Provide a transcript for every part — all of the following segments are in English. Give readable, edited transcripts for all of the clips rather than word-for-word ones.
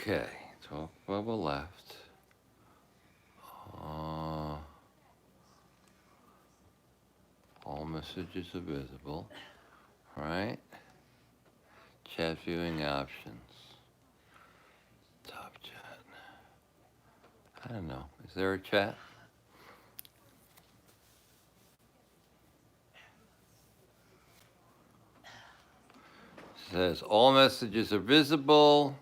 Okay, talk bubble left. All messages are visible, right? Chat viewing options. Top chat. I don't know. Is there a chat? It says all messages are visible.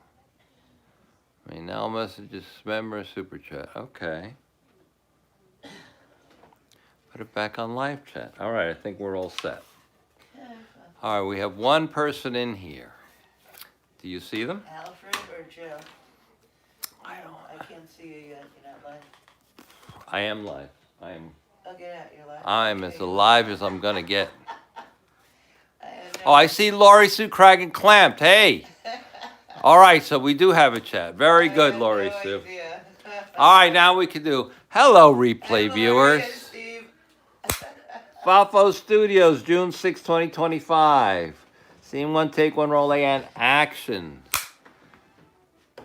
Now messages, member, super chat. Okay. Put it back on live chat. All right, I think we're all set. All right, we have one person in here. Do you see them? Alfred or Joe? I can't see you yet. You're not live. I am live. I am. Oh, get out. You're live. I'm okay, as alive as I'm gonna get. Oh, I see Laurie Sue Craig and Clamped. Hey. All right, so we do have a chat. Very good, Laurie Sue. All right, now we can do hello, replay viewers. Steve. FAFO Studios, June 6, 2025. Scene one, take one, roll and action.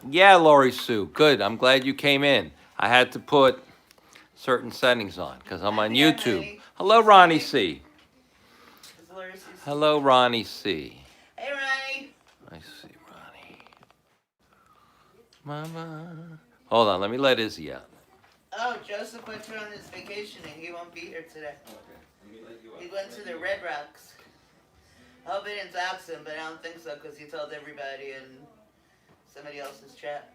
Yeah, Laurie Sue, good. I'm glad you came in. I had to put certain settings on because I'm on YouTube. Honey. Hello, Ronnie C. Laurie Sue. Hello, Ronnie C. Hey, Ronnie. I see Ronnie. Mama. Hold on, let me let Izzy out. Oh, Joseph went on his vacation and he won't be here today. Okay, let me let you out. He went to the Rembrance. I hope he didn't dox him, but I don't think so because he told everybody in somebody else's chat.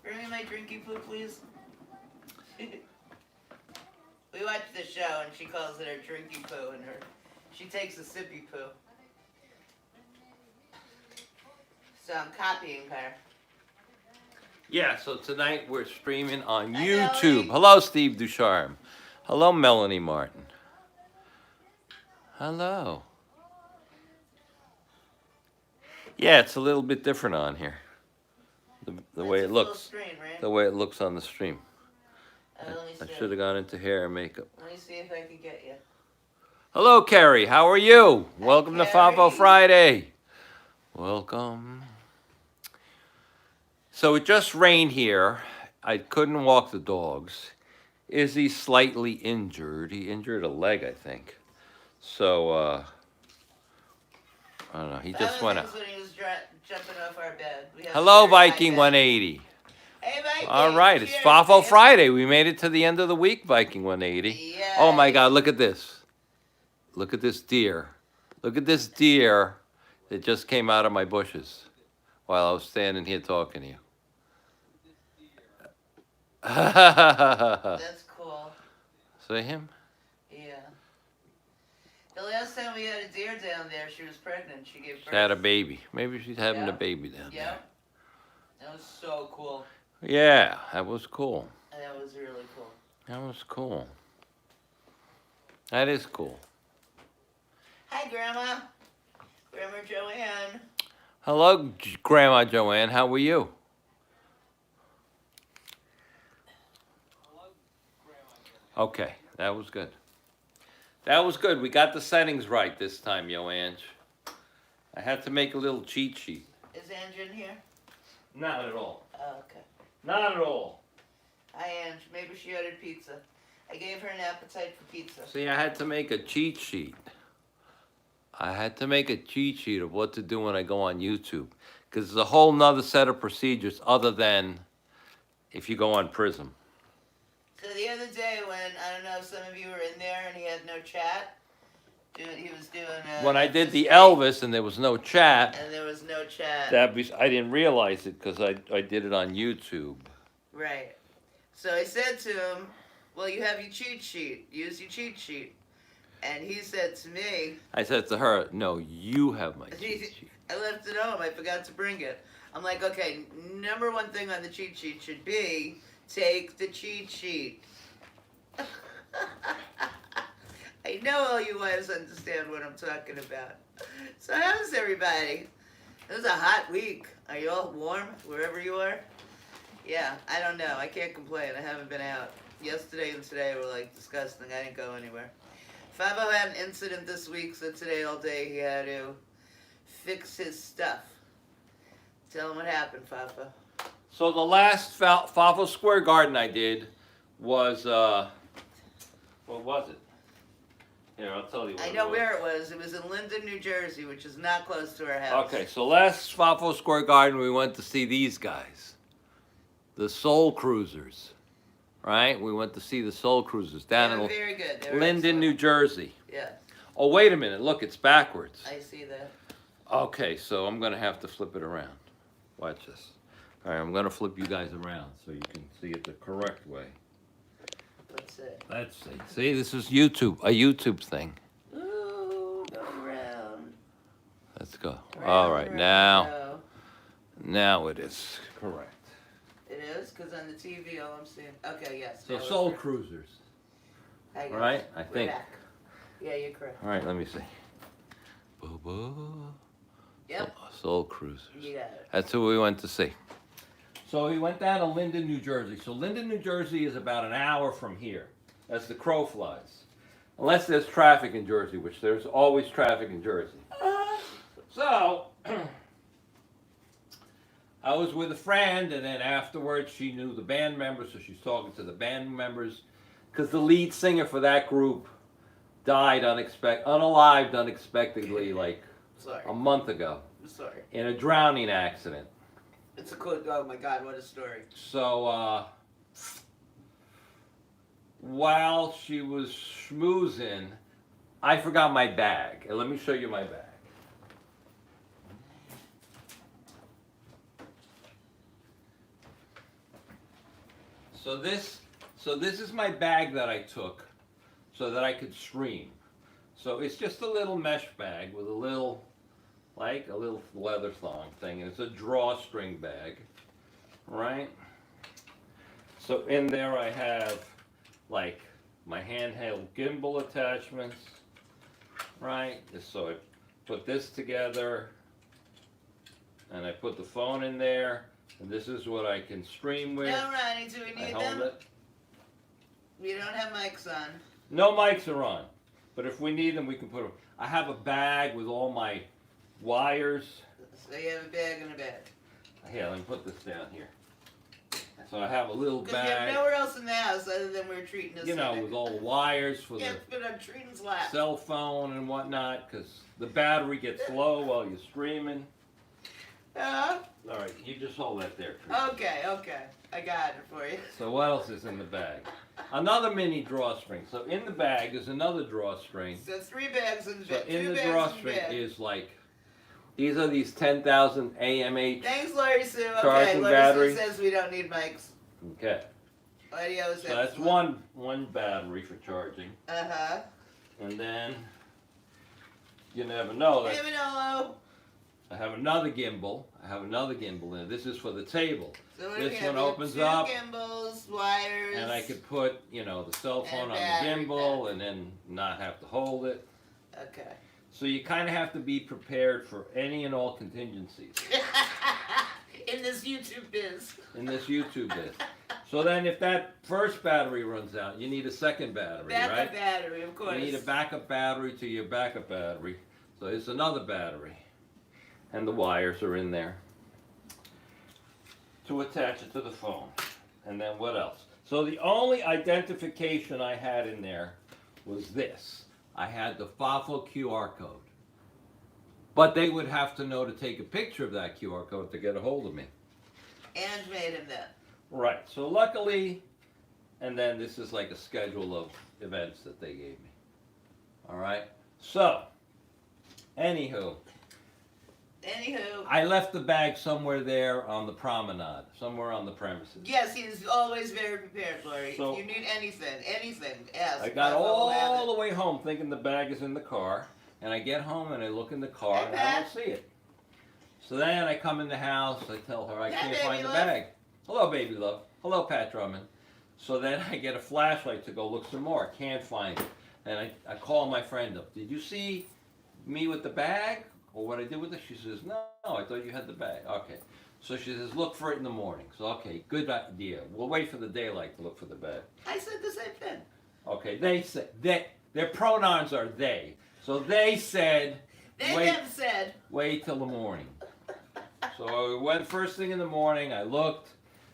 Bring me my drinky poo, please. We watched the show and she calls it her drinky poo and she takes a sippy poo. So I'm copying her. Yeah, so tonight we're streaming on Hi, YouTube. Melanie. Hello, Steve Ducharme. Hello, Melanie Martin. Hello. Yeah, it's a little bit different on here. The way it looks. Screen, right? The way it looks on the stream. Let me I see. should have gone into hair and makeup. Let me see if I can get you. Hello, Carrie. How are you? Welcome to Carrie. FAFO Friday. Welcome. So it just rained here. I couldn't walk the dogs. Izzy's slightly injured. He injured a leg, I think. So, I don't know. He just went out. When he was jumping off our bed. Hello, Viking 180. Hey, Viking. All right, it's Cheers, FAFO man. Friday. We made it to the end of the week, Viking 180. Yeah. Oh my God, look at this. Look at this deer. Look at this deer that just came out of my bushes while I was standing here talking to you. That's cool. See him? Yeah. The last time we had a deer down there, she was pregnant. She gave birth. She had a baby. Maybe she's having Yeah. a baby down Yeah. there. That was so cool. Yeah, that was cool. That was really cool. That was cool. That is cool. Hi, Grandma. Grandma Joanne. Hello, Grandma Joanne. How are you? Okay, that was good. That was good. We got the settings right this time, Yo Ange. I had to make a little cheat sheet. Is Ange in here? Not at all. Oh, okay. Not at all. Hi, Ange. Maybe she ordered pizza. I gave her an appetite for pizza. See, I had to make a cheat sheet. I had to make a cheat sheet of what to do when I go on YouTube. Because there's a whole nother set of procedures other than if you go on Prism. So the other day when, I don't know if some of you were in there and he had no chat, he was doing When I did the Elvis and there was no chat, and there was no chat. I didn't realize it because I did it on YouTube. Right. So I said to him, well, you have your cheat sheet. Use your cheat sheet. And he said to me... I said to her, no, you have my cheat sheet. I left it home. I forgot to bring it. I'm like, okay, number one thing on the cheat sheet should be, take the cheat sheet. I know all you wives understand what I'm talking about. So how's everybody? It was a hot week. Are you all warm wherever you are? Yeah, I don't know. I can't complain. I haven't been out. Yesterday and today were like disgusting. I didn't go anywhere. Fabo had an incident this week, so today all day he had to fix his stuff. Tell him what happened, FAFO. So the last FAFO Square Garden I did was, what was it? Here, I'll tell you what I it know was. where it was. It was in Linden, New Jersey, which is not close to our house. Okay, so last FAFO Square Garden we went to see these guys. The Soul Cruisers. Right? We went to see the Soul Cruisers down They were in very good. They were Linden, excellent. New Jersey. Yeah, Oh, wait a minute. Look, it's backwards. I see that. Okay, so I'm going to have to flip it around. Watch this. All right, I'm going to flip you guys around so you can see it the correct way. Let's see. Let's see. See, this is YouTube, a YouTube thing. Ooh, go around. Let's go. Round, All right, round, now, go. now it is correct. It is? Because on the TV, all I'm seeing. Okay, yes. So that was Soul correct. Cruisers. Hi, guys. Right? I We're think. back. Yeah, you're correct. All right, let me see. Boo-boo. Yep. Soul Cruisers. You got it. That's who we went to see. So we went down to Linden, New Jersey. So Linden, New Jersey is about an hour from here, as the crow flies. Unless there's traffic in Jersey, which there's always traffic in Jersey. So, I was with a friend, and then afterwards she knew the band members, so she's talking to the band members, because the lead singer for that group died unalived unexpectedly, like Sorry. a month ago, I'm sorry. in a drowning accident. It's a cool. Oh my God, what a story. So, while she was schmoozing, I forgot my bag. And let me show you my bag. So this is my bag that I took so that I could stream. So it's just a little mesh bag with a little leather thong thing, and it's a drawstring bag, right? So in there I have like my handheld gimbal attachments, right? So I put this together, and I put the phone in there, and this is what I can stream with. No, Ronnie, do we I need hold them? it. We don't have mics on. No mics are on, but if we need them, we can put them. I have a bag with all my wires. So you have a bag and a bag. Here, let me put this down here. So I have a little Because we have bag, nowhere else in the house other than we're treating us. you know, with all the wires for Yeah, the put on Trina's lap. cell phone and whatnot, because the battery gets low while you're streaming. All right, you just hold that there, Trina. Okay. I got it for you. So what else is in the bag? Another mini drawstring. So in the bag is another drawstring. So 3 bags in the So bag. in 2 the bags in the drawstring bag. is like, these are these 10,000 AMH. Thanks, Larry Sue. Okay, charging Larry battery. Sue says we don't need mics. Okay. Audio is So that's excellent. one battery for charging. Uh-huh. And then, you never know. Hey, Manolo. I have another gimbal. I have another gimbal in it. This is for the table. So what do we This have? one We have opens 2 up, gimbals, wires. and I could put, you know, the cell phone And on battery the gimbal pack. and then not have to hold it. Okay. So you kind of have to be prepared for any and all contingencies In this YouTube biz. in this YouTube biz. So then if that first battery runs out, you need a second battery, Backup right? battery, of course. You need a backup battery to your backup battery. So it's another battery. And the wires are in there to attach it to the phone. And then what else? So the only identification I had in there was this. I had the FAFO QR code. But they would have to know to take a picture of that QR code to get a hold of me. And made him that. Right. So luckily, and then this is like a schedule of events that they gave me. All right. So, anywho, I left the bag somewhere there on the promenade, somewhere on the premises. Yes, he's always very prepared, Larry. So- if you need anything, ask. I got Papa will have all it. the way home thinking the bag is in the car, and I get home and I look in the car Hey, and I Pat. don't see it. So then I come in the house, I tell her I Hey, can't baby find the love. bag. Hello, baby love. Hello, Pat Drummond. So then I get a flashlight to go look some more. Can't find it. And I call my friend up. Did you see me with the bag? Or what I did with it? She says, no, I thought you had the bag. Okay. So she says, look for it in the morning. So, okay, good idea. We'll wait for the daylight to look for the bag. I said the same thing. Okay, they said, their pronouns are they. So they said, They wait, them said. bed. Wait till the morning. So I went first thing in the morning. I looked,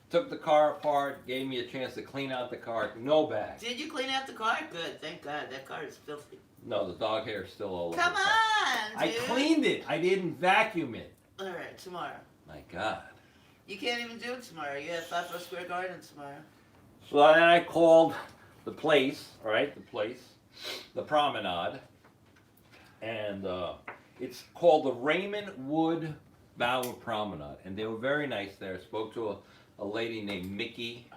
took the car apart, gave me a chance to clean out the car. No bag. Did you clean out the car? Good, thank God. That car is filthy. No, the dog hair is still all over. Come the car. on, I dude. cleaned it. I didn't vacuum it. All right, tomorrow. My God. You can't even do it tomorrow. You have FAFO Square Garden tomorrow. So then I called the place, all right, the Promenade, and it's called the Raymond Wood Bower Promenade, and they were very nice there. I spoke to a lady named Mickey,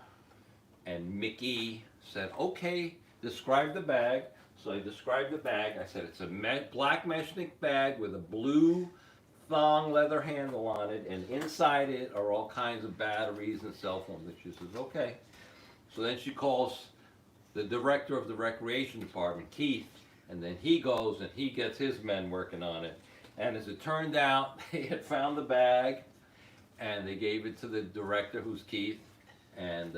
and Mickey said, okay, describe the bag. So I described the bag. I said, it's a black mesh knit bag with a blue thong leather handle on it, and inside it are all kinds of batteries and cell phones. And she says, okay. So then she calls the director of the recreation department, Keith, and then he goes and he gets his men working on it. And as it turned out, they had found the bag, and they gave it to the director, who's Keith, and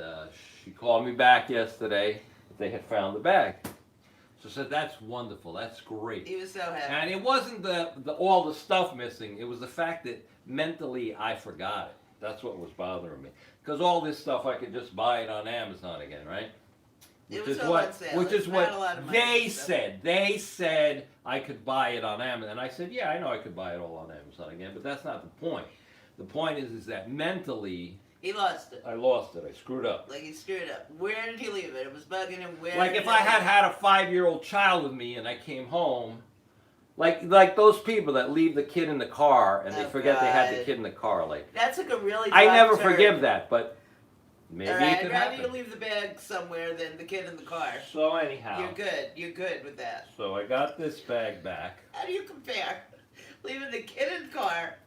she called me back yesterday that they had found the bag. So I said, that's wonderful, that's great. He was so happy. And it wasn't all the stuff missing, it was the fact that mentally I forgot it. That's what was bothering me. Because all this stuff, I could just buy it on Amazon again, right? It was so on sale. Which is It's not a lot what of money, they so. said. They said I could buy it on Amazon. And I said, yeah, I know I could buy it all on Amazon again, but that's not the point. The point is that mentally, He lost it. I lost it. I screwed up. Like he screwed up. Where did he leave it? It was bugging him. Where? Like did if he I leave had it? had a 5-year-old child with me and I came home, like those people that leave the kid in the car and they Oh, forget they had the God. kid in the car. Like That's like a really. I tough never turn. forgive that, but maybe All right, it could I'd rather happen. you leave the bag somewhere than the kid in the car. So anyhow, You're good. You're good with that. so I got this bag back. How do you compare leaving the kid in the car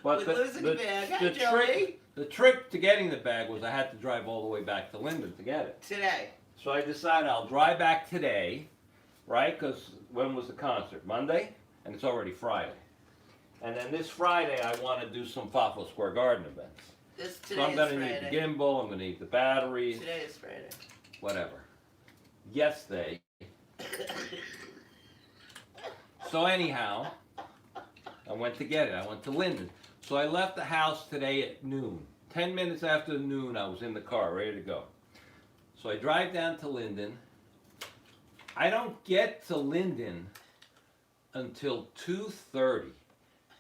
But with losing the bag? Hi, the Joey. the trick to getting the bag was I had to drive all the way back to Linden to get it. Today. So I decided I'll drive back today, right? Because when was the concert? Monday? And it's already Friday. And then this Friday I want to do some FAFO Square Garden events. Today So I'm is going to Friday. need the gimbal, I'm going to need the batteries, Today is Friday. whatever. Yesterday. So anyhow, I went to get it. I went to Linden. So I left the house today at noon. 10 minutes after noon, I was in the car, ready to go. So I drive down to Linden. I don't get to Linden until 2:30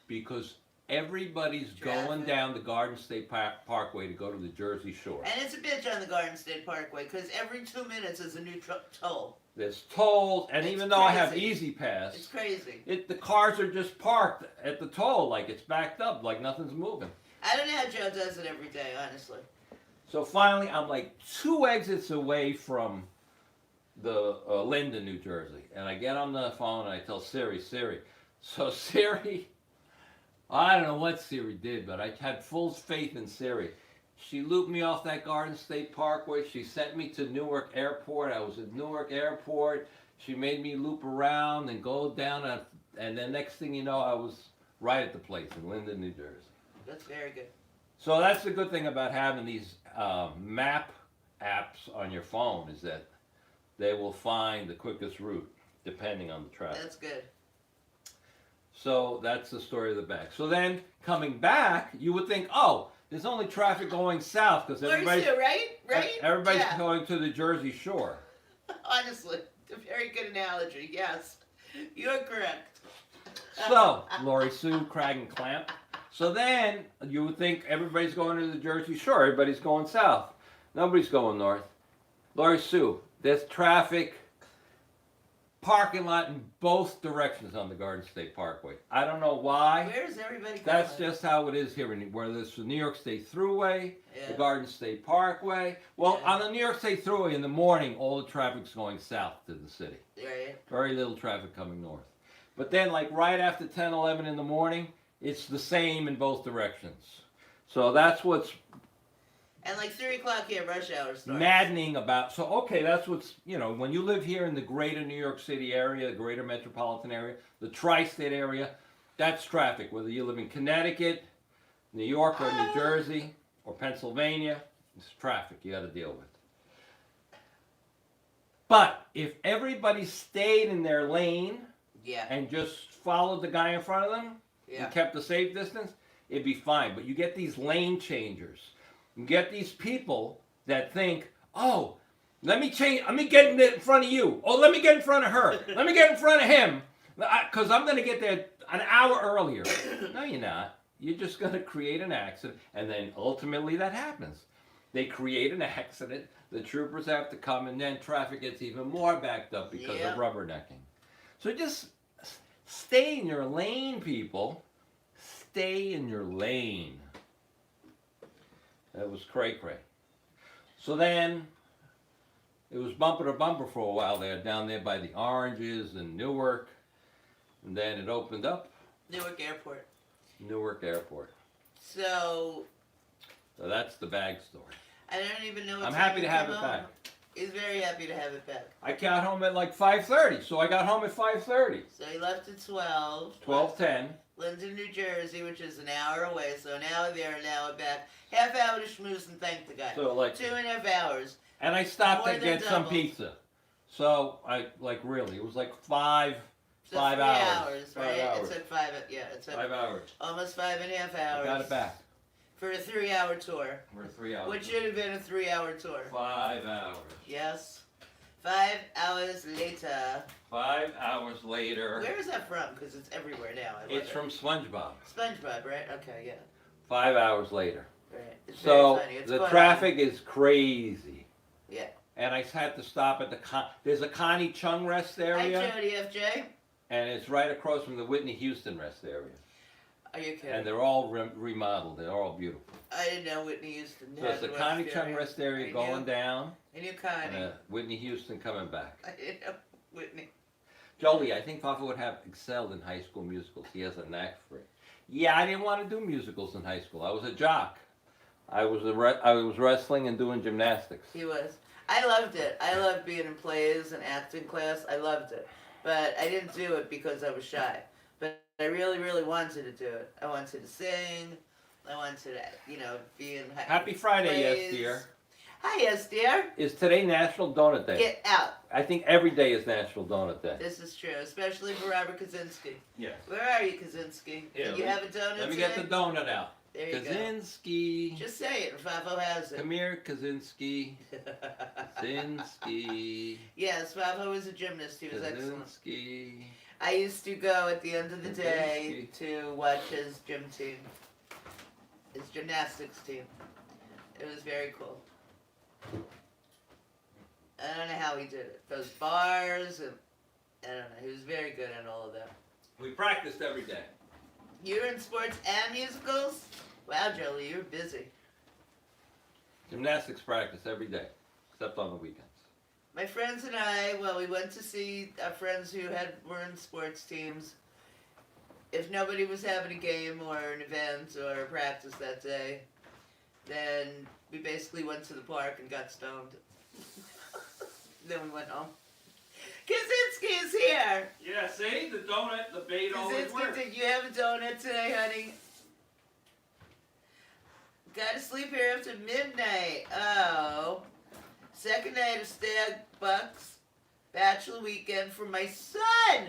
because everybody's going Traffic. down the Garden State Parkway to go to the Jersey Shore. And it's a bitch on the Garden State Parkway because every 2 minutes is a new toll. There's tolls, and It's even though I have crazy. Easy Pass, It's crazy. the cars are just parked at the toll, like it's backed up, like nothing's moving. I don't know how Joe does it every day, honestly. So finally, I'm like 2 exits away from the Linden, New Jersey, and I get on the phone and I tell Siri. So Siri, I don't know what Siri did, but I had full faith in Siri. She looped me off that Garden State Parkway. She sent me to Newark Airport. I was at Newark Airport. She made me loop around and go down, and then next thing you know, I was right at the place in Linden, New Jersey. That's very good. So that's the good thing about having these map apps on your phone is that they will find the quickest route depending on the traffic. That's good. So that's the story of the bag. So then coming back, you would think, oh, there's only traffic going south because everybody's, right? everybody's Yeah. going to the Jersey Shore. Honestly, a very good analogy. Yes, you're correct. So, Lori Sue, Crag and Clamp. So then you would think everybody's going to the Jersey Shore. Everybody's going south. Nobody's going north. Lori Sue, there's traffic, parking lot in both directions on the Garden State Parkway. I don't know why. Where is everybody going? That's just how it is here, where there's the New York State Thruway, Yeah. the Garden State Parkway. Well, Yeah. on the New York State Thruway in the morning, all the traffic's going south to the city. Right. Very little traffic coming north. But then, like right after 10, 11 in the morning, it's the same in both directions. So that's what's And like 3 o'clock here, rush hour starts. maddening about. So, okay, that's what's, when you live here in the greater New York City area, the greater metropolitan area, the tri-state area, that's traffic. Whether you live in Connecticut, New York, or New Jersey, or Pennsylvania, it's traffic you got to deal with. But if everybody stayed in their lane Yeah. and just followed the guy in front of them, Yeah. and kept a safe distance, it'd be fine. But you get these lane changers. You get these people that think, oh, let me get in front of you. Oh, let me get in front of her. Let me get in front of him. Because I'm going to get there an hour earlier. No, you're not. You're just going to create an accident. And then ultimately that happens. They create an accident. The troopers have to come, and then traffic gets even more backed up because of rubbernecking. So just stay in your lane, people. Stay in your lane. That was cray-cray. So then, it was bumper to bumper for a while there, down there by the Oranges and Newark. And then it opened up. Newark Airport. Newark Airport. So that's the bag story. I don't even know what I'm time happy you to have came it home. back. He's very happy to have it back. I got home at like 5:30, so I got home at 5:30. So he left at 12. 12:10. Linden, New Jersey, which is an hour away. So an hour there, an hour back. Half hour to schmooze and thank the guy. So like 2.5 hours. And I stopped More to than get some double. pizza. So I really, it was like five So 5 3 hours. right? 5 hours. It took 5, yeah, it took 5 hours. almost 5.5 I hours. got it back. For a 3-hour tour. For 3 hours. Which should have been a 3-hour tour. 5 hours. Yes. 5 hours later. 5 hours later. Where is that from? Because it's everywhere now. I love It's it. from SpongeBob. SpongeBob, right? Okay, yeah. 5 hours later. Right. It's So very funny. It's the going traffic is crazy. Yeah. And I had to stop at there's a Connie Chung rest area. Hi, Jody FJ. And it's right across from the Whitney Houston rest area. Are you kidding? And they're all remodeled. They're all beautiful. I didn't know Whitney Houston So it's the had Connie West Chung area. rest area I going knew. down. I knew Connie. And Whitney Houston coming back. I didn't know Whitney. Jolie, I think Papa would have excelled in High School Musicals. He has a knack for it. Yeah, I didn't want to do musicals in high school. I was a jock. I was wrestling and doing gymnastics. He was. I loved it. I loved being in plays and acting class. I loved it. But I didn't do it because I was shy. But I really, really wanted to do it. I wanted to sing. I wanted to, be in Happy Friday, plays. yes, dear. Hi, yes, dear. Is today National Donut Day? Get out. I think every day is National Donut Day. This is true, especially for Robert Kaczynski. Yes. Where are you, Kaczynski? Here, Did you have a donut Let me today? get the donut out. There you go. Kaczynski. Just say it. FAFO has it. Come here, Kaczynski. Kaczynski. Yes, FAFO was a gymnast. He was excellent. Kaczynski. I used to go at the end of the day to watch his gym team. His gymnastics team. It was very cool. I don't know how he did it. Those bars and I don't know. He was very good at all of that. We practiced every day. You're in sports and musicals? Wow, Jolie, you're busy. Gymnastics practice every day, except on the weekends. My friends and I, we went to see our friends who were in sports teams. If nobody was having a game or an event or a practice that day, then we basically went to the park and got stoned. Then we went home. Kaczynski is here! Yeah, see? The donut, the bait always Kaczynski, works. did you have a donut today, honey? Gotta sleep here after midnight. Oh. Second night of Stag Bucks Bachelor Weekend for my son!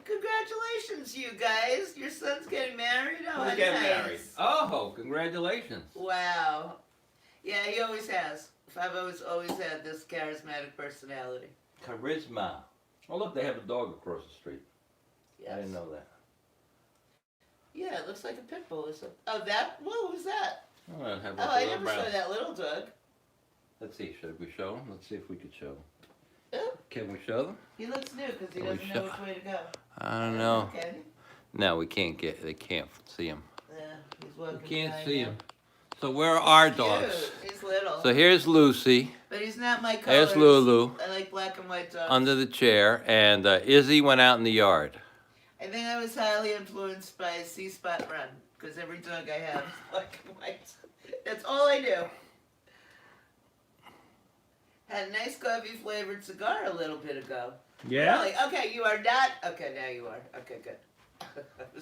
Congratulations, you guys! Your son's getting married? Oh, Who's how getting nice. married? Oh, congratulations. Wow. Yeah, he always has. Favo's always had this charismatic personality. Charisma. Oh, look, they have a dog across the street. Yes. I didn't know that. Yeah, it looks like a pit bull or something. Oh, that? Whoa, who's that? Oh, I have Oh, a I little never brown. saw that little dog. Let's see, should we show them? Let's see if we could show them. Oh, Can we show them? he looks new because he Can we doesn't show- know which way to go. I don't know. Can No, we can't they can't see him. he? Yeah, he's walking We can't behind see you. him. So where are our Cute. dogs? He's little. So here's Lucy But he's not my color. There's Lulu. I like black and white dogs. under the chair, and Izzy went out in the yard. I think I was highly influenced by C-Spot Run because every dog I have is black and white. That's all I do. Had a nice coffee flavored cigar a little bit ago. Really? Okay, you are not. Okay, now you are. Okay, good.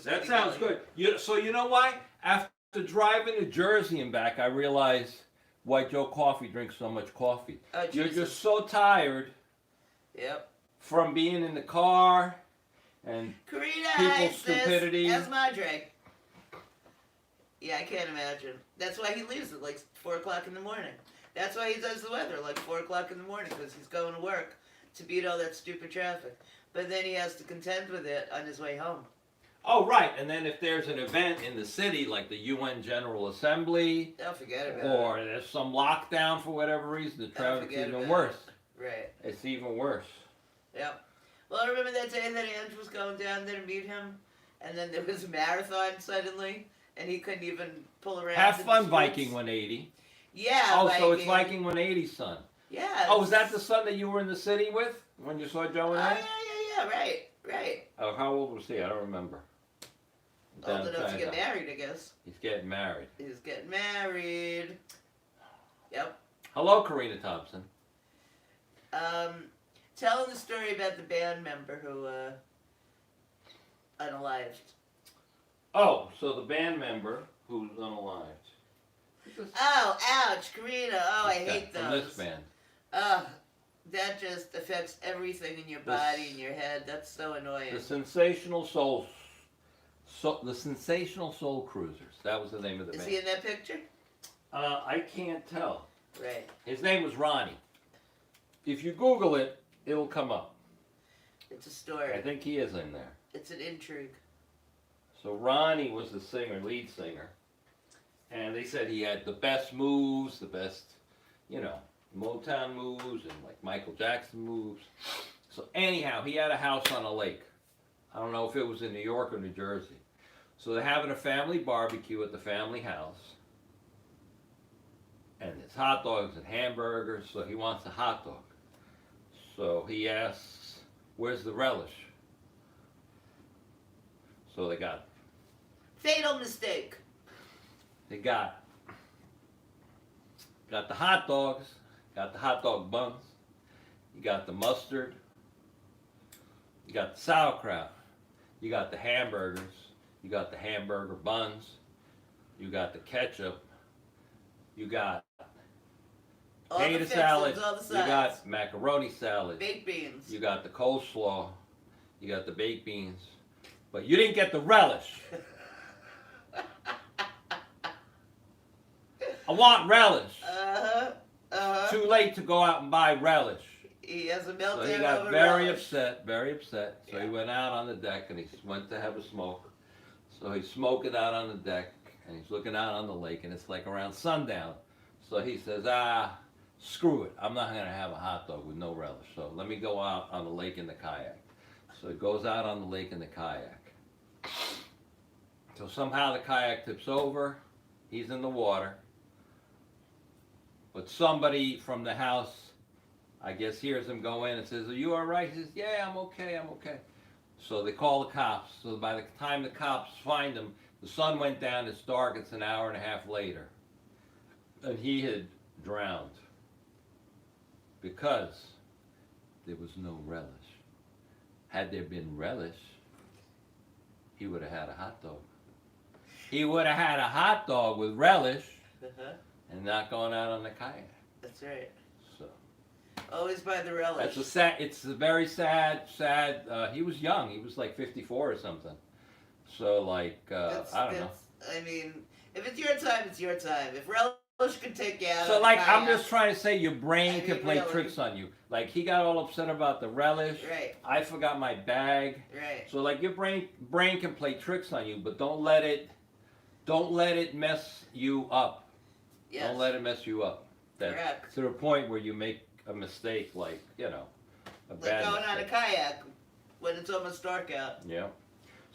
That sounds good. So you know why? After driving to Jersey and back, I realized why Joe Coffee drinks so much coffee. Oh, You're Jesus. just so tired Yep. from being in the car and Karina, People's hi, sis. stupidity. How's Madre? Yeah, I can't imagine. That's why he leaves at like 4 o'clock in the morning. That's why he does the weather like 4 o'clock in the morning, because he's going to work to beat all that stupid traffic. But then he has to contend with it on his way home. Oh, right. And then if there's an event in the city, like the UN General Assembly, Don't forget about or it. there's some lockdown for whatever reason, the traffic's even worse. Right. It's even worse. Yep. Well, I remember that day that Andrew was going down there to meet him, and then there was a marathon suddenly, and he couldn't even pull around. Have fun, Viking 180. Yeah. Oh, Viking. so it's Viking 180's son. Yeah. Oh, was that the son that you were in the city with when you saw Joe and I? Oh, yeah, right. Oh, how old was he? I don't remember. Old enough to get married, I guess. He's getting married. He's getting married. Yep. Hello, Karina Thompson. Telling the story about the band member who unalived. Oh, so the band member who's unalived. Oh, ouch, Karina. Oh, I hate those. From this band. That just affects everything in your body and your head. That's so annoying. The Sensational Soul Cruisers. That was the name of the band. Is he in that picture? I can't tell. Right. His name was Ronnie. If you Google it, it'll come up. It's a story. I think he is in there. It's an intrigue. So Ronnie was the singer, lead singer. And they said he had the best moves, the best, Motown moves and like Michael Jackson moves. So anyhow, he had a house on a lake. I don't know if it was in New York or New Jersey. So they're having a family barbecue at the family house. And there's hot dogs and hamburgers, so he wants a hot dog. So he asks, where's the relish? So they got Fatal mistake. They got the hot dogs, got the hot dog buns, you got the mustard, you got the sauerkraut, you got the hamburgers, you got the hamburger buns, you got the ketchup, you got potato salad, you got macaroni salad, baked beans, you got the coleslaw, you got the baked beans, but you didn't get the relish. I want relish. Too late to go out and buy relish. He has a meltdown. So he got very upset. So he went out on the deck and he went to have a smoke. So he's smoking out on the deck and he's looking out on the lake and it's like around sundown. So he says, screw it. I'm not going to have a hot dog with no relish. So let me go out on the lake in the kayak. So he goes out on the lake in the kayak. So somehow the kayak tips over. He's in the water. But somebody from the house, I guess, hears him go in and says, are you all right? He says, yeah, I'm okay. So they call the cops. So by the time the cops find him, the sun went down, it's dark, it's an hour and a half later. And he had drowned because there was no relish. Had there been relish, he would have had a hot dog. He would have had a hot dog with relish. And not going out on the kayak. That's right. So always by the relish. It's a very sad. He was young. He was like 54 or something. So I don't know. I mean, if it's your time, it's your time. If relish can take you out. So I'm just trying to say, your brain can play tricks on you. Like he got all upset about the relish. Right. I forgot my bag. Right. So your brain can play tricks on you, but don't let it mess you up. Yes. Don't let it mess you up. Correct. To the point where you make a mistake, a bad Like going mistake. on a kayak when it's almost dark out. Yeah.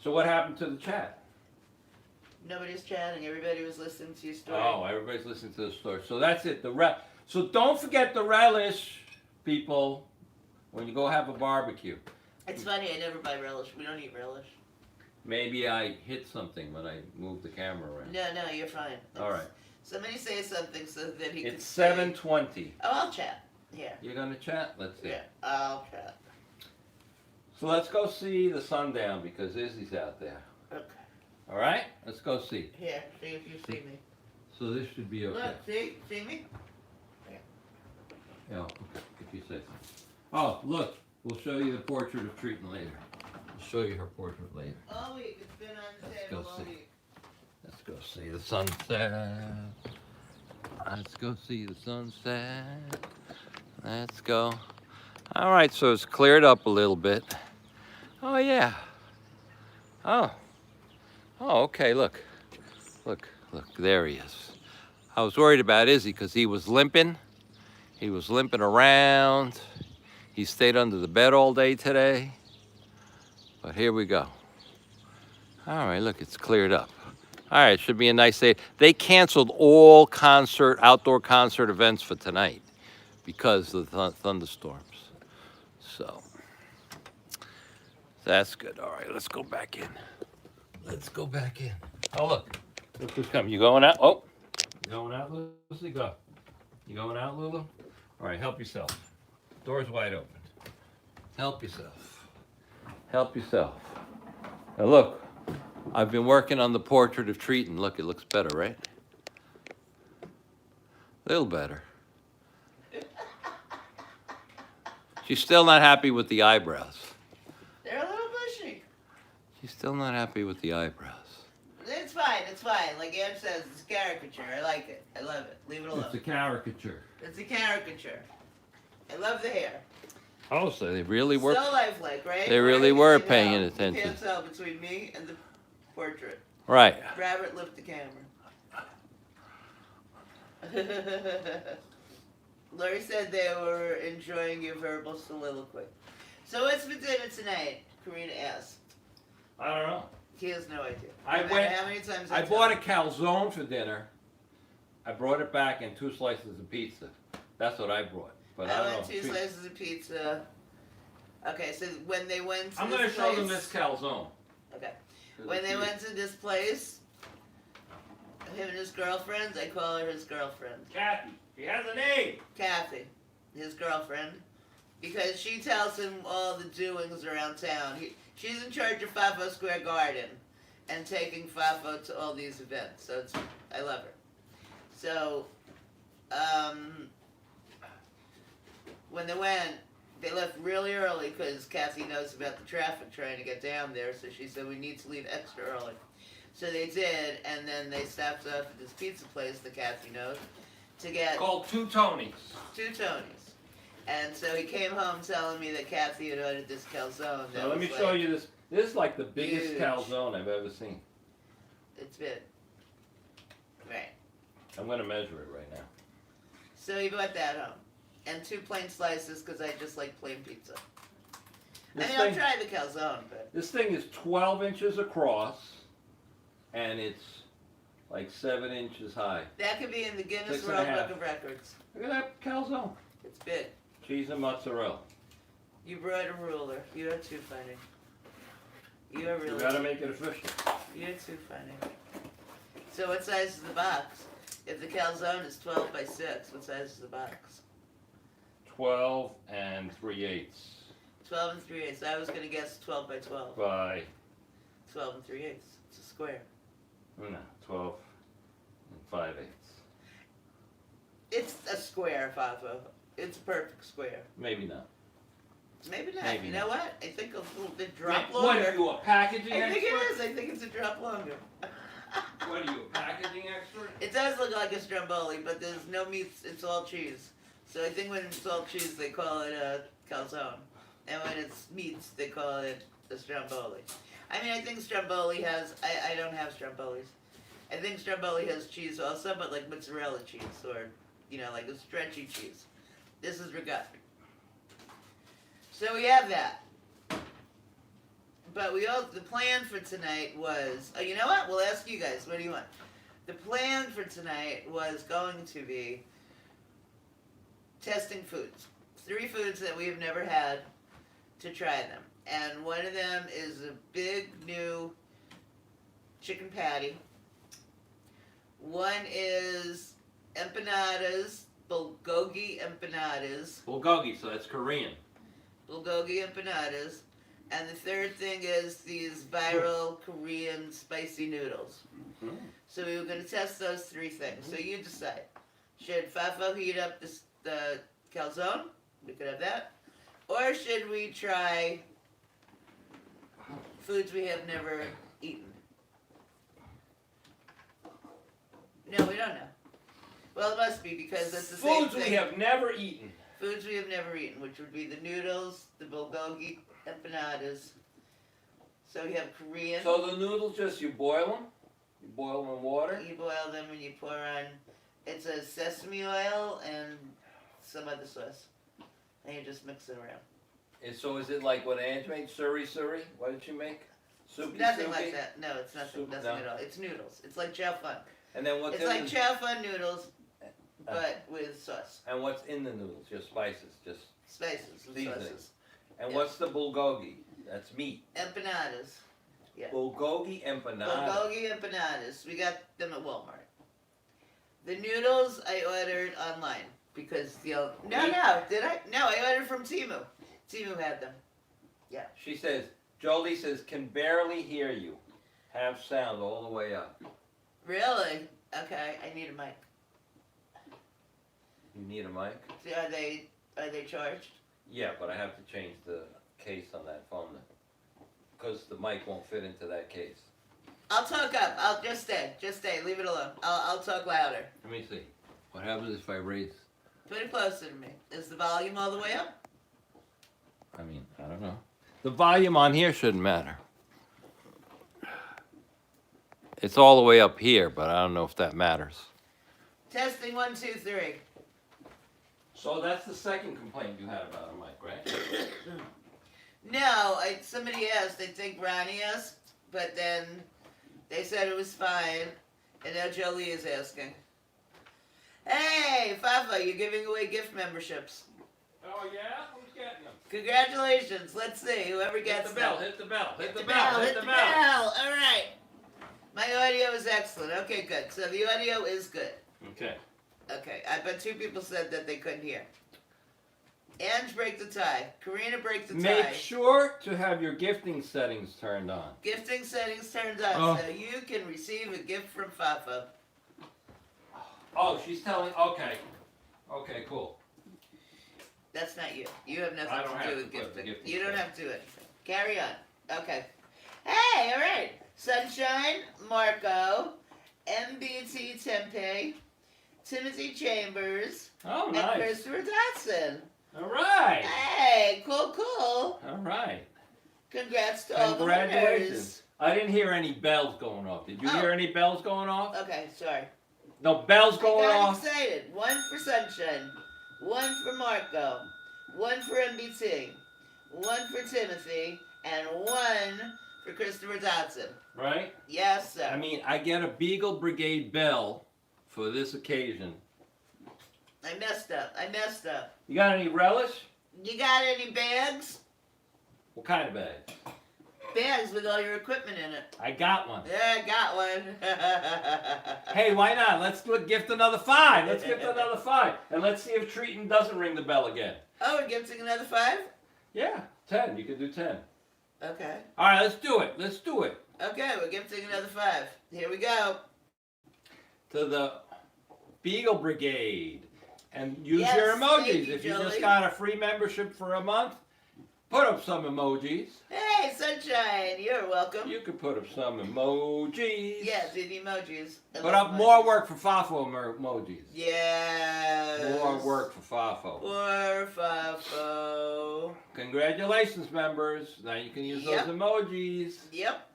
So what happened to the chat? Nobody's chatting. Everybody was listening to your story. Oh, everybody's listening to the story. So that's it. So don't forget the relish, people, when you go have a barbecue. It's funny. I never buy relish. We don't eat relish. Maybe I hit something when I moved the camera around. No, you're fine. All right. Somebody say something so that he can. It's 7:20. Oh, I'll chat. Yeah. You're gonna chat? Let's see. Yeah, I'll chat. So let's go see the sundown because Izzy's out there. Okay. All right? Let's go see. Here, see if you see me. So this should be okay. Look, see me? Yeah, okay, if you say so. Oh, look, we'll show you the portrait of Treaton later. We'll show you her portrait later. All week. It's been on the table all week. Let's go see the the sunset. Let's go see the sunset. Let's go. All right, so it's cleared up a little bit. Oh, yeah. Oh. Oh, okay, look. Look, there he is. I was worried about Izzy because he was limping. He was limping around. He stayed under the bed all day today. But here we go. All right, look, it's cleared up. All right, should be a nice day. They canceled all outdoor concert events for tonight because of the thunderstorms. So that's good. All right, let's go back in. Let's go back in. Oh, look who's coming. You going out? Oh, you going out, Lucy? Go. You going out, Lulu? All right, help yourself. Door's wide open. Help yourself. Help yourself. Now look, I've been working on the portrait of Treaton. Look, it looks better, right? A little better. She's still not happy with the eyebrows. They're a little bushy. She's still not happy with the eyebrows. It's fine, it's fine. Like Ann says, it's a caricature. I like it. I love it. Leave it alone. It's a caricature. It's a caricature. I love the hair. Oh, so they really were. So lifelike, right? They really were paying attention. You can't tell between me and the portrait. Right. Robert, lift the camera. Lori said they were enjoying your verbal soliloquy. So what's for dinner tonight? Karina asked. I don't know. He has no idea. I No matter how many times I bought a calzone for dinner. I brought it back and 2 slices of pizza. That's what I brought. But I don't went know. 2 slices of pizza. Okay, so when they went to I'm this going to show them place- this calzone. Okay. When they went to this place, him and his girlfriend, I call her his girlfriend. Kathy. She has a name. Kathy, his girlfriend, because she tells him all the doings around town. She's in charge of FAFO Square Garden and taking FAFO to all these events. So I love her. So, when they went, they left really early because Kathy knows about the traffic trying to get down there. So she said, we need to leave extra early. So they did, and then they stopped off at this pizza place that Kathy knows to get Called 2 Tonys. 2 Tonys. And so he came home telling me that Kathy had ordered this calzone. So let me show you this. This is like the biggest huge. calzone I've ever seen. It's big. Right. I'm going to measure it right now. So he bought that home. And 2 plain slices because I just like plain pizza. I'll try the calzone, but... This thing is 12 inches across, and it's like 7 inches high. That could be in the Guinness 6.5. World Book of Records. Look at that calzone. It's big. Cheese and mozzarella. You brought a ruler. You are too funny. You are really... You gotta make it official. You're too funny. So what size is the box? If the calzone is 12 by 6, what size is the box? 12 and 3/8. 12 and 3/8. I was going to guess 12 by 12. By, 12 and 3/8. It's a square. no, 12 and 5/8. It's a square, FAFO. It's a perfect square. Maybe not. Maybe not. Maybe you know not. what? I think a little bit drop What longer. are you, a packaging I expert? think it is. I think it's a drop longer. What are you, a packaging expert? It does look like a stromboli, but there's no meat. It's all cheese. So I think when it's all cheese, they call it a calzone. And when it's meats, they call it a stromboli. I mean, I think stromboli has... I don't have strombolis. I think stromboli has cheese also, but like mozzarella cheese or, like a stretchy cheese. This is ricotta. So we have that. But the plan for tonight was... Oh, you know what? We'll ask you guys. What do you want? The plan for tonight was going to be testing foods. 3 foods that we have never had to try them. And one of them is a big new chicken patty. One is empanadas, bulgogi empanadas. Bulgogi, so that's Korean. Bulgogi empanadas. And the third thing is these viral Korean spicy noodles. Mm-hmm. So we were going to test those 3 things. So you decide. Should FAFO heat up the calzone? We could have that. Or should we try foods we have never eaten? No, we don't know. Well, it must be because it's the same Foods thing. we have never eaten. Foods we have never eaten, which would be the noodles, the bulgogi, empanadas. So we have Korean. So the noodles, just you boil them? You boil them in water? You boil them and you pour on, it's a sesame oil and some other sauce. And you just mix it around. And so is it like what Ange made? Suri suri? What did she make? Soupy Nothing soupy? like that. No, it's nothing. Soup, Nothing no. at all. It's noodles. It's like chow fun. And then what's It's in like the, chow fun noodles, but with sauce. and what's in the noodles? Just spices, just Spices and Seasoning. sauces. and Yeah. what's the bulgogi? That's meat. Empanadas. Yeah. Bulgogi empanada. Bulgogi empanadas. We got them at Walmart. The noodles I ordered online because no, did I? No, I ordered from Temu. Temu had them. She says, Jolie says, can barely hear you. Have sound all the way up. Really? Okay, I need a mic. You need a mic? See, are they charged? Yeah, but I have to change the case on that phone because the mic won't fit into that case. I'll talk up. I'll just stay. Leave it alone. I'll talk louder. Let me see. What happens if I raise? Put it closer to me. Is the volume all the way up? I mean, I don't know. The volume on here shouldn't matter. It's all the way up here, but I don't know if that matters. Testing 1, 2, 3. So that's the second complaint you had about a mic, right? No, somebody asked. I think Ronnie asked, but then they said it was fine, and now Jolie is asking. Hey, FAFO, you're giving away gift memberships. Oh yeah? Who's getting them? Congratulations. Let's see. Whoever gets Hit the bell, them. hit the bell, hit the Hit bell, hit the bell. All right. My audio is excellent. Okay, good. So the audio is good. Okay. Okay, I bet 2 people said that they couldn't hear. Ange, break the tie. Karina, break the tie. Make sure to have your gifting settings turned on. Gifting settings turned on, Oh. so you can receive a gift from FAFO. Oh, she's telling, okay. Okay, cool. That's not you. You have nothing I don't to have do to with put the gifting. gifting You don't settings. have to do anything. Carry on. Okay. Hey, all right. Sunshine, Marco, MBT Tempe, Timothy Chambers, Oh, and nice. Christopher Dotson. All right. Hey, cool. All right. Congrats to all the Congratulations. winners. I didn't hear any bells going off. Did you Oh. hear any bells going off? Okay, sorry. No bells going I got off? excited. 1 for Sunshine, 1 for Marco, 1 for MBT, 1 for Timothy, and 1 for Christopher Dotson. Right? Yes, sir. I mean, I get a Beagle Brigade bell for this occasion. I messed up. You got any relish? You got any bags? What kind of bag? Bags with all your equipment in it. I got one. Yeah, I got one. Hey, why not? Let's gift another 5. Let's gift another 5. And let's see if Treaton doesn't ring the bell again. Oh, we're gifting another 5? Yeah, 10. You can do 10. Okay. All right, let's do it. Let's do it. Okay, we're gifting another 5. Here we go. To the Beagle Brigade. And use Yes, your thank emojis. you, If you just Jolie. got a free membership for a month, put up some emojis. Hey, Sunshine, you're welcome. You could put up some emojis. Yeah, do the emojis. I Put love up more emojis. work for FAFO emojis. Yes. More work for FAFO. For FAFO. Congratulations, members. Now you can use Yep. those emojis. Yep.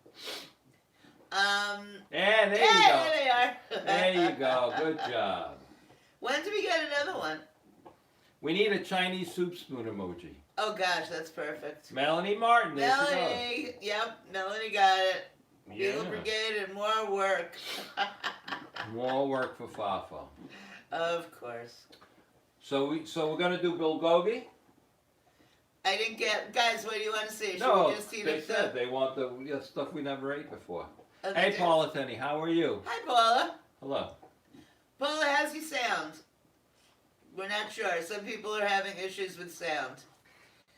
Yeah, there Hey, you go. there they are. There you go. Good job. When do we get another one? We need a Chinese soup spoon emoji. Oh gosh, that's perfect. Melanie Martin. There she Melanie, yep, Melanie got it. goes. Beagle Yeah. Brigade and more work. More work for FAFO. Of course. So we're gonna do bulgogi? I didn't get, guys, what do you want to see? Should No, we just heat they up said they want the stuff we never ate before. Oh, they Hey, did? Paula Tenney, how are you? Hi, Paula. Hello. Paula, how's your sound? We're not sure. Some people are having issues with sound.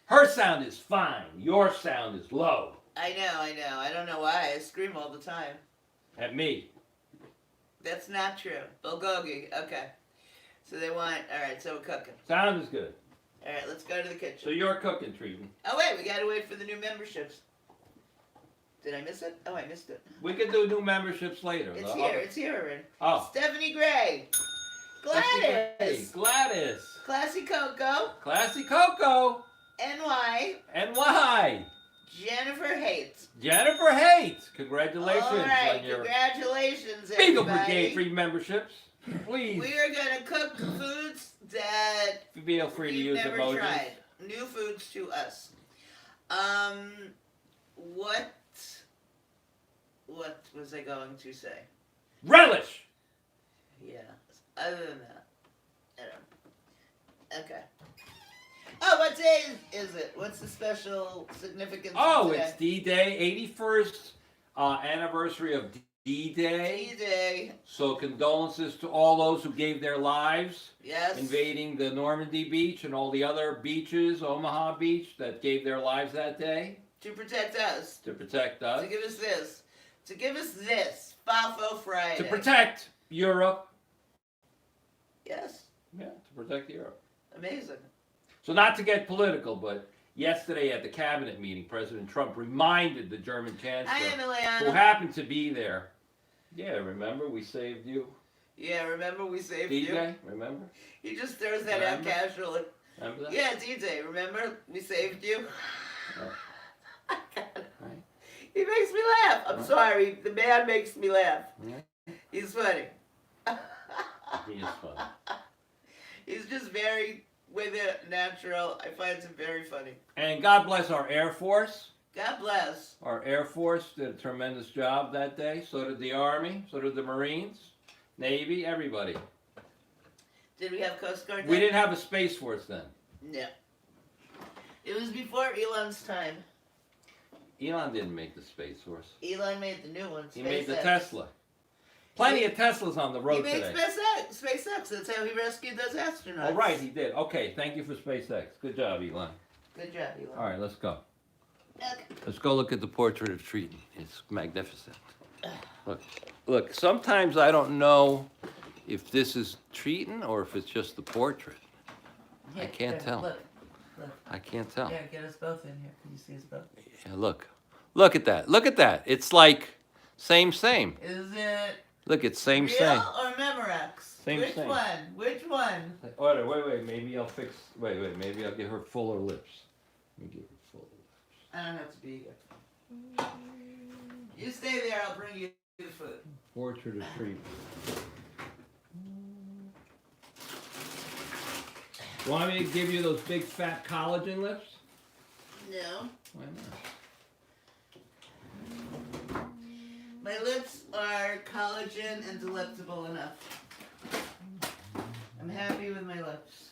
Her sound is fine. Your sound is low. I know. I don't know why. I scream all the time. At me. That's not true. Bulgogi. Okay. So they want, alright, so we're cooking. Sound is good. Alright, let's go to the So kitchen. you're cooking, Treaton. Oh wait, we gotta wait for the new memberships Did I miss it? Oh, I missed it. We could do new memberships later. It's though. here. Okay. It's here already. Oh. Stephanie Gray. Gladys. Gladys. Classy Coco. Classy Coco. NY. NY. Jennifer Haight. Jennifer Haight. Congratulations All right, on your congratulations, Beagle everybody. Brigade free memberships. Please. We are going to cook foods that Feel free to we've use never emojis. tried. New foods to us. What was I going to say? Relish. Yeah. Other than that, I don't. Okay. Oh, what day is it? What's the special significance? Oh, of today? it's D-Day, 81st anniversary of D-Day. D-Day. So condolences to all those who gave their lives Yes. invading the Normandy beach and all the other beaches, Omaha Beach, that gave their lives that day. To protect us. To protect us. To give us this. To give us this. FAFO Friday. To protect Europe. Yes. Yeah, to protect Europe. Amazing. So not to get political, but yesterday at the cabinet meeting, President Trump reminded the German chancellor, Hi, Emiliana. who happened to be there. Yeah, remember we saved you? Yeah, remember we saved D-Day, you? remember? He just throws that out Remember? casually. Remember that? Yeah, D-Day, remember? We saved you? Yeah. Right. He makes me laugh. I'm sorry. The man makes me laugh. Yeah. He's funny. He is funny. He's just very with it, natural. I find him very funny. And God bless our Air Force. God bless. Our Air Force did a tremendous job that day. So did the Army. So did the Marines, Navy, everybody. Did we have Coast Guard then? We didn't have a Space Force then. No. It was before Elon's time. Elon didn't make the Space Force. Elon made the new one. He made the SpaceX. Tesla. Plenty of Teslas on the road He made today. SpaceX. That's how he rescued those astronauts. Oh, right, he did. Okay, thank you for SpaceX. Good job, Elon. Good job, Elon. All right, let's go. Okay. Let's go look at the portrait of Treaton. It's magnificent. Look, sometimes I don't know if this is Treaton or if it's just the portrait. I can't here, tell. Look. I can't tell. Yeah, get us both in here. Can you see us both? Yeah, look. Look at that. Look at that. It's like same. Is it Look, it's same. real or Memorex? Same. Which one? Wait, maybe I'll fix, maybe I'll give her fuller lips. Let me give her fuller lips. I don't have to be here. You stay there, I'll bring you the food. Portrait of Treaton. Want me to give you those big fat collagen lips? No. Why not? My lips are collagen and delectable enough. I'm happy with my lips.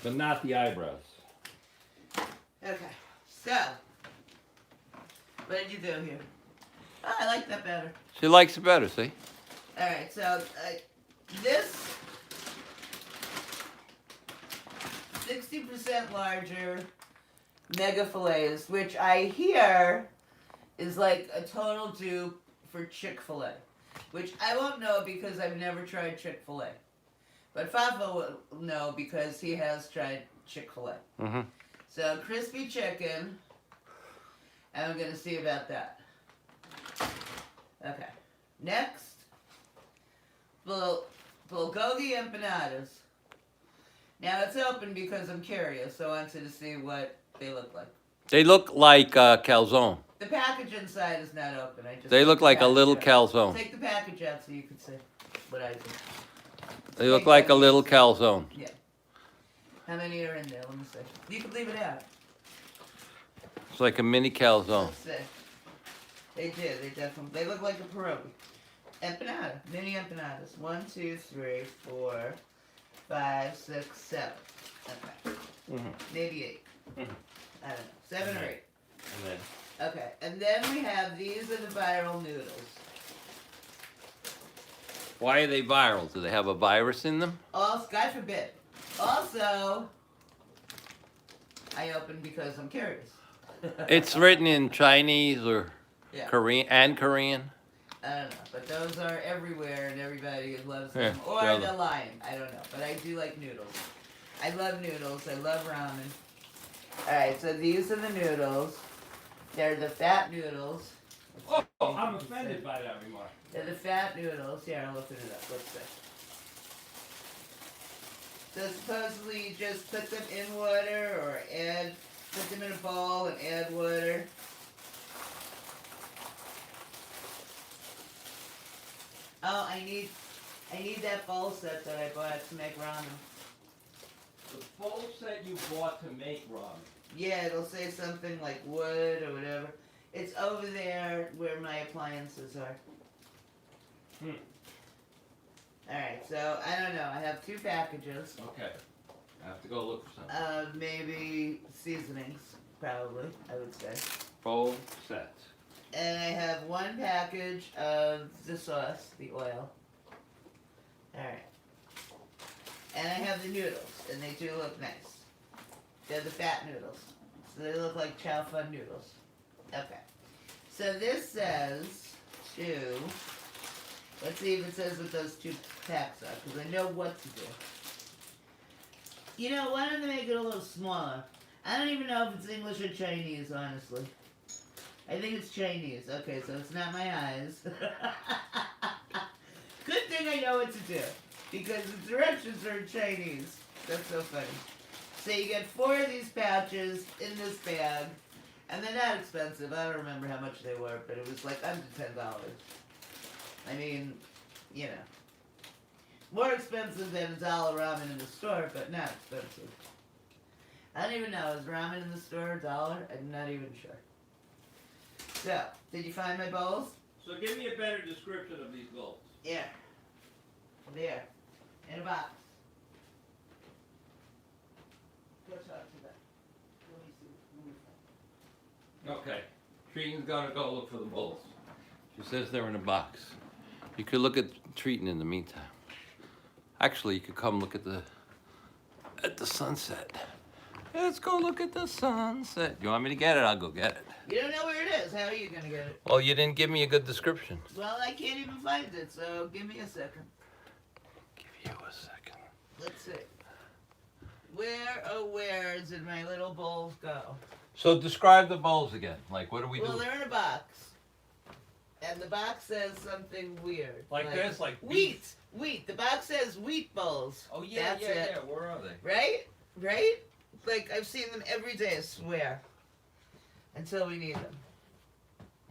But not the eyebrows. Okay, so, what did you do here? Oh, I like that better. She likes it better, see? Alright, so, this 60% larger mega fillets, which I hear is like a total dupe for Chick-fil-A, which I won't know because I've never tried Chick-fil-A. But FAFO will know because he has tried Chick-fil-A. Mm-hmm. So, crispy chicken, and I'm going to see about that. Okay. Next, bulgogi empanadas. Now, it's open because I'm curious, so I wanted to see what they look like. They look like calzone. The package inside is not open. They look like a little I'll calzone. take the package out so you can see what I do. They look like a little calzone. Yeah. How many are in there? Let me see. You can leave it out. It's like a mini calzone. Let's see. They do. They definitely. They look like a pierogi. Empanada. Mini empanadas. 1, 2, 3, 4, 5, 6, 7. Okay. Mm-hmm. Maybe 8. Mhm. I don't know. 7 or 8. And then Okay. And then we have these are the viral noodles. why are they viral? Do they have a virus in them? Also, God forbid. Also, I opened because I'm curious. It's written in Chinese or Yeah. Korean. I don't know, but those are everywhere and everybody loves them. Yeah, Or tell the them. lion. I don't know, but I do like noodles. I love noodles. I love ramen. Alright, so these are the noodles. They're the fat noodles. Oh, I'm offended by that remark. They're the fat noodles. Here, I'll open it up. Let's see. So supposedly you just put them in water or put them in a bowl and add water. Oh, I need that bowl set that I bought to make ramen. The bowl set you bought to make ramen. Yeah, it'll say something like wood or whatever. It's over there where my appliances are. Alright, so I don't know. I have 2 packages. Okay. I have to go look for something. Maybe seasonings, probably, I would say. Bowl set. And I have 1 package of the sauce, the oil. Alright. And I have the noodles, and they do look nice. They're the fat noodles. So they look like chow fun noodles. Okay. So this says let's see if it says what those 2 packs are, because I know what to do. You know, why don't they make it a little smaller? I don't even know if it's English or Chinese, honestly. I think it's Chinese. Okay, so it's not my eyes. Good thing I know what to do, because the directions are in Chinese. That's so funny. So you get 4 of these pouches in this bag, and they're not expensive. I don't remember how much they were, but it was like under $10. I mean, you know, more expensive than $1 ramen in the store, but not expensive. I don't even know, is ramen in the store $1? I'm not even sure. So, did you find my bowls? So give me a better description of these bowls. Yeah. There. In a box. Go talk to them. Let me see. Okay. Treaton's gonna go look for the bowls. She says they're in a box. You could look at Treaton in the meantime. Actually, you could come look at the sunset. Let's go look at the sunset. You want me to get it? I'll go get it. You don't know where it is. How are you gonna get it? Well, you didn't give me a good description. Well, I can't even find it, so give me a second. Give you a second. Let's see. Where, oh where's did my little bowls go? So describe the bowls again. Like, what do we do? Well, they're in a box. And the box says something weird. Like this? Like wheat. Wheat. The box says wheat bowls. Oh, yeah, That's it. yeah. Where are they? Right? Right? Like, I've seen them every day, I swear. Until we need them.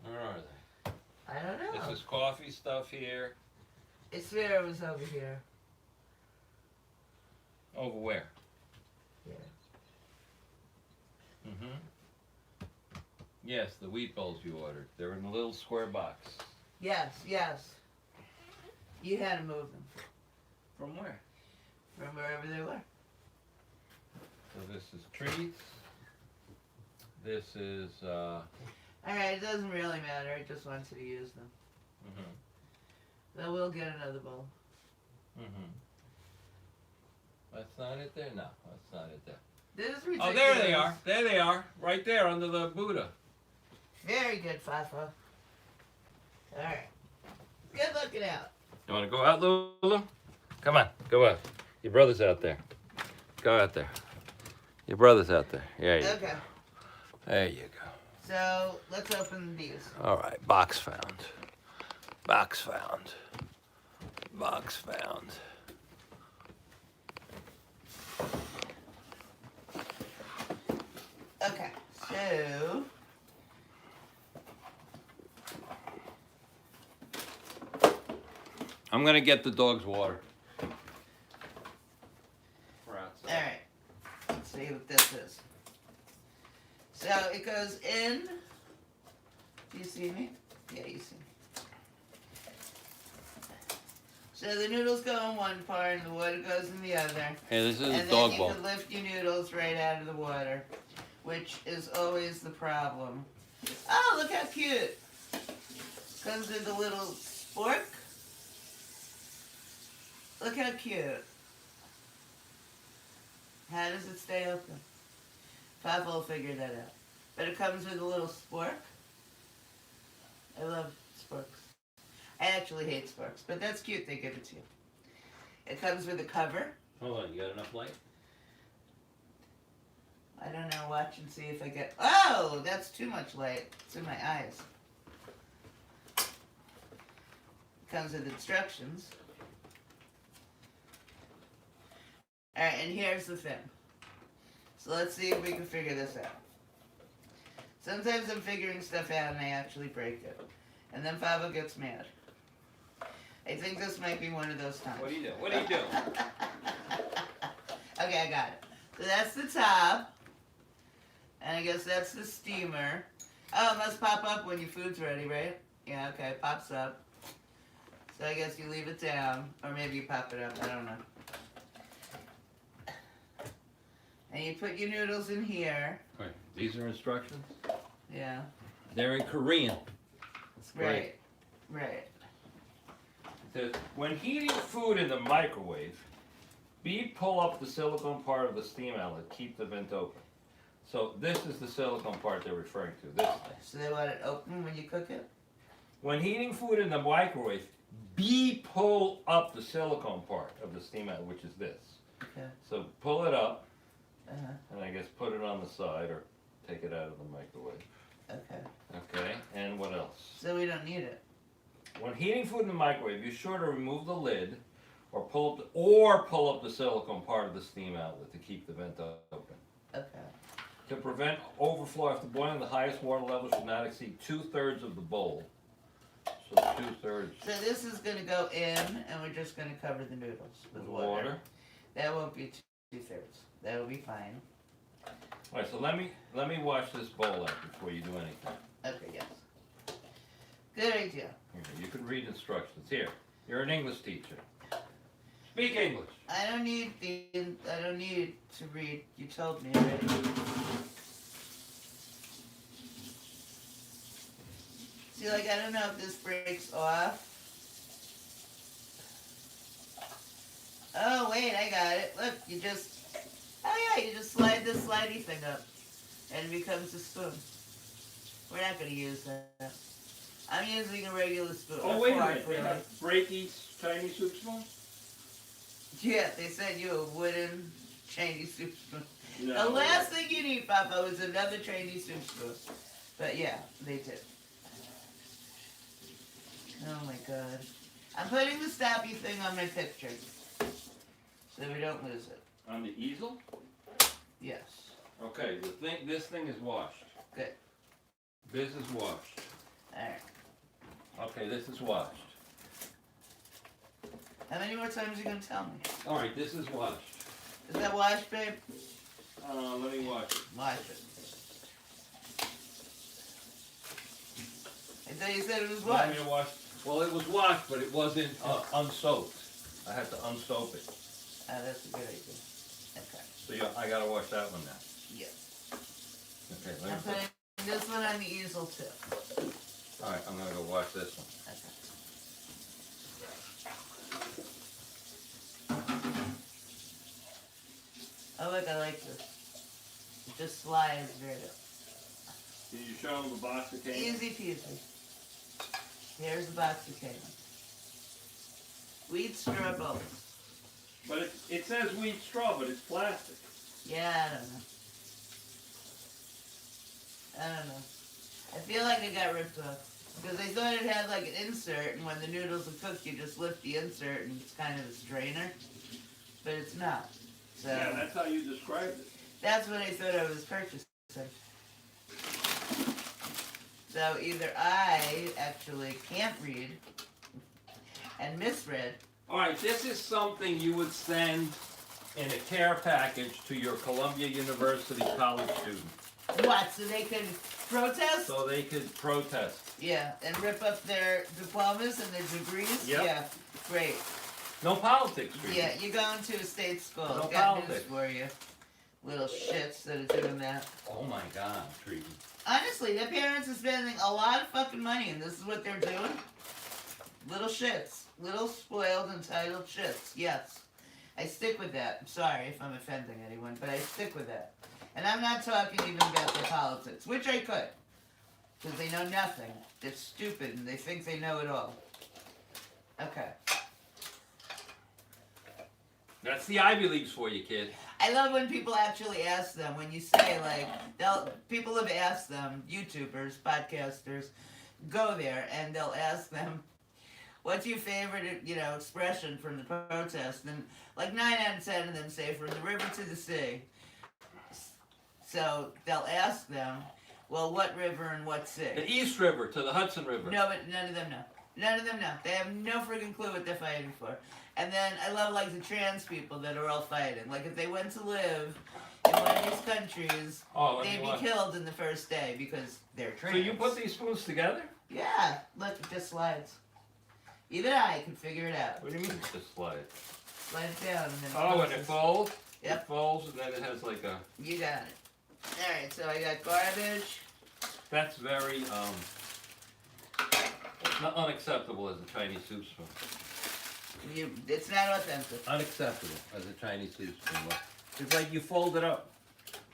Where are they? I don't know. This is coffee stuff here. I swear it was over here. Over where? Yeah. Mm-hmm. Yes, the wheat bowls you ordered. They're in a little square box. Yes, yes. You had to move them. From where? From wherever they were. So this is treats. This is, Alright, it doesn't really matter. I just wanted to use them. mm-hmm. So we'll get another bowl. Mm-hmm. That's not it there? No, that's not it there. This is ridiculous. Oh, there they are. There they are. Right there under the Buddha. Very good, FAFO. Alright. Good looking out. You want to go out, Lulu? Come on, go out. Your brother's out there. Go out there. Your brother's out there. There you go. Okay. There you go. So, let's open these. All right, box found. Box found. Box found. Okay, so... I'm gonna get the dog's water. For outside. Alright. Let's see what this is. So, it goes in... Do you see me? Yeah, you see me. So the noodles go in one part and the water goes in the other. Hey, this is a And dog then you bowl. can lift your noodles right out of the water, which is always the problem. Oh, look how cute. Comes with a little fork. Look how cute. How does it stay open? Papa will figure that out. But it comes with a little spork. I love sporks. I actually hate sporks, but that's cute they give it to you. It comes with a cover. Hold on, you got enough light? I don't know, watch and see if I get... Oh, that's too much light. It's in my eyes. Comes with instructions. Alright, and here's the thing. So let's see if we can figure this out. Sometimes I'm figuring stuff out and I actually break it. And then FAFO gets mad. I think this might be one of those times. What are you doing? What are you doing? Okay, I got it. So that's the top. And I guess that's the steamer. Oh, it must pop up when your food's ready, right? Yeah, okay, it pops up. So I guess you leave it down. Or maybe you pop it up, I don't know. And you put your noodles in here. Right. These are instructions? Yeah. They're in Korean. Right. Right. It says, when heating food in the microwave, pull up the silicone part of the steam outlet. Keep the vent open. So this is the silicone part they're referring to. This thing. So they want it open when you cook it? When heating food in the microwave, pull up the silicone part of the steam outlet, which is this. Okay. So pull it up, Uh-huh. and I guess put it on the side or take it out of the microwave. Okay. Okay, and what else? So we don't need it. When heating food in the microwave, be sure to remove the lid or pull up the silicone part of the steam outlet to keep the vent open. Okay. To prevent overflow after boiling, the highest water level should not exceed 2/3 of the bowl. So 2/3 So this is going to go in, and we're just going to cover the noodles with water. That won't be 2/3. That will be fine. All right, so let me wash this bowl out before you do anything. Okay, yes. Good idea. Here, you can read instructions. Here, you're an English teacher. Speak English. I don't need to read. You told me already. See, like, I don't know if this breaks off. Oh, wait, I got it. Look, you just slide this slidey thing up, and it becomes a spoon. We're not going to use that. I'm using a regular spoon. Oh, wait a minute. They have breaky Chinese soup spoon? Yeah, they sent you a wooden Chinese soup spoon. No. The last thing you need, Papa, is another Chinese soup spoon. But yeah, they did. Oh my God. I'm putting the stoppy thing on my picture, so we don't lose it. On the easel? Yes. Okay, this thing is washed. Good. This is washed. Alright. Okay, this is washed. How many more times are you going to tell me? All right, this is washed. Is that washed, babe? Let me wash it. Wash it. I thought you said it was Want washed. me to wash? Well, it was washed, but it wasn't unsoaked. I had to unsoap it. Oh, that's a good idea. Okay. So I gotta wash that one now. Yes. Okay, I'm let me putting this one on the easel too. All right, I'm gonna go wash this one. Okay. Oh look, I like this. It just slides right up. Did you show them the box that came? Easy peasy. Here's the box that came in. Wheat straw bowls. But it says wheat straw, but it's plastic. Yeah, I don't know. I don't know. I feel like I got ripped off. Because I thought it had like an insert, and when the noodles are cooked, you just lift the insert, and it's kind of a strainer. But it's not. So Yeah, that's how you described it. that's what I thought I was purchasing. So either I actually can't read and misread. All right, this is something you would send in a care package to your Columbia University college student. What? So they could protest? So they could protest. Yeah, and rip up their diplomas and their degrees? Yep. Yeah, great. No politics, Treaty. Yeah, you're going to a state school. No Got news politics. for you. Little shits that are doing that. Oh my God, Treaty. Honestly, their parents are spending a lot of fucking money, and this is what they're doing? Little shits. Little spoiled, entitled shits. Yes. I stick with that. I'm sorry if I'm offending anyone, but I stick with that. And I'm not talking even about their politics, which I could. Because they know nothing. They're stupid, and they think they know it all. Okay. That's the Ivy Leagues for you, kid. I love when people actually ask them, when you say like, people have asked them, YouTubers, podcasters, go there and they'll ask them, what's your favorite, expression from the protest? And like 9 out of 10 of them say, from the river to the sea. So they'll ask them, well, what river and what sea? The East River to the Hudson River. No, but none of them know. None of them know. They have no freaking clue what they're fighting for. And then I love like the trans people that are all fighting. Like if they went to live in one of these countries, they'd be killed in the first day because they're trans. So you put these spoons together? Yeah. Look, it just slides. Even I can figure it out. What do you mean it just slides? Slide it down and then and it folds? Yep. It folds and then it has like a... You got it. Alright, so I got garbage. That's very, not unacceptable as a Chinese soup spoon. It's not authentic. Unacceptable as a Chinese soup spoon. It's like you fold it up.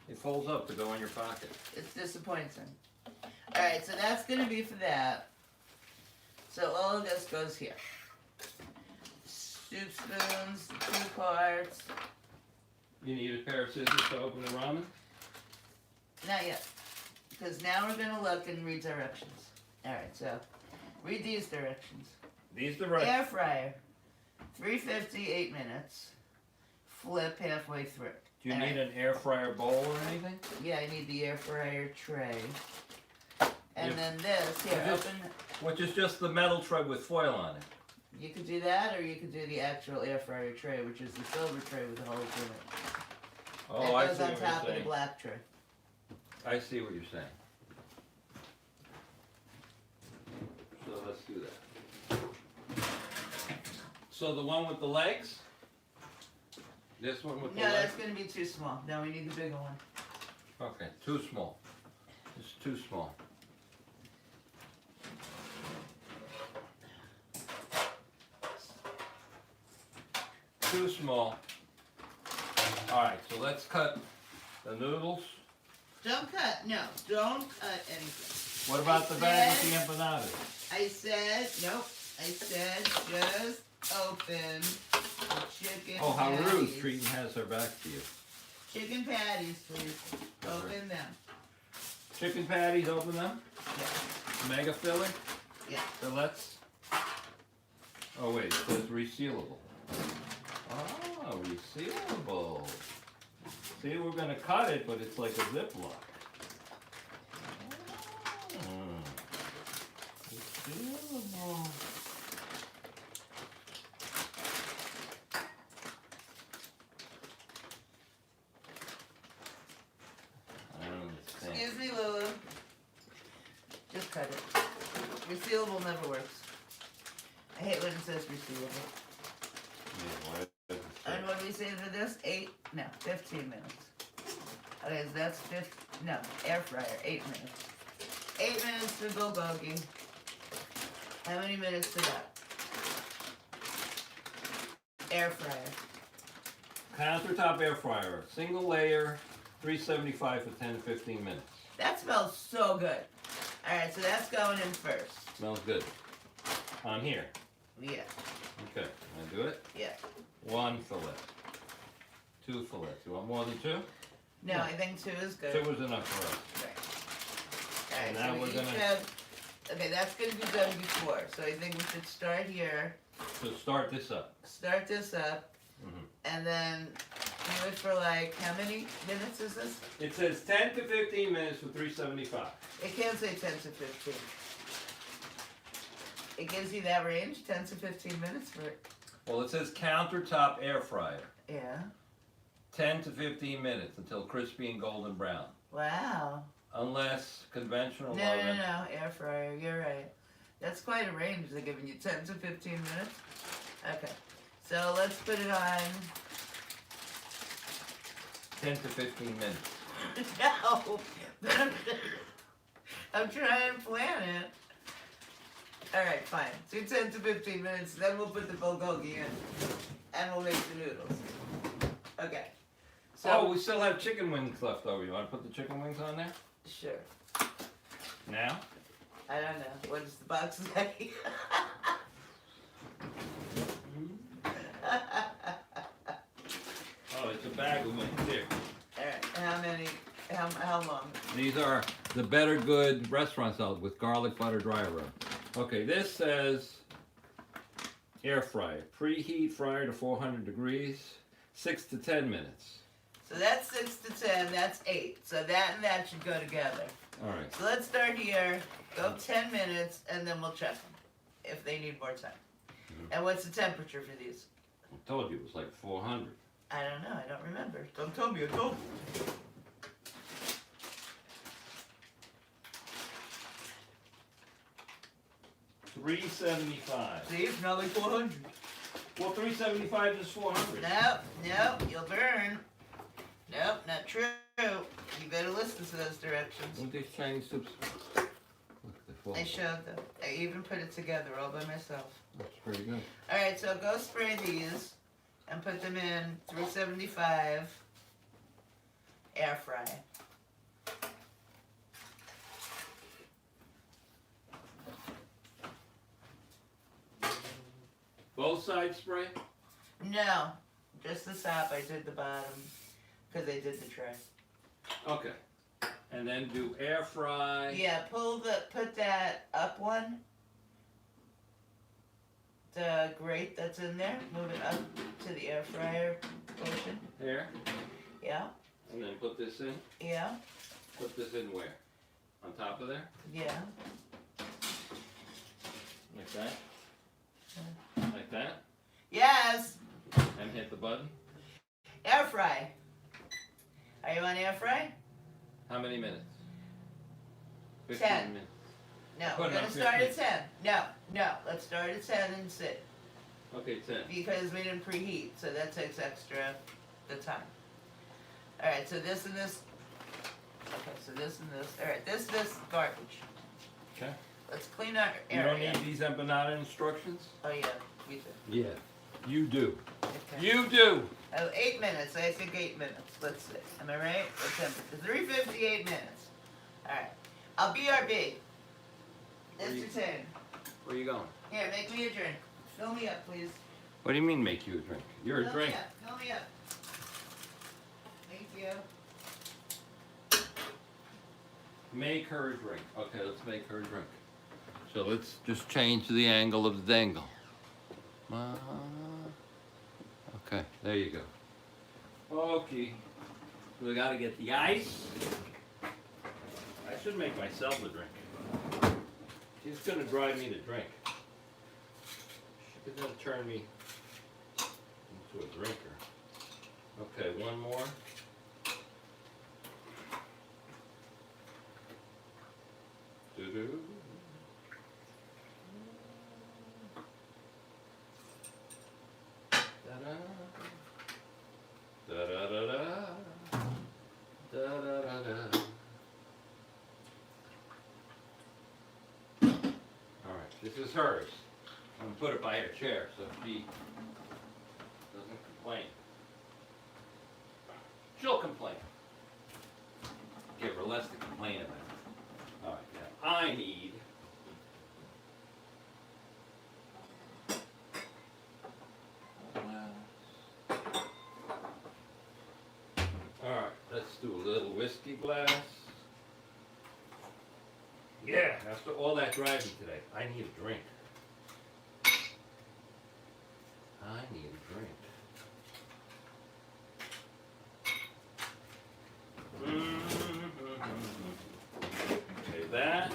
It folds up to go in your pocket. It's disappointing. Alright, so that's going to be for that. So all of this goes here. Soup spoons, 2 parts. You need a pair of scissors to open the ramen? Not yet. Because now we're going to look and read directions. Alright, so read these directions. These directions. Air fryer. 350, 8 minutes. Flip halfway through. Do you need an air fryer bowl or anything? Yeah, I need the air fryer tray. And then this, here, open. Which is just the metal tray with foil on it. You could do that, or you could do the actual air fryer tray, which is the silver tray with the holes in it. Oh, I see what you're saying. That goes on top of the black tray. I see what you're saying. So let's do that. So the one with the legs? This one with the No, legs? that's going to be too small. No, we need the bigger one. Okay, too small. It's too small. Too small. Alright, so let's cut the noodles. Don't cut. No, don't cut anything. What about the bag with the empanadas? I said, nope. I said just open the chicken Oh, how patties. rude. Treaton has her back to you. Chicken patties, please. Open them. Chicken patties, open them. Yeah. Mega filling. Yeah. So let's... Oh wait, it says resealable. Oh, resealable. See, we're going to cut it, but it's like a Ziploc. Oh, resealable. I don't understand. Excuse me, Lulu. Just cut it. Resealable never works. I hate when it says resealable. Yeah, why does it say- And what do we say for this? 15 minutes. Okay, so that's air fryer, 8 minutes. 8 minutes for bulgogi. How many minutes for that? Air fryer. Countertop air fryer, single layer, 375 for 10 to 15 minutes. That smells so good. Alright, so that's going in first. Smells good. On here. Yeah, Okay, I do it. yeah. 1 fillet. 2 fillets. You want more than 2? No, I think 2 is good. 2 is enough for us. Right. And Alright, now so we're we gonna- each have... Okay, that's going to be done before. So I think we should start here. So start this up. Start this up. Mhm. And then do it for like, how many minutes is this? It says 10 to 15 minutes for 375. It can't say 10 to 15. It gives you that range, 10 to 15 minutes for it. Well, it says countertop air fryer. Yeah. 10 to 15 minutes until crispy and golden brown. Wow. Unless conventional No, oven. air fryer, you're right. That's quite a range, they're giving you 10 to 15 minutes. Okay, so let's put it on, 10 to 15 minutes. no, I'm trying to plan it. Alright, fine, do 10 to 15 minutes, then we'll put the bulgogi in, and we'll make the noodles. Okay, so. Oh, we still have chicken wings left over. You want to put the chicken wings on there? Sure. Now? I don't know. What does the box say? Oh, it's a bag of wings. Here. All right. How many? How long? These are the Better Good restaurant salad with garlic butter dry rub. Okay, this says air fryer. Preheat fryer to 400 degrees, 6 to 10 minutes. So that's 6 to 10. That's 8. So that and that should go together. All right. So let's start here. Go 10 minutes, and then we'll check them if they need more time. And what's the temperature for these? I told you it was like 400. I don't know. I don't remember. Don't tell me. I told you. $375. See, it's not like 400. Well, 375 is 400. Nope. You'll burn. Nope, not true. You better listen to those directions. What these Chinese soups? Look, they fall. I showed them. I even put it together all by myself. That's pretty good. All right, so go spray these and put them in 375 air fry. Both sides spray? No, just the top. I did the bottom because I did the tray. Okay. And then do air fry. Yeah, put that up one. The grate that's in there, move it up to the air fryer portion. Here. Yeah, And then put this in. yeah, Put this in where? On top of there? yeah. Like that? Like that? Yes, And hit the button? air fry. Are you on air fry? How many minutes? 15 10. minutes. No, Put we're it gonna on start 15. at 10. No, let's start at 10 and sit. Okay, 10. Because we didn't preheat, so that takes extra the time. Alright, so this and this. Okay, so this and this. Alright, this garbage. Okay. Let's clean our You area. don't need these empanada instructions? Oh yeah, we do. Yeah. You do. Okay. You do. Oh, 8 minutes. I think 8 minutes. Let's see. Am I right? What temperature? 3:58 minutes. Alright. I'll BRB. Mr. Tin. Where you going? Here, make me a drink. Fill me up, please. What do you mean make you a drink? You're a Fill drink. me up. Fill me up. Thank you. Make her a drink. Okay, let's make her a drink. So let's just change the angle of the dangle. Okay, there you go. Okay. We gotta get the ice. I should make myself a drink. She's gonna drive me to drink. She's gonna turn me into a drinker. Okay, one more. Doo-doo. Da-da. Da-da-da-da. Da-da-da-da. All right, this is hers. I'm gonna put it by her chair so she doesn't complain. She'll complain. Give her less to complain about. All right, now I need all right, let's do a little whiskey glass. Yeah, after all that driving today, I need a drink. I need a drink. Okay, that.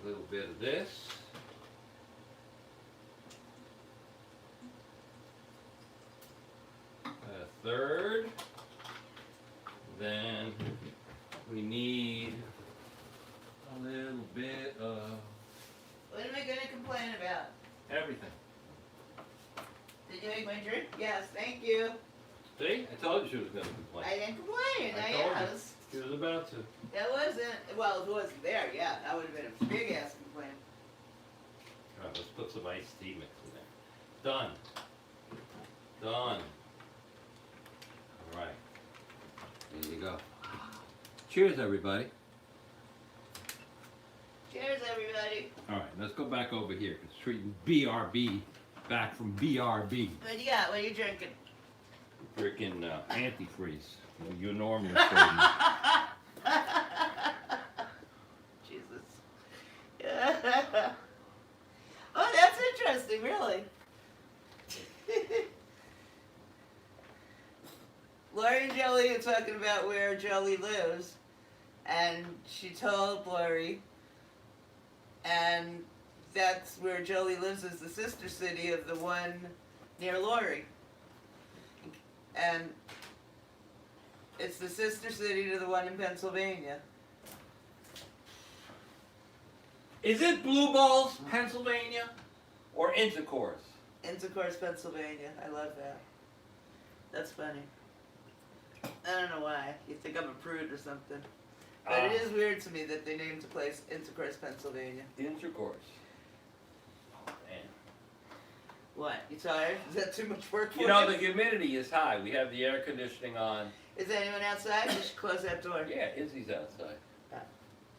A little bit of this. A third. Then we need a little bit of What am I gonna complain about? everything. Did you make my drink? Yes, thank you. See? I told you she was going to complain. I didn't complain. I I told you. asked. She was about to. That wasn't, well, it wasn't there, yeah. That would have been a big ass complaint. All right, let's put some iced tea mix in there. Done. Done. All right. There you go. Cheers, everybody. Cheers, everybody. All right, let's go back over here. It's treating BRB back from BRB. What do you got? What are you drinking? freaking antifreeze. You normally say. Jesus. Oh, that's interesting, really. Lori and Jolie are talking about where Jolie lives, and she told Lori, and that's where Jolie lives, is the sister city of the one near Lori. And it's the sister city to the one in Pennsylvania. Is it Blue Balls, Pennsylvania, or Intercourse? Intercourse, Pennsylvania. I love that. That's funny. I don't know why. You think I'm a prude or something. But it is weird to me that they named the place Intercourse, Pennsylvania. Intercourse. Oh, man. What? You tired? Is that too much work for You know, the humidity is high. We have the air conditioning on. Is anyone outside? You should close that door. Yeah, Izzy's outside. Ah.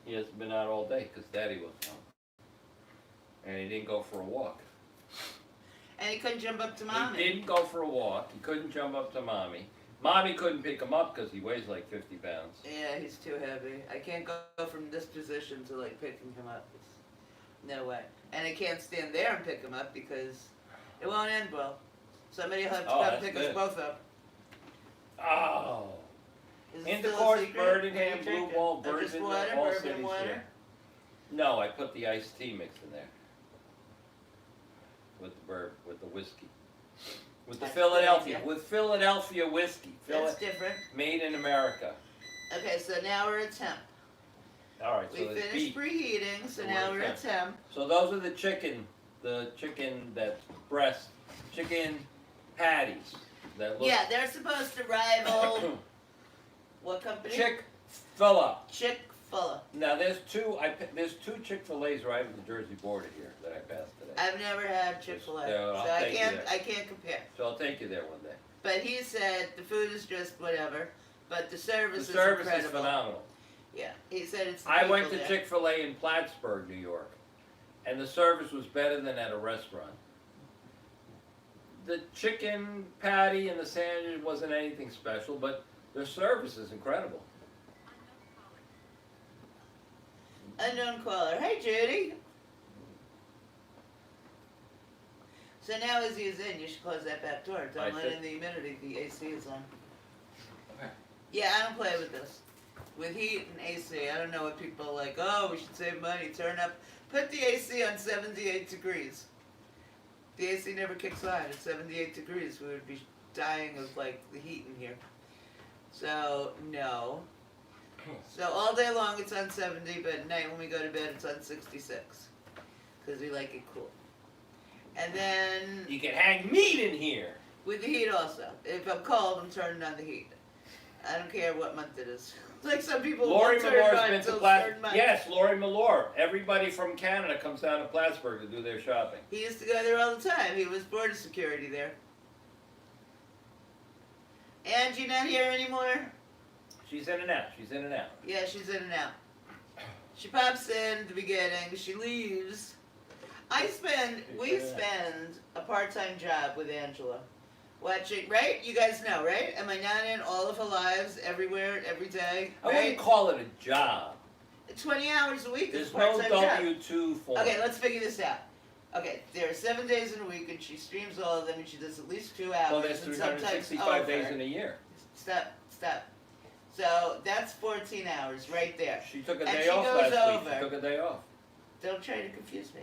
He hasn't been out all day because Daddy was home. And he didn't go for a walk. And he couldn't jump up to Mommy. He didn't go for a walk. He couldn't jump up to Mommy. Mommy couldn't pick him up because he weighs like 50 pounds. Yeah, he's too heavy. I can't go from this position to like picking him up. No way. And I can't stand there and pick him up because it won't end well. Somebody will have to come pick us both up. Oh. Is it still a Intercourse, secret? Birdingham, Blue Ball, Or just Birdman, water, all bourbon cities and water? here. No, I put the iced tea mix in there. With the whiskey. With the That's Philadelphia, good, with Philadelphia whiskey. That's different. Made in America. Okay, so now we're at temp. All right, so We it's finished beef. preheating, so So now we're we're at at temp. So those are the chicken that's breast, chicken patties. That look Yeah, they're supposed to rival what company? Chick-fil-A. Chick-fil-A. Now there's two Chick-fil-A's right at the Jersey border here that I passed today. I've never had Chick-fil-A, So I'll so I take you can't there. I can't compare. So I'll take you there one day. But he said the food is just whatever, but the service The is service incredible. is phenomenal. Yeah, he said it's. The I went people to there. Chick-fil-A in Plattsburgh, New York, and the service was better than at a restaurant. The chicken patty and the sandwich wasn't anything special, but their service is incredible. Unknown caller. Hey, Judy. So now as he's in, you should close that back door. Don't let in the humidity. The AC is on. Okay. Yeah, I don't play with this. With heat and AC, I don't know what people are like, oh, we should save money, turn up. Put the AC on 78 degrees. The AC never kicks on at 78 degrees. We would be dying of, like, the heat in here. So, no. So all day long it's on 70, but at night when we go to bed it's on 66. Because we like it cool. And then, You can hang meat in here. with the heat also. If I'm cold, I'm turning on the heat. I don't care what month it is. Like some people Lori won't turn it on Malore's been until to a Plattsburgh. certain month. Yes, Lori Malore. Everybody from Canada comes down to Plattsburgh to do their shopping. He used to go there all the time. He was border security there. Angie not here anymore? She's in and out. She's in and out. Yeah, she's in and out. She pops in at the beginning, she leaves. We spend a part-time job with Angela. Watching, right? You guys know, right? Am I not in all of her lives, everywhere, every day? I wouldn't call it a job. 20 hours a week is There's a no part-time job. W-2 form. Okay, let's figure this out. Okay, there are 7 days in a week, and she streams all of them, and she does at least 2 hours. Well, there's and sometimes 365 days over. in a year. Stop. So that's 14 hours right there. She took a And day she off goes last week. over. She took a day off. Don't try to confuse me.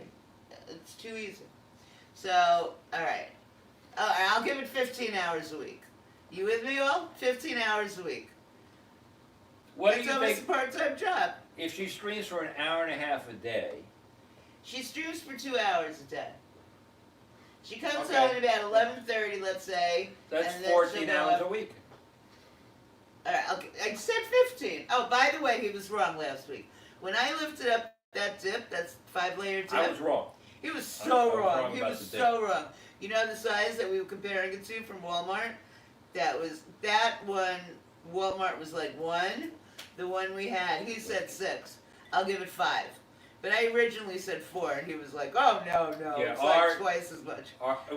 It's too easy. So, alright. Alright, I'll give it 15 hours a week. You with me all? 15 hours a week. What do That's you almost think a part-time job. if she streams for an hour and a half a day? She streams for 2 hours a day. She comes Okay. on at about 11:30, let's say. That's and then 14 she'll go hours up. a week. Alright, okay. I said 15. Oh, by the way, he was wrong last week. When I lifted up that dip, that's 5-layer dip. I was wrong. He was I so was wrong. wrong He about was the so wrong. You know the size that we were comparing it to from Walmart? That one, Walmart was like 1. The one we had, he said 6. I'll give it 5. But I originally said 4, and he was like, "Oh no, Yeah, it's like twice as much."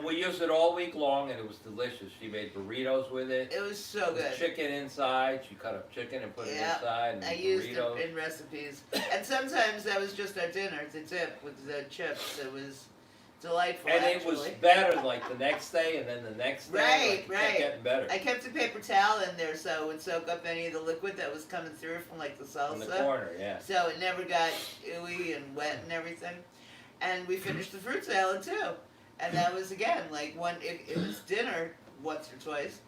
We used it all week long, and it was delicious. She made burritos with it. It was so good. Chicken inside. She cut up chicken and put it inside. And I used it in recipes, and sometimes that was just our dinner to dip with the chips. It was delightful. And it was better like the next day, and then the next day. Right. Kept getting better. I kept a paper towel in there so it would soak up any of the liquid that was coming through from like the salsa. In the corner, yeah. So it never got ooey and wet and everything. And we finished the fruit salad too. And that was again like it was dinner once or twice,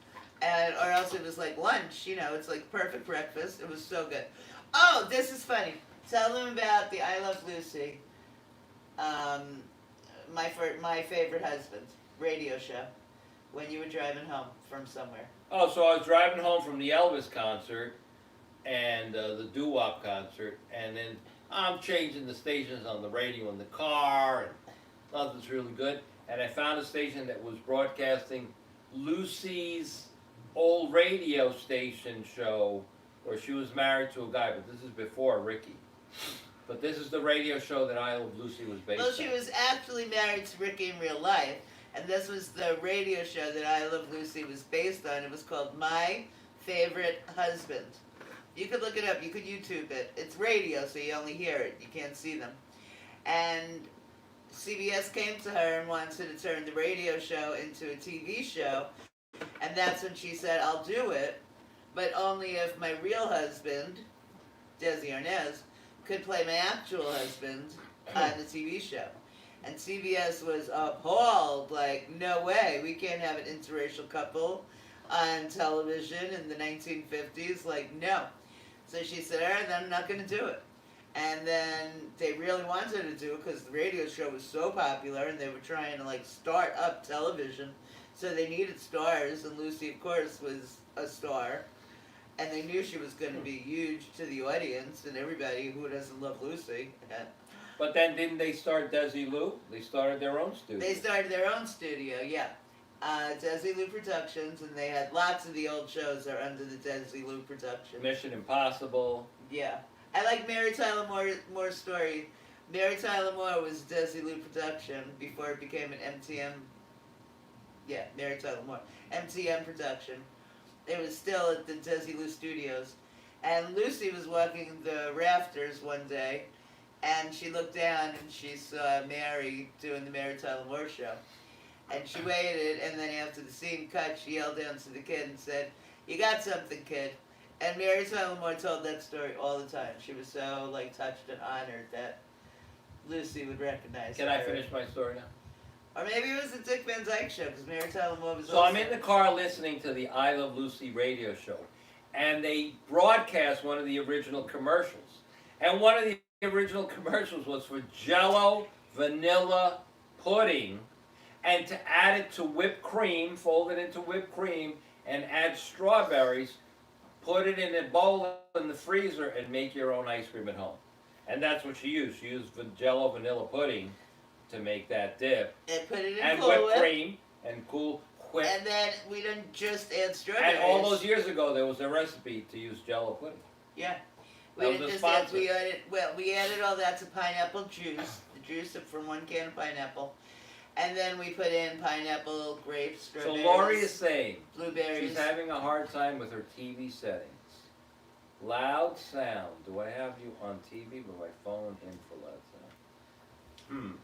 or else it was like lunch. You know, it's like perfect breakfast. It was so good. Oh, this is funny. Tell them about the I Love Lucy. My favorite husband radio show when you were driving home from somewhere. Oh, so I was driving home from the Elvis concert and the doo-wop concert, and then I'm changing the stations on the radio in the car, and nothing's really good. And I found a station that was broadcasting Lucy's old radio station show where she was married to a guy, but this is before Ricky. But this is the radio show that I Love Lucy was based on. Well, she was actually married to Ricky in real life, and this was the radio show that I Love Lucy was based on. It was called My Favorite Husband. You could look it up. You could YouTube it. It's radio, so you only hear it. You can't see them. And CBS came to her and wanted to turn the radio show into a TV show, and that's when she said, "I'll do it, but only if my real husband, Desi Arnaz, could play my actual husband on the TV show." And CBS was appalled, like, no way, we can't have an interracial couple on television in the 1950s, like, no. So she said, all right, then I'm not going to do it. And then they really wanted to do it because the radio show was so popular and they were trying to, like, start up television. So they needed stars, and Lucy, of course, was a star. And they knew she was going to be huge to the audience and everybody who doesn't love Lucy. But then didn't they start Desilu? They started their own studio. They started their own studio, yeah. Desilu Productions, and they had lots of the old shows are under the Desilu Productions. Mission Impossible. Yeah. I like Mary Tyler Moore's story. Mary Tyler Moore was Desilu Production before it became an MTM. Yeah, Mary Tyler Moore. MTM Production. It was still at the Desilu Studios. And Lucy was walking the rafters one day, and she looked down and she saw Mary doing the Mary Tyler Moore show. And she waited, and then after the scene cut, she yelled down to the kid and said, "You got something, kid." And Mary Tyler Moore told that story all the time. She was so, like, touched and honored that Lucy would recognize her. Can I finish my story now? Or maybe it was the Dick Van Dyke Show, because Mary Tyler Moore was So also... I'm in the car listening to the I Love Lucy radio show, and they broadcast one of the original commercials. And one of the original commercials was for Jell-O vanilla pudding, and to add it to whipped cream, fold it into whipped cream, and add strawberries, put it in a bowl in the freezer, and make your own ice cream at home. And that's what she used. She used Jell-O vanilla pudding to make that dip. And put it in and Cool whipped Whip. cream and Cool Whip. And then we didn't just add strawberries. And all those years ago, there was a recipe to use Jell-O pudding. Yeah. That was didn't a just sponsor. we added all that to pineapple juice, the juice from one can of pineapple. And then we put in pineapple, grapes, So strawberries, Lori is saying blueberries. she's having a hard time with her TV settings. Loud sound. Do I have you on TV with my phone in for loud sound?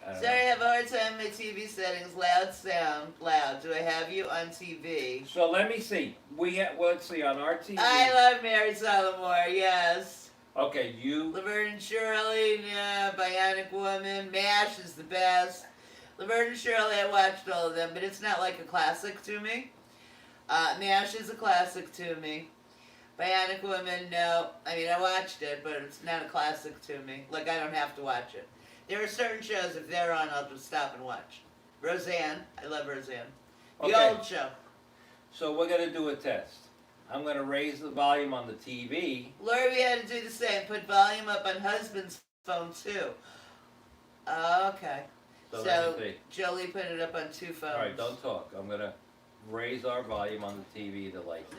I don't Sorry, I know. have a hard time with my TV settings. Loud sound, loud. Do I have you on TV? So let me see. Let's see on our TV. I love Mary Tyler Moore, yes. Okay, you. Laverne and Shirley, yeah, Bionic Woman, MASH is the best. Laverne and Shirley, I watched all of them, but it's not like a classic to me. MASH is a classic to me. Bionic Woman, no. I mean, I watched it, but it's not a classic to me. Like, I don't have to watch it. There are certain shows, if they're on, I'll just stop and watch. Roseanne, I love Roseanne. The Okay. old show. So we're going to do a test. I'm going to raise the volume on the TV. Lori, we had to do the same. Put volume up on husband's phone, too. Okay. So, So, let me see. Jolie put it up on 2 phones. All right, don't talk. I'm going to raise our volume on the TV to like. So,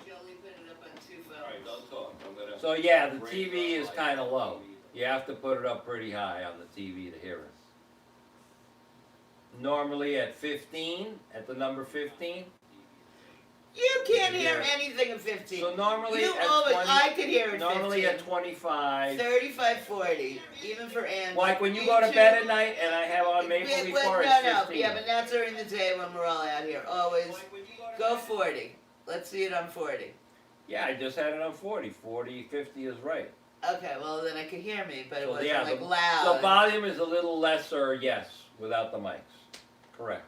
Jolie put it up on 2 phones. All right, don't talk. So yeah, the TV is kind of low. You have to put it up pretty high on the TV to hear us. Normally at 15, at the number 15. You can't can hear hear it. anything at 15. So normally You at always, 20, I could hear it normally 15. at 25. 35, 40, even for Andrew. Like when you Me go to too. bed at night and I have on Maple Yeah, Leaf but Forest, no, 15. yeah, but not during the day when we're all out here. Always go 40. Let's see it on 40. Yeah, I just had it on 40. 40, 50 is right. Okay, well then it could hear me, but it So, wasn't yeah, like the loud. volume is a little lesser, yes, without the mics. Correct.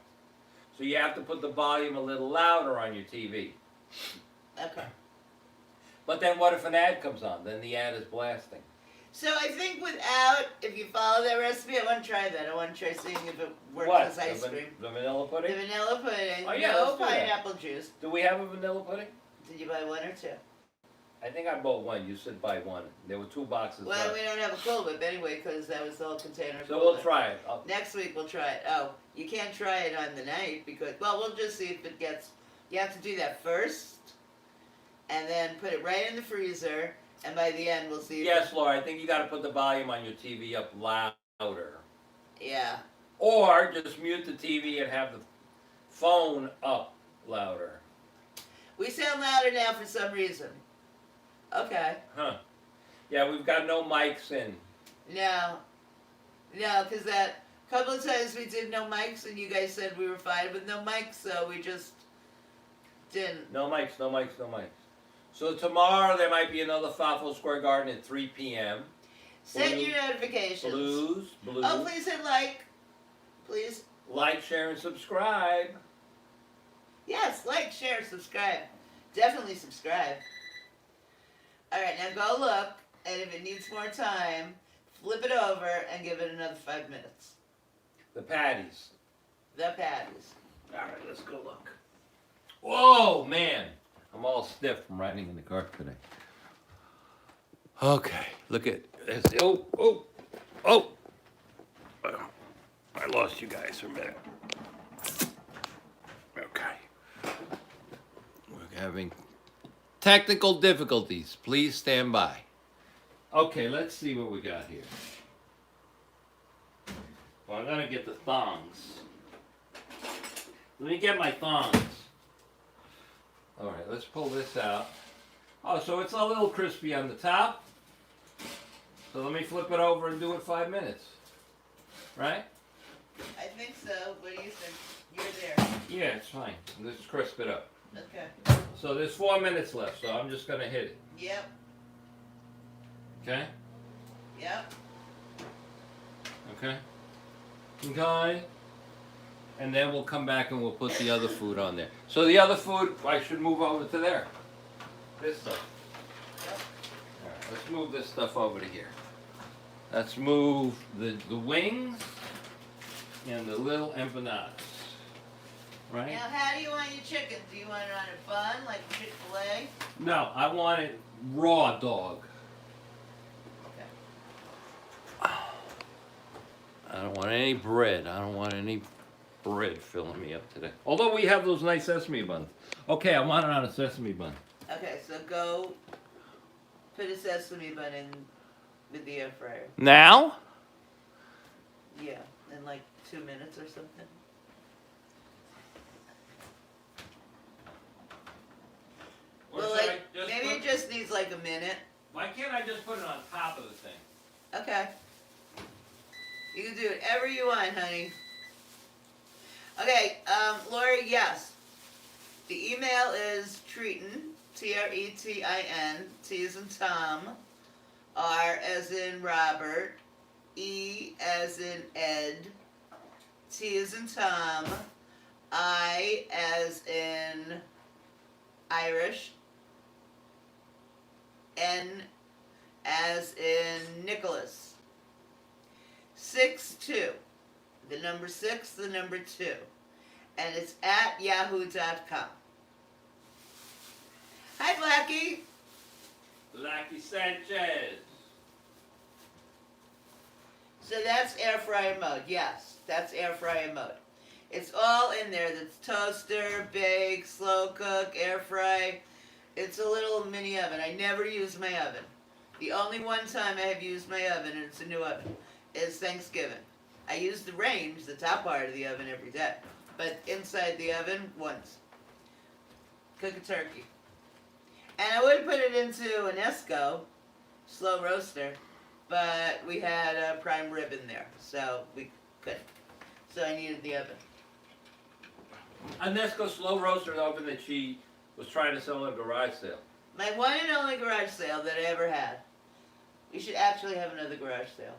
So you have to put the volume a little louder on your TV. Okay. But then what if an ad comes on? Then the ad is blasting. So I think without, if you follow that recipe, I want to try that. I want to try seeing if it works What? as ice cream. The vanilla The pudding? vanilla pudding. Oh, yeah, no let's do that. pineapple juice. Do we have a vanilla pudding? Did you buy one or two? I think I bought one. You said buy one. There were 2 boxes Well, left. we don't have a Cool Whip anyway because that was the whole container. So Cool we'll Whip. try it. Next week we'll try it. Oh, you can't try it on the night because, well, we'll just see if it gets, you have to do that first and then put it right in the freezer and by the end we'll see if Yes, Laura, I think you got to put the volume on your TV up louder. yeah. Or just mute the TV and have the phone up louder. We sound louder now for some reason. Okay. Huh. Yeah, we've got no mics in. No, because that couple of times we did no mics and you guys said we were fine with no mics, so we just didn't. No mics, no mics, no mics. So tomorrow there might be another FAFO Square Garden at 3 p.m. Set Blue- your notifications. Blues. Oh, please hit like. Please. Like, share, and subscribe. Yes, like, share, subscribe. Definitely subscribe. All right, now go look, and if it needs more time, flip it over and give it another 5 minutes. The patties. The patties. All right, let's go look. Whoa, man. I'm all stiff from riding in the car today. Okay, look at this. Oh. I lost you guys for a minute. Okay. We're having technical difficulties. Please stand by. Okay, let's see what we got here. Well, I'm gonna get the thongs. Let me get my thongs. All right, let's pull this out. Oh, so it's a little crispy on the top. So let me flip it over and do it 5 minutes. Right? I think so. What do you think? You're there. Yeah, it's fine. Let's crisp it up. Okay. So there's 4 minutes left, so I'm just gonna hit it. Yep. Okay? Yep. Okay? Okay? And then we'll come back and we'll put the other food on there. So the other food, I should move over to there. This stuff. Yep. All right, let's move this stuff over to here. Let's move the wings and the little empanadas. Right? Now, how do you want your chicken? Do you want it on a bun, like Chick-fil-A? No, I want it raw dog. Okay. I don't want any bread. I don't want any bread filling me up today. Although we have those nice sesame buns. Okay, I want it on a sesame bun. Okay, so go put a sesame bun in with the air fryer. Now? Yeah, in like 2 minutes or something. Or Well, should like, I just maybe put- it just needs like a minute. Why can't I just put it on top of the thing? Okay. You can do whatever you want, honey. Okay, Lori, yes. The email is Treatin, Tretin, T as in Tom, R as in Robert, E as in Ed, T as in Tom, I as in Irish, N as in Nicholas. 62. The number 6, the number 2. And it's at yahoo.com. Hi, Blackie. Blackie Sanchez. So that's air fryer mode. Yes, that's air fryer mode. It's all in there. That's toaster, bake, slow cook, air fry. It's a little mini oven. I never use my oven. The only one time I have used my oven, and it's a new oven, is Thanksgiving. I use the range, the top part of the oven, every day. But inside the oven, once. Cook a turkey. And I would put it into an Esco, slow roaster, but we had a prime rib in there, so we couldn't. So I needed the oven. A Nesco slow roaster oven that she was trying to sell at a garage sale. My one and only garage sale that I ever had. We should actually have another garage sale.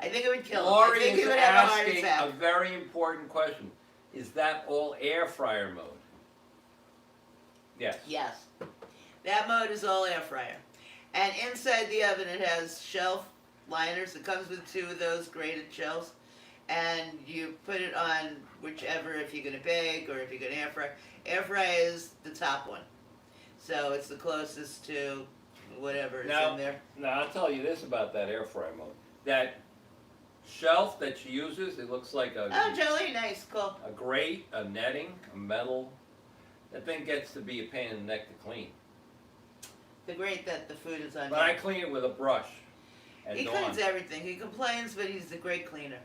I think it would kill him. I Lori think he is would have a heart asking attack. a very important question. Is that all air fryer mode? Yes. Yes. That mode is all air fryer. And inside the oven it has shelf liners. It comes with 2 of those grated shells. And you put it on whichever, if you're going to bake or if you're going to air fry. Air fry is the top one. So it's the closest to whatever is in there. Now, I'll tell you this about that air fryer mode. That shelf that she uses, it looks like a... Oh, jolly nice, cool. A grate, a netting, a metal. That thing gets to be a pain in the neck to clean. The grate that the food is on. But I clean it with a brush. He cleans everything. He complains, but he's a great cleaner.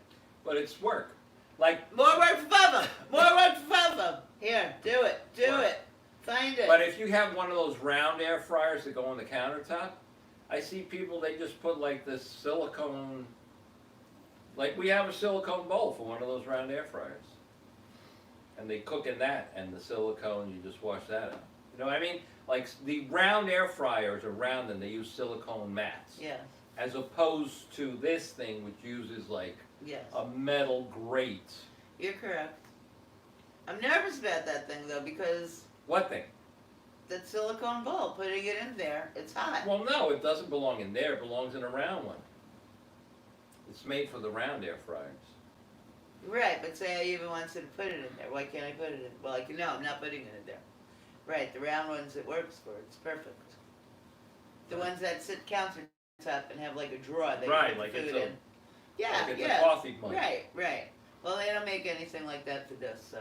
But it's work. Like more work for FAFO. More work for FAFO. Here, do it. Do it. Find it. But if you have one of those round air fryers that go on the countertop, I see people, they just put like this silicone, like we have a silicone bowl for one of those round air fryers. And they cook in that, and the silicone, you just wash that out. You know what I mean? Like the round air fryers are round and they use silicone mats. Yeah. As opposed to this thing which uses like Yes. a metal grate. You're correct. I'm nervous about that thing though because What thing? that silicone bowl, putting it in there, it's hot. Well, no, it doesn't belong in there. It belongs in a round one. It's made for the round air fryers. Right, but say I even wanted to put it in there. Why can't I put it in? Well, no, I'm not putting it in there. Right, the round ones it works for. It's perfect. The ones that sit countertop and have like a drawer they Right, put like food it's in. Yeah, like it's yeah. a coffee mug. Right. Well, they don't make anything like that for this, so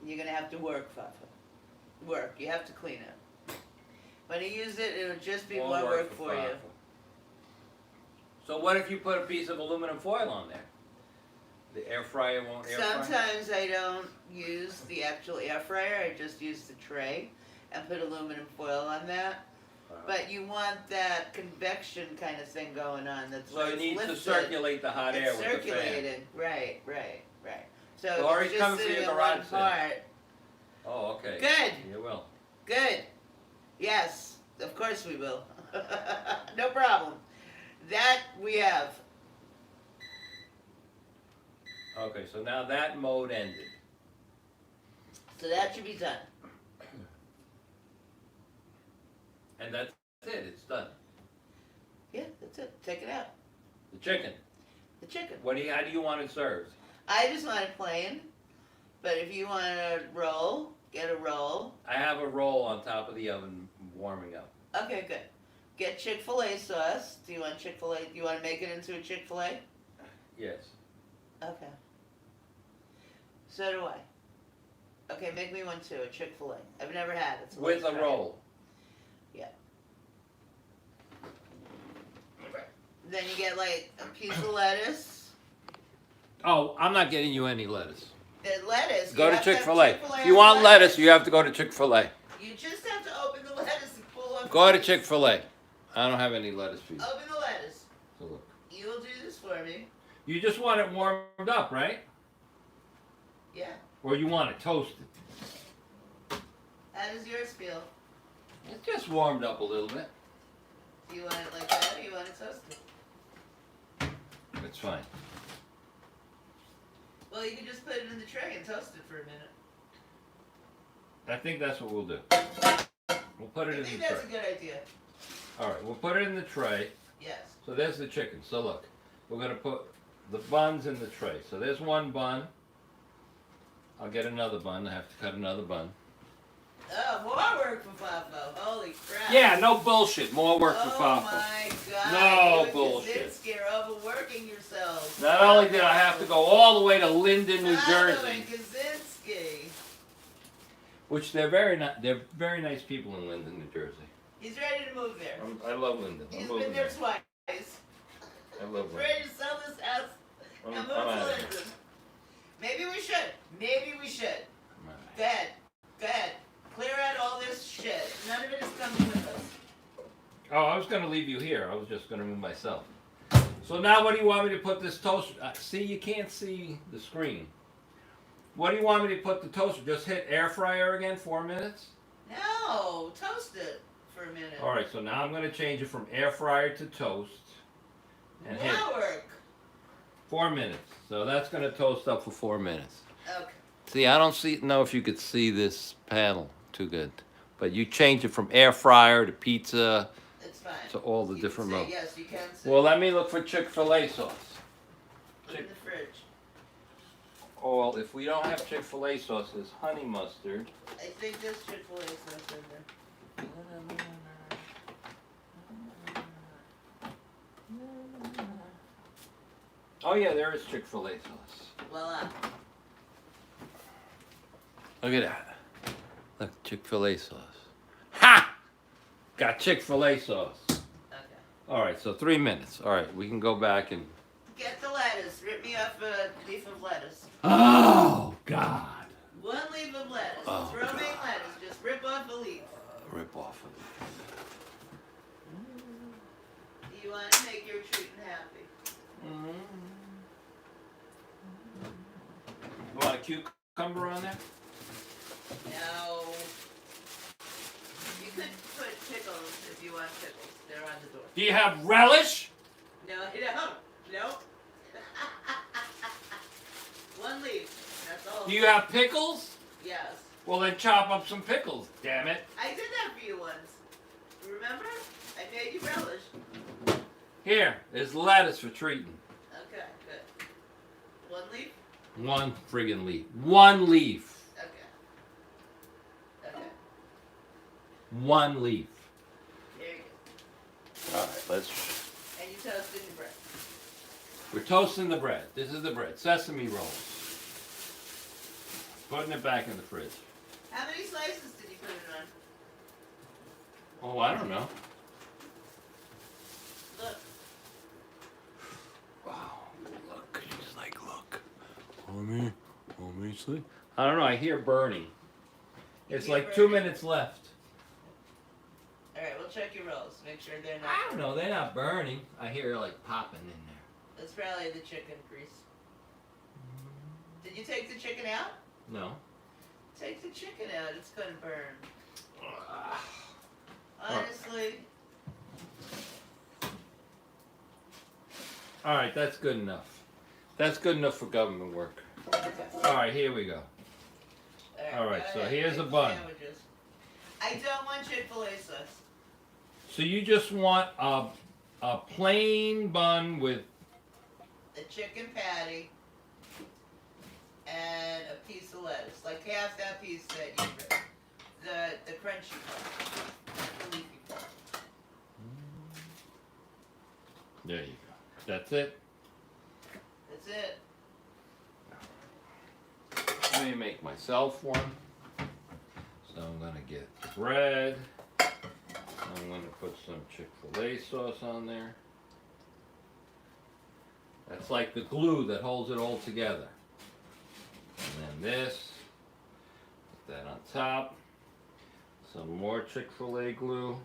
you're gonna have to work, FAFO. Work. You have to clean it. When you use it, it'll just be more work for you. FAFO. So what if you put a piece of aluminum foil on there? The air fryer won't air fry? Sometimes I don't use the actual air fryer. I just use the tray and put aluminum foil on that. But you want that convection kind of thing going on. So it needs to circulate the hot air with the fan. Circulating, right. So Lori's if it's just coming for sitting your in garage one sale. part. Oh, okay. Good. You will. Good. Yes, of course we will. No problem. That we have. Okay, so now that mode ended. So that should be done. And that's it. It's done. Yeah, that's it. Take it out. The chicken. The chicken. How do you want it served? I just want it plain. But if you want a roll, get a roll. I have a roll on top of the oven warming up. Okay, good. Get Chick-fil-A sauce. Do you want Chick-fil-A? Do you want to make it into a Chick-fil-A? Yes. Okay. So do I. Okay, make me one too, a Chick-fil-A. I've never had it. So With let's a try roll. Yeah. Then you get like a piece of lettuce. Oh, I'm not getting you any lettuce. The lettuce. Go you to have to have Chick-fil-A. Chick-fil-A If you want on lettuce, you have to go to Chick-fil-A. You just have to open the lettuce and pull up. Go to Chick-fil-A. I don't have any lettuce for you. Open the lettuce. So look. You will do this for me. You just want it warmed up, right? Yeah. Or you want it toasted? How does yours feel? It's just warmed up a little bit. Do you want it like that or you want it toasted? It's fine. Well, you can just put it in the tray and toast it for a minute. I think that's what we'll do. We'll put it I in think the that's tray. a good idea. All right, we'll put it in the tray. Yes. So there's the chicken. So look, we're going to put the buns in the tray. So there's one bun. I'll get another bun. I have to cut another bun. Oh, more work for FAFO. Holy crap. Yeah, no bullshit. More work for Oh FAFO. my God. No You and bullshit. Kaczynski are overworking yourselves. Not only did I have to go all the way to Linden, New FAFO Jersey, and Kaczynski. which they're very nice people in Linden, New Jersey. He's ready to move there. I love Linden. He's been there twice. I love Linden. Ready to sell this house and move to Linden. Maybe we should. Maybe we should. Go ahead. Go ahead. Clear out all this shit. None of it is coming with us. Oh, I was going to leave you here. I was just going to move myself. So now what do you want me to put this toaster? See, you can't see the screen. What do you want me to put the toaster? Just hit air fryer again, 4 minutes? No, toast it for a minute. All right, so now I'm going to change it from air fryer to toast. And hit work. 4 minutes. So that's going to toast up for 4 minutes. Okay. See, I don't know if you could see this panel too good. But you change it from air fryer to pizza. It's fine. To all the different modes. Yes, you can say. Well, let me look for Chick-fil-A sauce. Put it in the fridge. Or if we don't have Chick-fil-A sauce, there's honey mustard. I think there's Chick-fil-A sauce in there. Oh yeah, there is Chick-fil-A sauce. Voila. Look at that. Look, Chick-fil-A sauce. Ha! Got Chick-fil-A sauce. Okay. All right, so 3 minutes. All right, we can go back and... Get the lettuce. Rip me off a leaf of lettuce. Oh, God. One leaf of lettuce. Oh, it's romaine God. lettuce. Just rip off a leaf. Rip off of it. You want to make your treating happy. You want a cucumber on there? No. You could put pickles if you want pickles. They're on the door. Do you have relish? No, I don't. Nope. One leaf. That's all. Do you have pickles? Yes. Well, then chop up some pickles, damn it. I did that for you once. Remember? I made you relish. Here, there's lettuce for treating. Okay, good. One leaf? One friggin' leaf. One leaf. Okay. Okay. One leaf. There you All right, let's... go. And you toasted your bread. We're toasting the bread. This is the bread. Sesame rolls. Putting it back in the fridge. How many slices did you put it on? Oh, I don't know. Look. Wow, look. She's like, look. Let me see. I don't know. I hear burning. It's like 2 minutes left. Alright, we'll check your rolls. Make sure they're not. I don't know. They're not burning. I hear like popping in there. That's probably the chicken grease. Did you take the chicken out? No. Take the chicken out. It's gonna burn. Honestly. All right, that's good enough. That's good enough for government work. Okay. All right, here we go. All right, go so ahead, here's make a bun. sandwiches. I don't want Chick-fil-A sauce. So you just want a plain bun with... A chicken patty and a piece of lettuce, like half that piece that you ripped. The crunchy part, not the leafy part. There you go. That's it. That's it. Let me make myself one. So I'm gonna get the bread. I'm gonna put some Chick-fil-A sauce on there. That's like the glue that holds it all together. And then this, put that on top. Some more Chick-fil-A glue.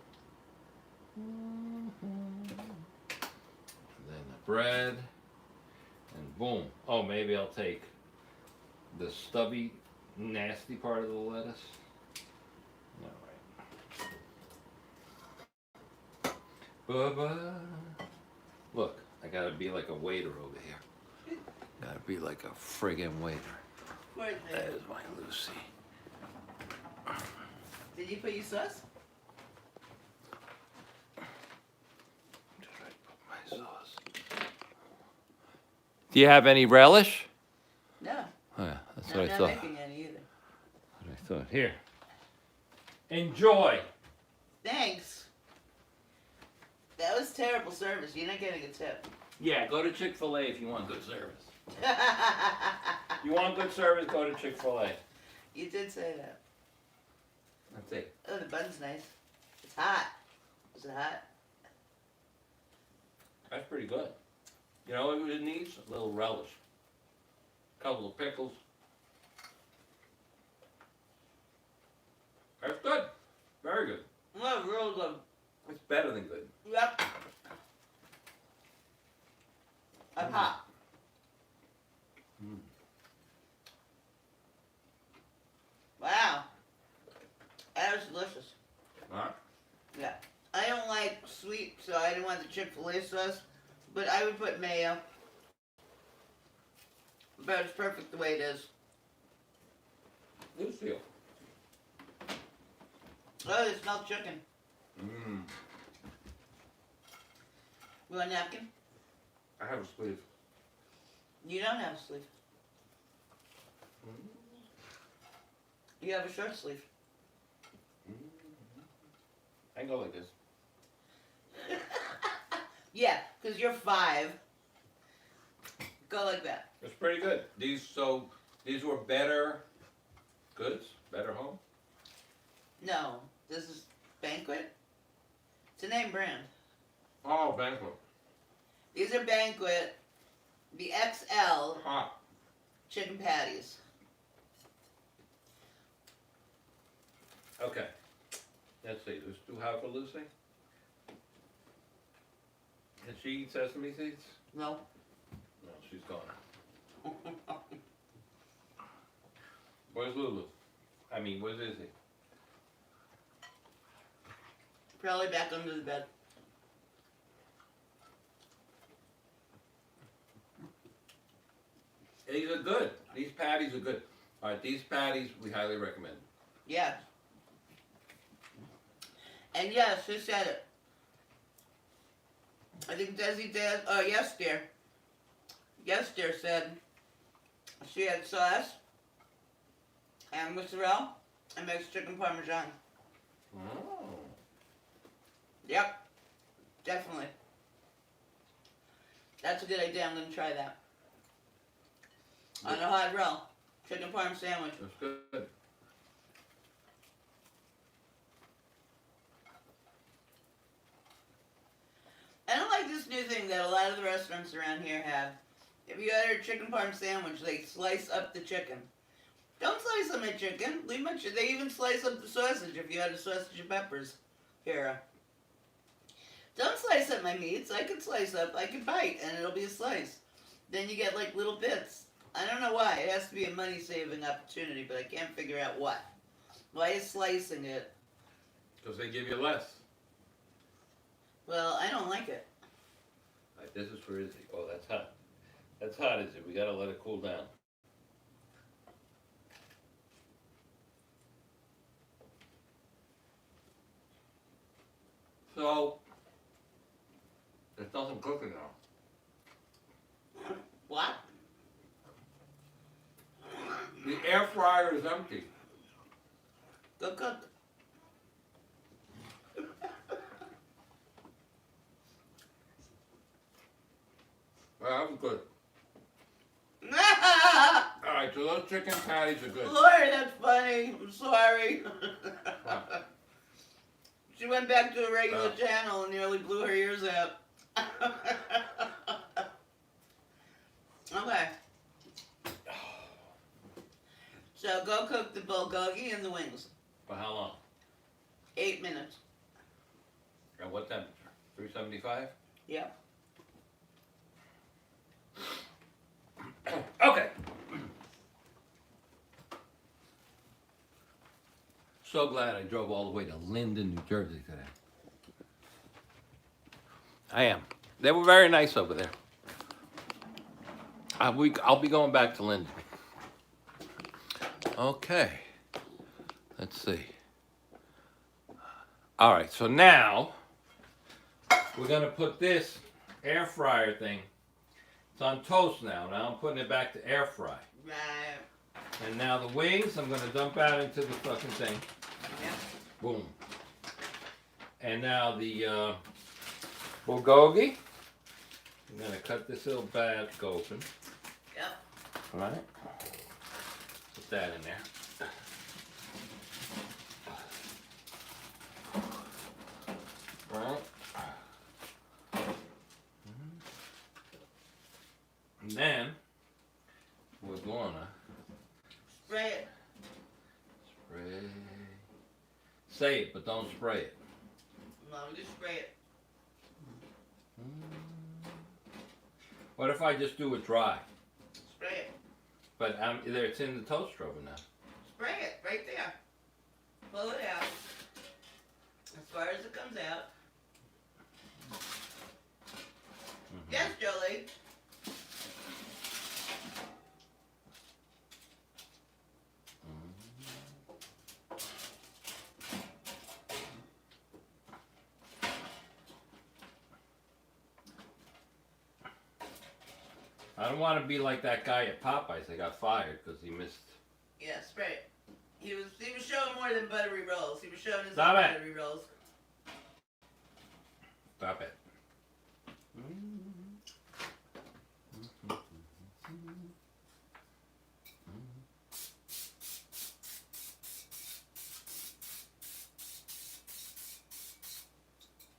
And then the bread. And boom. Oh, maybe I'll take the stubby, nasty part of the lettuce. All right. Bubba. Look, I gotta be like a waiter over here. Gotta be like a friggin' waiter. There's my Lucy. Did you put your sauce? Did I put my sauce? Do you have any relish? No. Oh yeah, that's I'm what I not thought. making any either. That's what I thought. Here. Enjoy. Thanks. That was terrible service. You're not getting a tip. Yeah, go to Chick-fil-A if you want good service. You want good service, go to Chick-fil-A. You did say that. That's it. Oh, the bun's nice. It's hot. Is it hot? That's pretty good. You know what it needs? A little relish. A couple of pickles. That's good. Very good. Well, real good. It's better than good. Yep. I'm hot. Mm. Wow. That was delicious. Alright. Yeah. I don't like sweet, so I didn't want the Chick-fil-A sauce, but I would put mayo. But it's perfect the way it is. Lucille. Oh, they smell chicken. Mmm. You want a napkin? I have a sleeve. You don't have a sleeve. Mm. You have a short sleeve. I can go like this. Yeah, because you're 5. Go like that. It's pretty good. These were better goods, better home. No, this is Banquet. It's a name brand. Oh, Banquet. These are Banquet, the XL Hot. chicken patties. Okay. Let's see. There's 2 hot for Lucy. Did she eat sesame seeds? No. No, she's gone. Where's Lulu? I mean, where's Izzy? Probably back under the bed. These are good. These patties are good. All right, these patties we highly recommend. Yes. And yes, who said it? I think Desi did. Oh, yes, dear. Yes, dear said she had sauce and mozzarella and mixed chicken parmesan. Oh. Yep. Definitely. That's a good idea. I'm going to try that. On a hot roll. Chicken parm sandwich. That's good. I don't like this new thing that a lot of the restaurants around here have. If you order a chicken parm sandwich, they slice up the chicken. Don't slice up my chicken. Leave my they even slice up the sausage if you had a sausage and peppers. Here. Don't slice up my meats. I can slice up. I can bite, and it'll be a slice. Then you get like little bits. I don't know why. It has to be a money-saving opportunity, but I can't figure out what. Why is slicing it? Because they give you less. Well, I don't like it. All right, this is for Izzy. Oh, that's hot. That's hot, Izzy. We gotta let it cool down. So, there's nothing cooking now. What? The air fryer is empty. Go cook. Well, that was good. Lord, All right, so those chicken patties are good. that's funny. I'm sorry. She went back to a regular channel and nearly blew her ears out. Okay. So go cook the bulgogi and the wings. For how long? 8 minutes. At what temperature? 375? Yep. Okay. So glad I drove all the way to Linden, New Jersey today. I am. They were very nice over there. I'll be going back to Linden. Okay. Let's see. All right, so now we're going to put this air fryer thing. It's on toast now. Now I'm putting it back to air fry. Right. And now the wings, I'm going to dump out into the fucking thing. Yep. Boom. And now the bulgogi. I'm going to cut this little batch open. Yep. All right. Put that in there. Right? And then we're gonna Spray it. spray. Say it, but don't spray it. No, just spray it. What if I just do it dry? Spray it. But it's in the toaster oven now. Spray it right there. Pull it out. As far as it comes out. Yes, Jolie. I don't want to be like that guy at Popeyes that got fired because he missed. Yeah, spray it. He was showing more than buttery rolls. He was showing his Stop own it. buttery rolls. Stop it.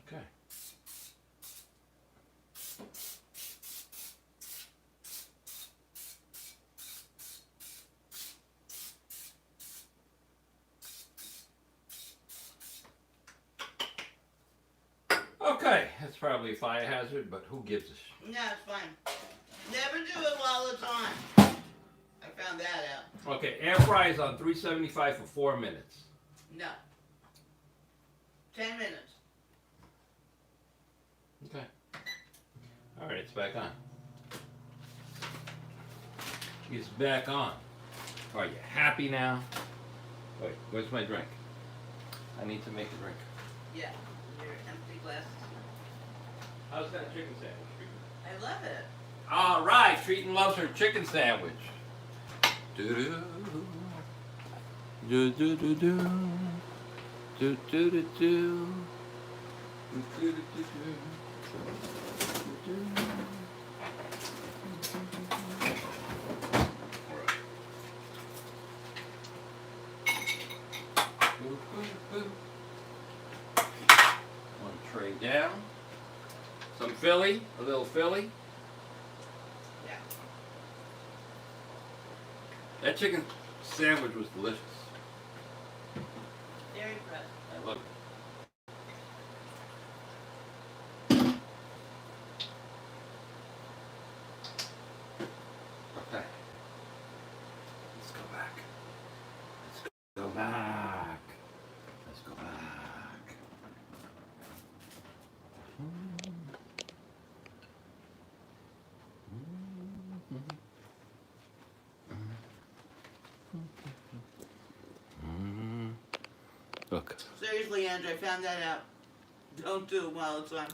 Okay. Okay, that's probably a fire hazard, but who gives a shit? No, it's fine. Never do it while it's on. I found that out. Okay, air fry is on 375 for 4 minutes. No. 10 minutes. Okay. All right, it's back on. It's back on. Are you happy now? Wait, where's my drink? I need to make a drink. Yeah. Your empty glasses. How's that chicken sandwich? I love it. All right, Treatin' loves her chicken sandwich. Do-do. Do-do-do-do. Do-do-do-do. Do-do-do-do. One tray down. Some Philly, a little Philly. Yeah. That chicken sandwich was delicious. Very impressed. I love it. Okay. Let's go back. Let's go back. Let's go back. Look. Seriously, Andrew, I found that out. Don't do it while it's on.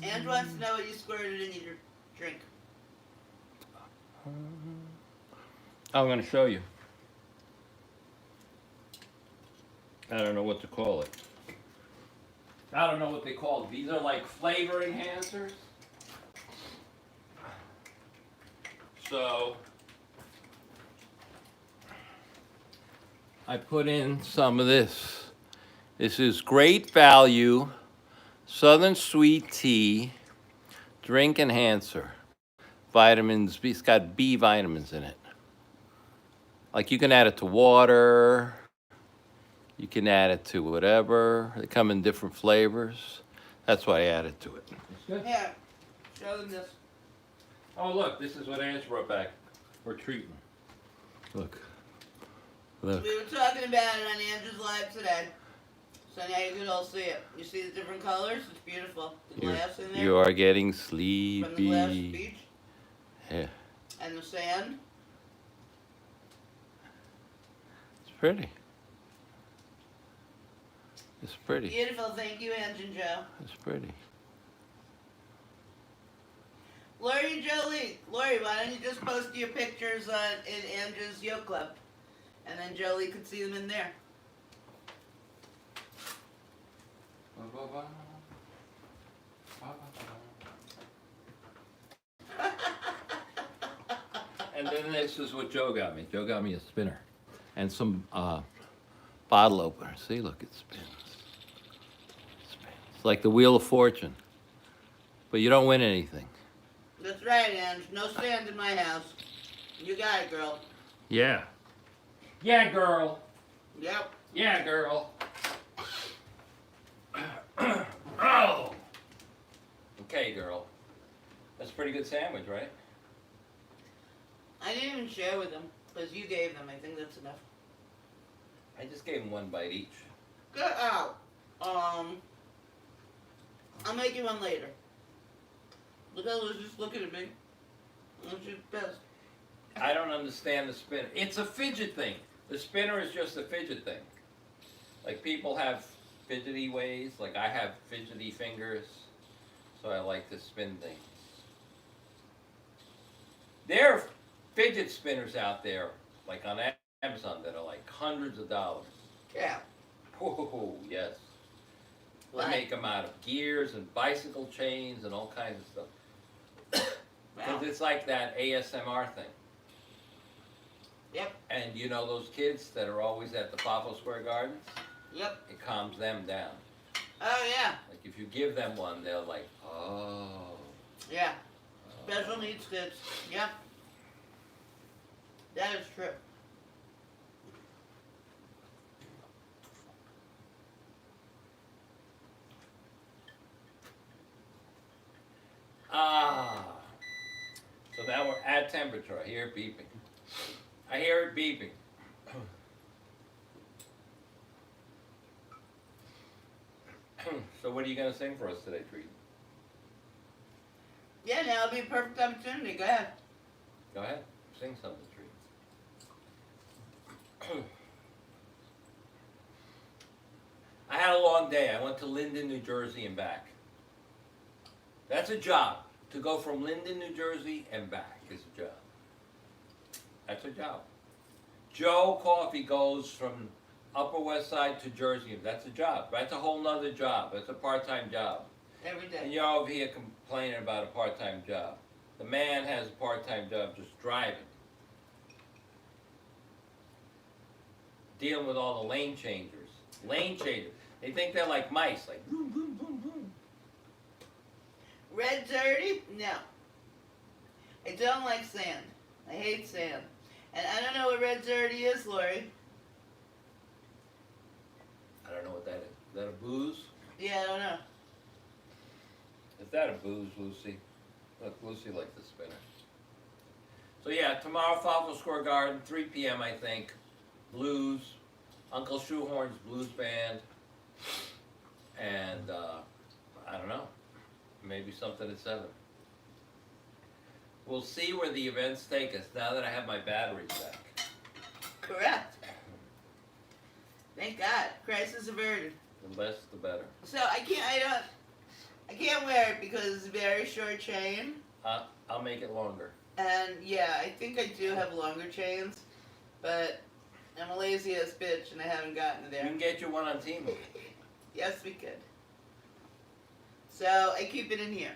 Andrew wants to know what you squirted in your drink. I'm going to show you. I don't know what to call it. I don't know what they call it. These are like flavor enhancers. So I put in some of this. This is Great Value Southern Sweet Tea Drink Enhancer. Vitamins B. It's got B vitamins in it. Like you can add it to water. You can add it to whatever. They come in different flavors. That's why I added to it. Here, show them this. Oh, look, this is what Ange brought back for treatment. Look. Look. We were talking about it on Andrew's live today. So now you can all see it. You see the different colors? It's beautiful. The glass in there. You are getting From the glass sleepy. beach. Yeah. And the sand. It's pretty. It's pretty. Beautiful. Thank you, Ange and Joe. It's pretty. Lori and Jolie. Lori, why don't you just post your pictures in Andrew's Yo Club? And then Jolie could see them in there. And then this is what Joe got me. Joe got me a spinner and some bottle opener. See, look, it spins. It's like the Wheel of Fortune, but you don't win anything. That's right, Ange. No stand in my house. You got it, girl. Yeah. Yeah, girl. Yep. Yeah, girl. Oh. Okay, girl. That's a pretty good sandwich, right? I didn't even share with them because you gave them. I think that's enough. I just gave him one bite each. Get out. I'll make you one later. Look how was just looking at me. That's your best. I don't understand the spinner. It's a fidget thing. The spinner is just a fidget thing. Like people have fidgety ways. Like I have fidgety fingers. So I like to spin things. There are fidget spinners out there, like on Amazon, that are like hundreds of dollars. Yeah. Oh, yes. They What? make them out of gears and bicycle chains and all kinds of stuff. Wow. Because it's like that ASMR thing. Yep. And you know those kids that are always at the FAFO Square Gardens? Yep. It calms them down. Oh yeah. Like if you give them one, they're like, oh. Yeah. Special needs kids. Yep. That is true. Ah. So now we're at temperature. I hear it beeping. I hear it beeping. So what are you going to sing for us today, Treat? Yeah, now it'll be a perfect opportunity. Go ahead. Go ahead. Sing something, Treat. I had a long day. I went to Linden, New Jersey and back. That's a job. To go from Linden, New Jersey and back is a job. That's a job. Joe Coffee goes from Upper West Side to Jersey. That's a job. That's a whole nother job. That's a part-time job. Every And day. you're over here complaining about a part-time job. The man has a part-time job just driving. Dealing with all the lane changers. Lane changers. They think they're like mice, like boom, boom, boom, boom. Red dirty? No. I don't like sand. I hate sand. And I don't know what red dirty is, Lori. I don't know what that is. Is that a booze? Yeah, I don't know. Is that a booze, Lucy? Look, Lucy likes the spinner. So yeah, tomorrow, FAFO Square Garden, 3 p.m. I think. Blues, Uncle Shoehorn's Blues Band, and I don't know, maybe something at 7. We'll see where the events take us now that I have my batteries back. Correct. Thank God. Crisis averted. The less, the better. So I can't wear it because it's a very short chain. I'll make it longer. And yeah, I think I do have longer chains, but I'm a lazy ass bitch and I haven't gotten You there. can get you one on Temu. Yes, we could. So I keep it in here.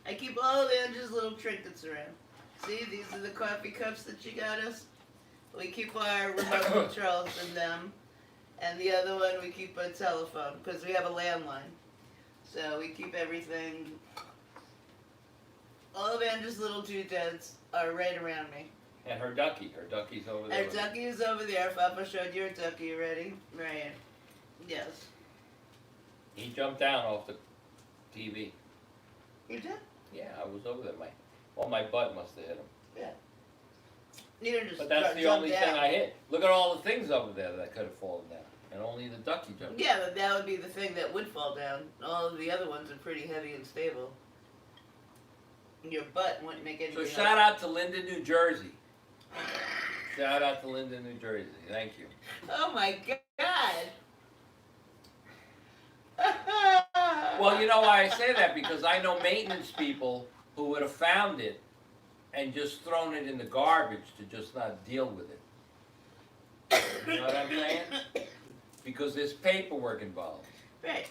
I keep all of Angie's little trinkets around. See, these are the coffee cups that she got us. We keep our remote controls in them. And the other one we keep a telephone because we have a landline. So we keep everything. All of Angie's little doodads are right around me. And her ducky's over there. Our ducky is over there. Papa showed you our ducky already. Right. Yes. He jumped down off the TV. You did? Yeah, I was over there. My butt must have hit him. Yeah. You didn't just But that's the jump only down. thing I hit. Look at all the things over there that could have fallen down. And only the ducky jumped. Yeah, but that would be the thing that would fall down. All of the other ones are pretty heavy and stable. Your butt wouldn't make anything So else. shout out to Linden, New Jersey. Shout out to Linden, New Jersey. Thank you. Oh my God. Well, you know why I say that? Because I know maintenance people who would have found it and just thrown it in the garbage to just not deal with it. You know what I'm saying? Because there's paperwork involved. Right.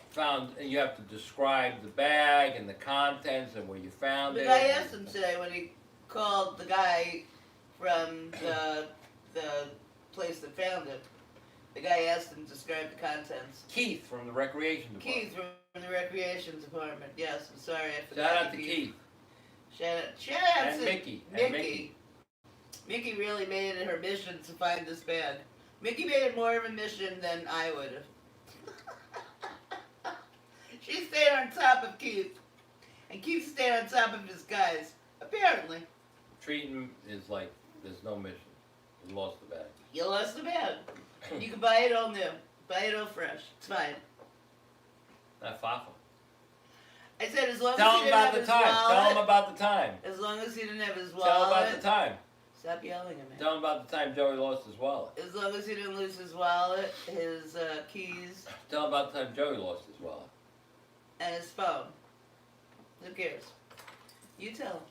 You have to describe the bag and the contents and where you found But it. I asked him today when he called the guy from the place that found it. The guy asked him to describe the contents. Keith from the recreation department. Keith from the recreation department. Yes, I'm sorry, I forgot. Shout out to Keith. Shout out And to Mickey. Mickey. Mickey really made it her mission to find this bag. Mickey made it more of a mission than I would have. She stayed on top of Keith. And Keith stayed on top of his guys. Apparently. Treating him is like there's no mission. You lost the bag. You lost the bag. You can buy it all new. Buy it all fresh. It's fine. Not FAFO. I said as long Tell as him he didn't about have the his time. wallet. Tell him about the time. As long as he didn't have his wallet. Tell him about the time. Stop yelling at me. Tell him about the time Joey lost his wallet. As long as he didn't lose his wallet, his keys, Tell him about the time Joey lost his wallet. and his phone. Who cares? You tell him.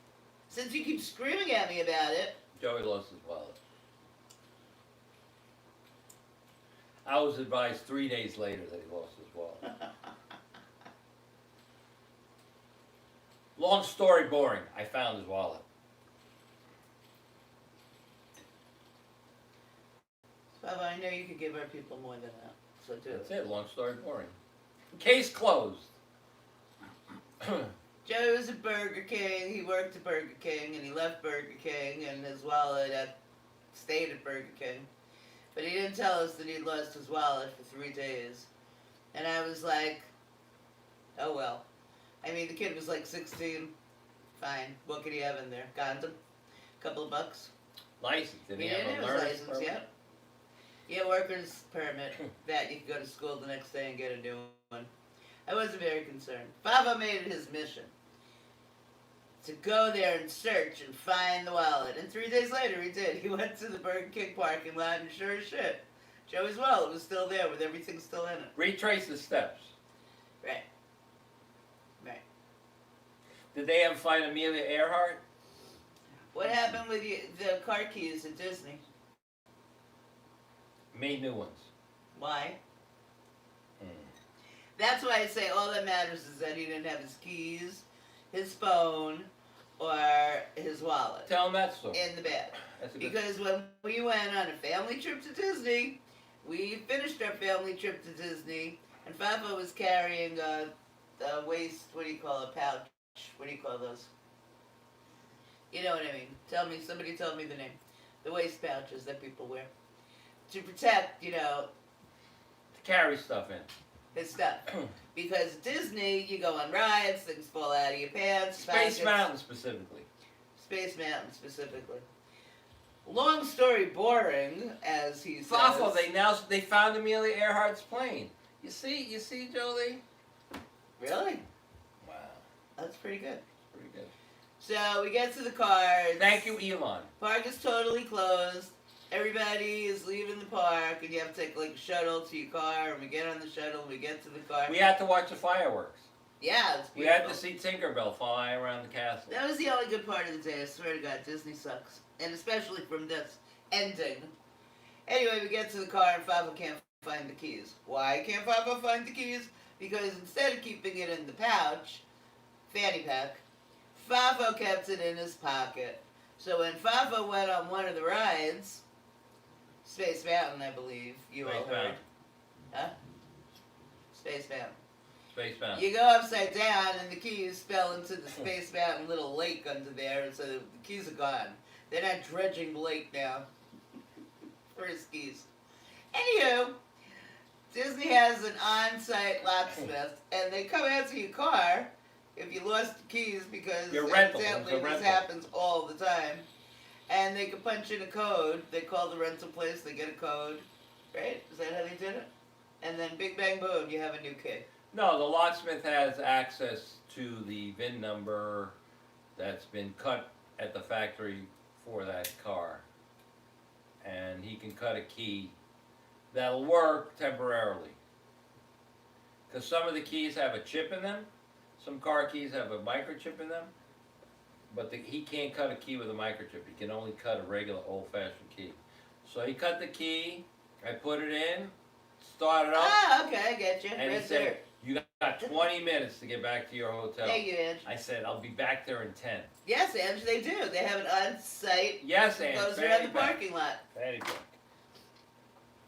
Since you keep screaming at me about it. Joey lost his wallet. I was advised 3 days later that he lost his wallet. Long story boring. I found his wallet. Baba, I know you could give our people more than that. So do That's it. it. Long story boring. Case closed. Joey was at Burger King. He worked at Burger King, and he left Burger King, and his wallet stayed at Burger King. But he didn't tell us that he'd lost his wallet for 3 days. And I was like, oh well. I mean, the kid was like 16. Fine. What could he have in there? Condom? Couple of bucks? License. Did He he have didn't a have his learner's license permit? yet. Yeah, worker's permit. That you could go to school the next day and get a new one. I wasn't very concerned. Fava made it his mission to go there and search and find the wallet. And 3 days later, he did. He went to the Burger King parking lot, and sure as shit, Joey's wallet was still there with everything still in it. Retrace the steps. Right. Right. Did they ever find Amelia Earhart? What happened with the car keys at Disney? Made new ones. Why? That's why I say all that matters is that he didn't have his keys, his phone, or his wallet Tell him that story. in the bag. That's a good Because when we went on a family trip to Disney, we finished our family trip to Disney, and Fava was carrying a waist, what do you call it, pouch? What do you call those? You know what I mean. Somebody tell me the name. The waist pouches that people wear. To protect, to carry stuff in. his stuff. Because Disney, you go on rides, things fall out of your pants. Space pockets. Mountain specifically. Space Mountain specifically. Long story boring, as he says. FAFO, they found Amelia Earhart's plane. You see, Jolie? Really? Wow, That's pretty good. pretty good. So we get to the car. Thank you, Elon. Park is totally closed. Everybody is leaving the park, and you have to take like a shuttle to your car. And we get on the shuttle. We get to the car. We had to watch the fireworks. Yeah, it's We beautiful. had to see Tinkerbell fly around the castle. That was the only good part of the day. I swear to God, Disney sucks, and especially from this ending. Anyway, we get to the car, and Favo can't find the keys. Why can't Favo find the keys? Because instead of keeping it in the pouch, fanny pack, Favo kept it in his pocket. So when Favo went on one of the rides, Space Mountain, I believe, you all Space heard. Mountain. Huh? Space Mountain. Space Mountain. You go upside down and the keys fell into the Space Mountain little lake under there, and so the keys are gone. They're not dredging the lake now for his keys. Anywho, Disney has an on-site locksmith, and they come out to your car if you lost the keys, because Your rental. evidently It's a this rental. happens all the time. And they can punch in a code. They call the rental place, they get a code. Right? Is that how they did it? And then big bang boom, you have a new key. No, the locksmith has access to the VIN number that's been cut at the factory for that car. And he can cut a key that'll work temporarily. Because some of the keys have a chip in them. Some car keys have a microchip in them. But he can't cut a key with a microchip. He can only cut a regular old-fashioned key. So he cut the key, I put it in, started up, Ah, okay, I get you. and he Right said, there. you Got 20 minutes to get back to your hotel. Thank you, Ange. I said I'll be back there in 10. Yes, Ange, they do. They have an on-site. Yes, It Ange. goes around the parking lot. Very good.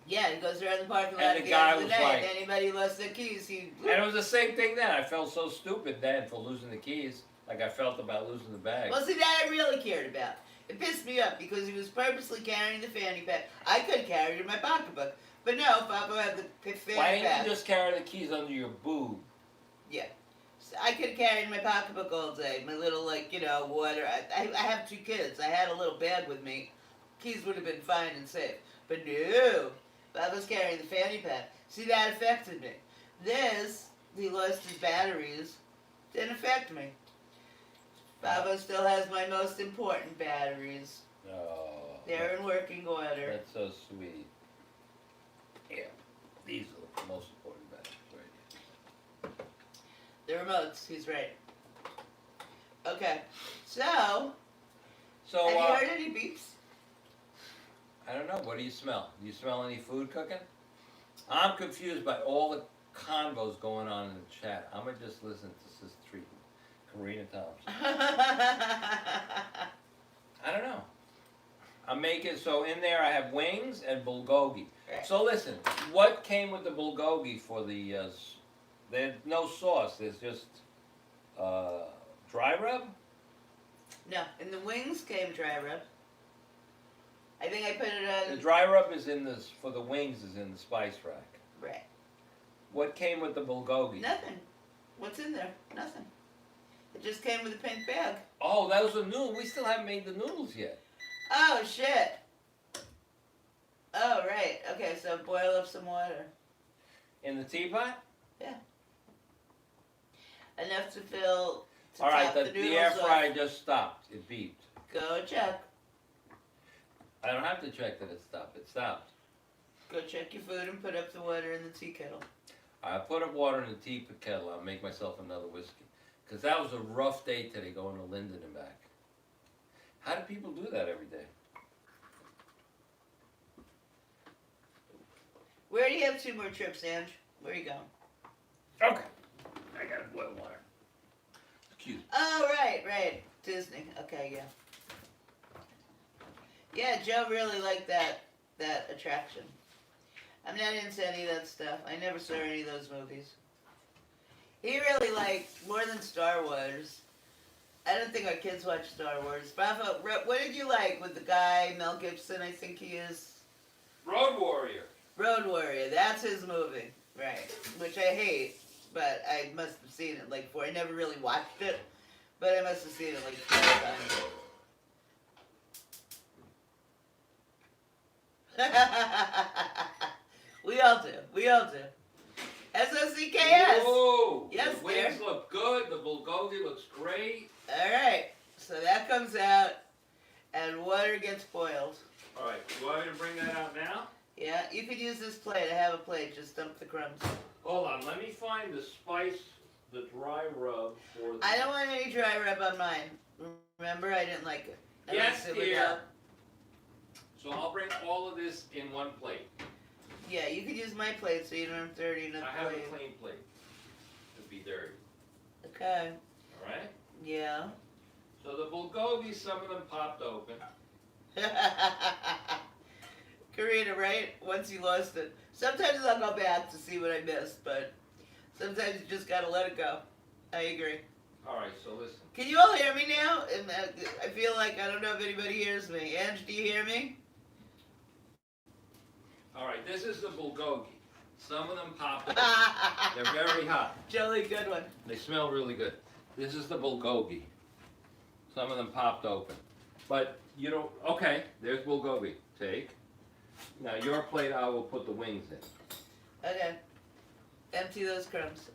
Yeah, it goes around the parking lot And at the the end guy of the was night. like- Anybody lost their keys, he. And it was the same thing then. I felt so stupid then for losing the keys, like I felt about losing the bag. Well, see, that I really cared about. It pissed me off because he was purposely carrying the fanny pack. I could have carried it in my pocketbook. But no, FAFO had the fanny Why didn't pack. you just carry the keys under your boob? Yeah. So I could have carried in my pocketbook all day. My little, water. I have 2 kids. I had a little bag with me. Keys would have been fine and safe. But no. FAFO's carrying the fanny pack. See, that affected me. This, he lost his batteries. Didn't affect me. FAFO still has my most important batteries. Oh. They're in working order. That's so sweet. Yeah. These are the most important batteries right The remotes, he's right. Okay, so, So, have you heard any beeps? I don't know. What do you smell? Do you smell any food cooking? I'm confused by all the convos going on in the chat. I'm going to just listen to Sister Treat. Karina Thompson. I don't know. I'm making, so in there I have wings and bulgogi. Right. So listen, what came with the bulgogi for the, there's no sauce, there's just dry rub? No, and the wings came dry rub. I think I put it The on. dry rub is in this, for the wings is in the spice rack. Right. What came with the bulgogi? Nothing. What's in there? Nothing. It just came with a pink bag. Oh, that was a noodle. We still haven't made the noodles yet. Oh, shit. Oh, right. Okay, so boil up some water. In the teapot? Enough to fill, to All right, top the the noodles air off. fryer just stopped. It beeped. Go check. I don't have to check that it stopped. It stopped. Go check your food and put up the water in the tea kettle. I put up water in the tea kettle. I'll make myself another whiskey. Because that was a rough day today going to Linden and back. How do people do that every day? We already have 2 more trips, Ange. Where are you going? Okay. I gotta boil water. Excuse me. Oh, right. Disney. Okay, yeah. Yeah, Joe really liked that attraction. I'm not into any of that stuff. I never saw any of those movies. He really liked, more than Star Wars. I don't think our kids watch Star Wars. Bravo, what did you like with the guy, Mel Gibson, I think he is? Road Warrior. Road Warrior, that's his movie. Right. Which I hate, but I must have seen it like 4. I never really watched it, but I must have seen it like 4 times. We all do. S-O-C-K-S. Whoa! Yes, the wings look good. The bulgogi looks great. Alright, so that comes out, and water gets boiled. All right. You want me to bring that out now? Yeah, you could use this plate. I have a plate, just dump the crumbs. Hold on. Let me find the spice, the dry rub for. The... I don't want any dry rub on mine. Remember, I didn't like it. I Yes, liked it dear. without. So I'll bring all of this in one plate. Yeah, you could use my plate so you don't have dirty enough I have plate. a clean plate. It'd be dirty. Okay. All right. Yeah. So the bulgogi, some of them popped open. Karina, right? Once you lost it. Sometimes I'll go back to see what I missed, but sometimes you just gotta let it go. I agree. All right. So listen. Can you all hear me now? And I feel like I don't know if anybody hears me. Ange, do you hear me? All right. This is the bulgogi. Some of them popped open. They're very hot. Jolly, good one. They smell really good. This is the bulgogi. Some of them popped open. But you don't, okay, there's bulgogi. Take. Now your plate, I will put the wings in. Okay. Empty those crumbs.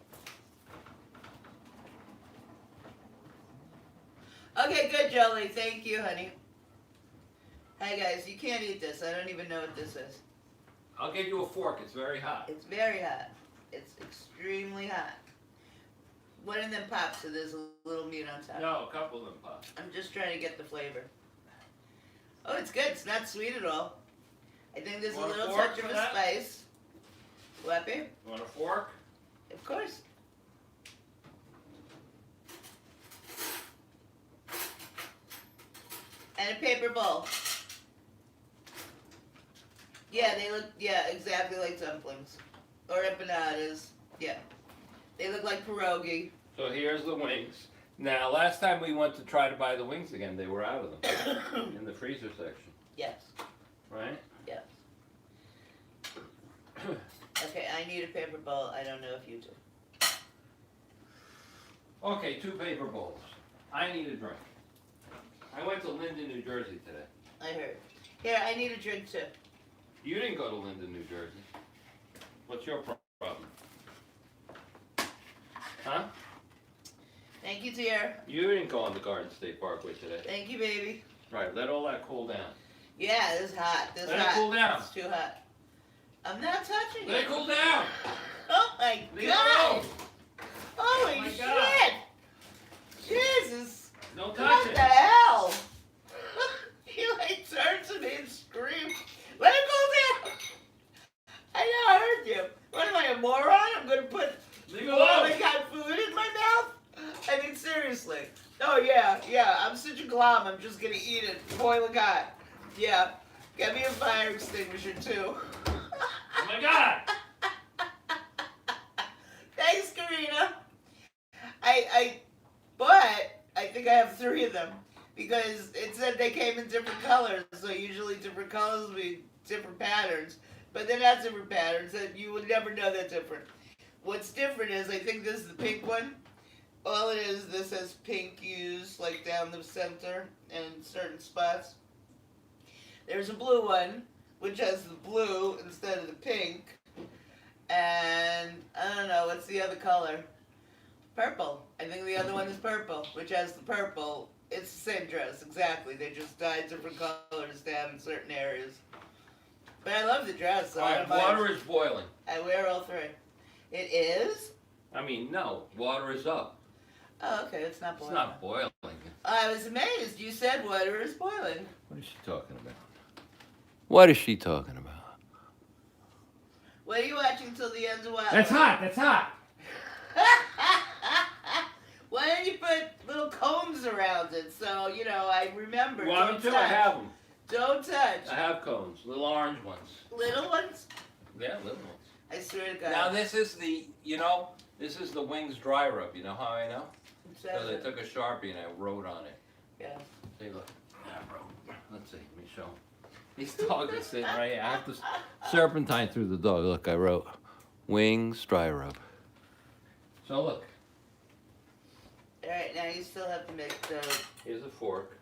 Okay, good, Jolly. Thank you, honey. Hey, guys, you can't eat this. I don't even know what this is. I'll give you a fork. It's very hot. It's very hot. It's extremely hot. One of them pops, so there's a little meat on top. No, a couple of them popped. I'm just trying to get the flavor. Oh, it's good. It's not sweet at all. I think there's a Want a little fork touch of for a that? spice. What, babe? You want a fork? Of course. And a paper bowl. Yeah, they look, exactly like dumplings. Or empanadas. Yeah. They look like pierogi. So here's the wings. Now, last time we went to try to buy the wings again, they were out of them in the freezer section, Yes. right? Yes. Okay, I need a paper bowl. I don't know if you do. Okay, 2 paper bowls. I need a drink. I went to Linden, New Jersey today. I heard. Here, I need a drink too. You didn't go to Linden, New Jersey. What's your problem? Huh? Thank you, dear. You didn't go on the Garden State Parkway today. Thank you, baby. Right, let all that cool down. Yeah, this is hot. This is Let it hot. cool down. It's too hot. I'm not touching Let it. it cool down. Oh my Leave it god! alone. Holy Oh my shit! God. Jesus! Don't What touch the it. hell? He like turned to me and screamed, "Let it go down!" I know, I heard you. What am I, a moron? I'm gonna put Leave it alone. boiling hot food in my mouth? I mean, seriously. Oh yeah, I'm such a glom. I'm just gonna eat it, boiling hot. Yeah. Get me a fire extinguisher too. Oh my God. Thanks, Karina. But I think I have 3 of them because it said they came in different colors. So usually different colors will be different patterns, but they're not different patterns. And you would never know they're different. What's different is I think this is the pink one. All it is, this has pink hues like down the center and certain spots. There's a blue one, which has the blue instead of the pink. And I don't know, what's the other color? Purple. I think the other one is purple, which has the purple. It's the same dress, exactly. They just dyed different colors down in certain areas. But I love the dress, so All I right, don't mind. water is boiling. I wear all 3. It is? I mean, no, water is up. Oh, okay, it's not It's boiling. not boiling. I was amazed. You said water is boiling. What is she talking about? What is she talking about? What are you watching till the end of what? That's hot. That's hot. Why don't you put little combs around it so, I remember. You want me Don't to? touch. I have them. Don't touch. I have cones, little orange ones. Little ones? Yeah, little ones. I swear to God. Now this is the, this is the wings dry rub. You know how I know? So they took a Sharpie and I wrote on it. Yeah. See, look. I wrote. Let's see. Let me show 'em. These dogs are sitting right here. I have to serpentine through the dog. Look, I wrote wings dry rub. So look. All right, now you still have to make the. Here's a fork.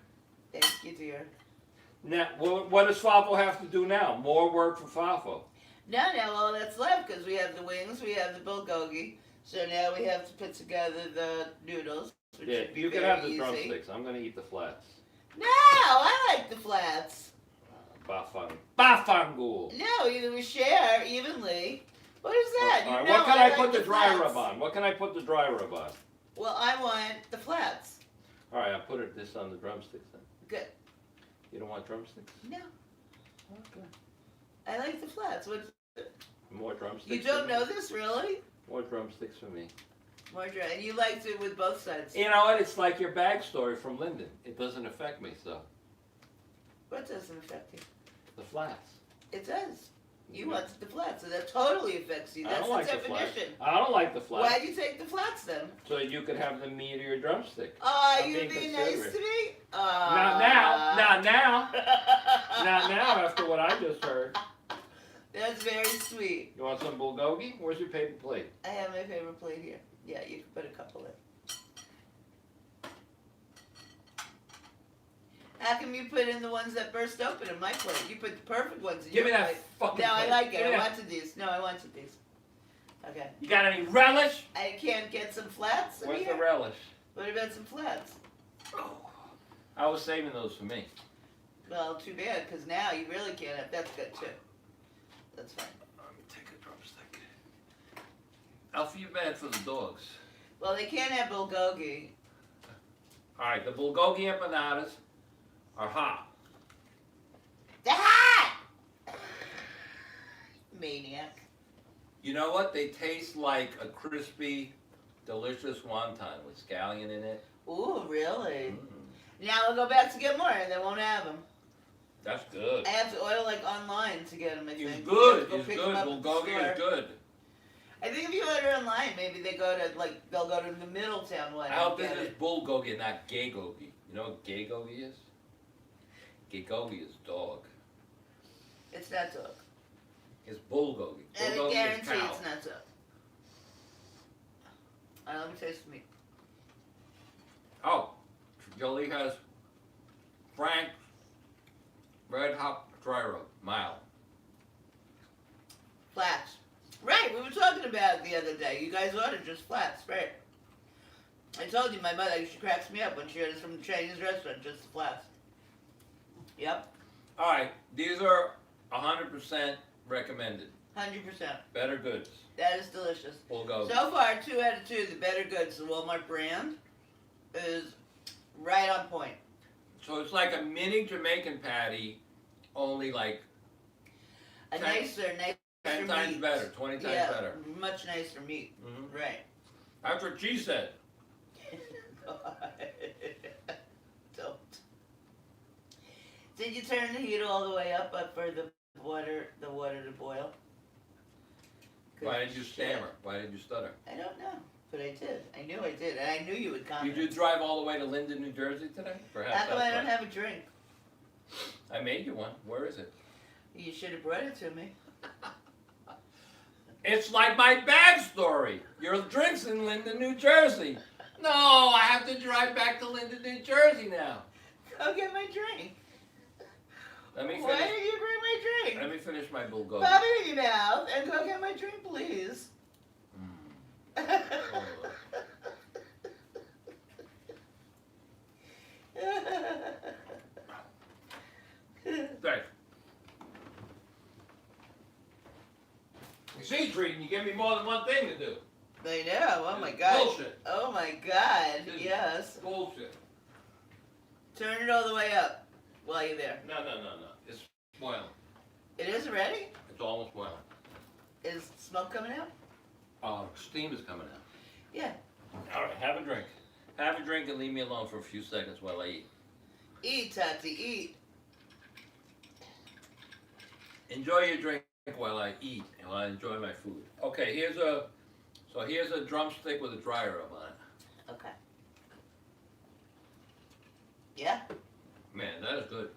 Thank you, dear. Now, what does FAFO have to do now? More work for FAFO. Now, all that's left because we have the wings, we have the bulgogi. So now we have to put together the noodles, which Yeah, should be you can very have the easy. drumsticks. I'm gonna eat the flats. No, I like the flats. Bafangul. No, either we share evenly. What is that? All right, You know what can I like put the dry flats. rub on? What can I put the dry rub on? Well, I want the flats. All right, I'll put this on the drumsticks then. Good. You don't want drumsticks? No, Okay. I like the flats. What? More drumsticks. You don't for me? know this, really? More drumsticks for me. More dry. And you liked it with both sides. You know what? It's like your bag story from Linden. It doesn't affect me, so. What doesn't affect you? The flats. It does. You wanted the flats, so that totally affects you. I That's don't the like the flats. definition. I don't like the flats. Why'd you take the flats then? So you could have the meat of your drumstick. Oh, I'm you being being nice considerate. to me? Not now. Not now. Not now after what I just heard. That's very sweet. You want some bulgogi? Where's your paper plate? I have my favorite plate here. Yeah, you can put a couple in. How come you put in the ones that burst open in my plate? You put the perfect ones in Give your me that plate. fucking No, I plate. like it. Give me I that. wanted these. No, I wanted these. Okay. You got any relish? I can't get some flats in Where's here? the relish? What about some flats? I was saving those for me. Well, too bad, because now you really can't have. That's good, too. That's fine. Let me take a drumstick. I'll feel bad for the dogs. Well, they can't have bulgogi. All right, the bulgogi empanadas are hot. The hot! Maniac. You know what? They taste like a crispy, delicious wonton with scallion in it. Ooh, really? Mm. Now I'll go back to get more, and they won't have them. That's good. I have to order like online to get them. I think. It's You good. have to go It's pick good. 'em up at the Bulgogi store. is good. I think if you order online, maybe they go to like they'll go to the Middletown one. I hope and this get is it. bulgogi, not gaygogi. You know what gaygogi is? Gaygogi is dog. It's not dog. It's bulgogi. And I Bulgogi is guarantee cow. it's not dog. Let me taste the meat. Oh, Jolie has Frank's Red Hot Dry Rub, mild. Flats. Right, we were talking about it the other day. You guys ordered just flats, right? I told you my mother, she cracks me up when she orders from the Chinese restaurant, just the flats. Yep, All right, these are 100% recommended. 100%. Better goods. That is delicious. Bulgogi. So far, 2 out of 2, the Better Goods, the Walmart brand, is right on point. So it's like a mini Jamaican patty, only like A 10 nicer 10 times meat. better, 20 times Yeah, better. much nicer meat. Mhm. Right. That's what she said. Don't. Did you turn the heat all the way up for the water to boil? Why did you Good stammer? shit. Why did you stutter? I don't know, but I did. I knew I did, and I knew you would comment. Did you drive all the way to Linden, New Jersey today? Perhaps How come I that's don't why. have a drink? I made you one. Where is it? You should have brought it to me. It's like my backstory. Your drink's in Linden, New Jersey. No, I have to drive back to Linden, New Jersey now. Go get my drink. Let me Why finish. did you bring my drink? Let me finish my bulgogi. Pop it in your mouth and go get my drink, please. Thanks. You see, Treating, you give me more than one thing to do. I know. Oh my It's god. bullshit. Oh my god. This is Yes. Bullshit. Turn it all the way up while you're there. No. It's boiling. It is ready? It's almost boiling. Is smoke coming out? Steam is coming out. Yeah. All right, have a drink. Have a drink and leave me alone for a few seconds while I eat. Eat, Tati, eat. Enjoy your drink while I eat and while I enjoy my food. Okay, here's a drumstick with a dry rub on it. Okay. Yeah? Man, that is good.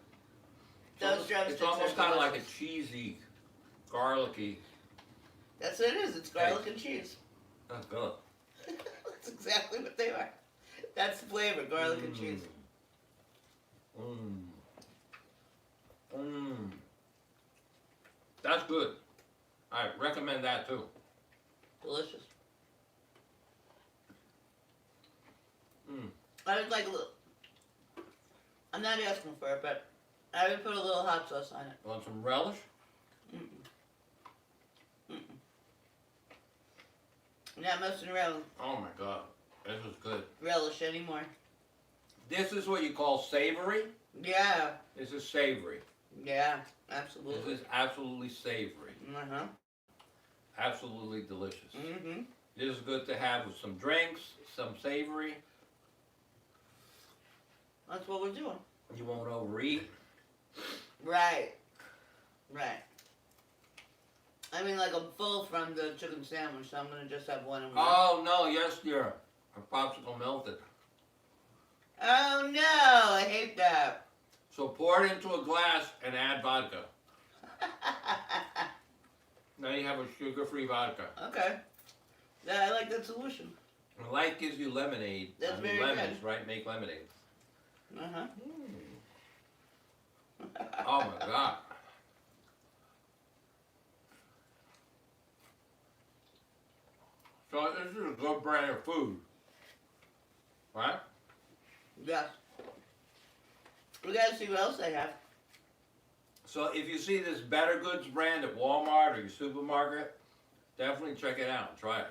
Those drumsticks It's almost are kind of like a delicious. cheesy, garlicky. That's what it is. It's garlic and cheese. That's good. That's exactly what they are. That's the flavor, garlic and cheese. That's good. I recommend that too. Delicious. I would like a little. I'm not asking for it, but I would put a little hot sauce on it. Want some relish? Not messing around Oh my God, this is good. with relish anymore. This is what you call savory. Yeah, This is savory. yeah, This absolutely. is absolutely savory. Uh-huh. Absolutely delicious. Mm-hmm. This is good to have with some drinks, some savory. That's what we're doing. You won't overeat. Right. Right. I mean, like, I'm full from the chicken sandwich, so I'm gonna just have one and one. Oh no, yes dear. Our popsicle melted. Oh no, I hate that. So pour it into a glass and add vodka. Now you have a sugar-free vodka. Okay. Yeah, I like that solution. And life gives you lemonade. That's very lemons, good. right? Make lemonade. Uh-huh. Oh my God. So this is a good brand of food. Right? Yes. We gotta see what else they have. So if you see this Better Goods brand at Walmart or your supermarket, definitely check it out and try it.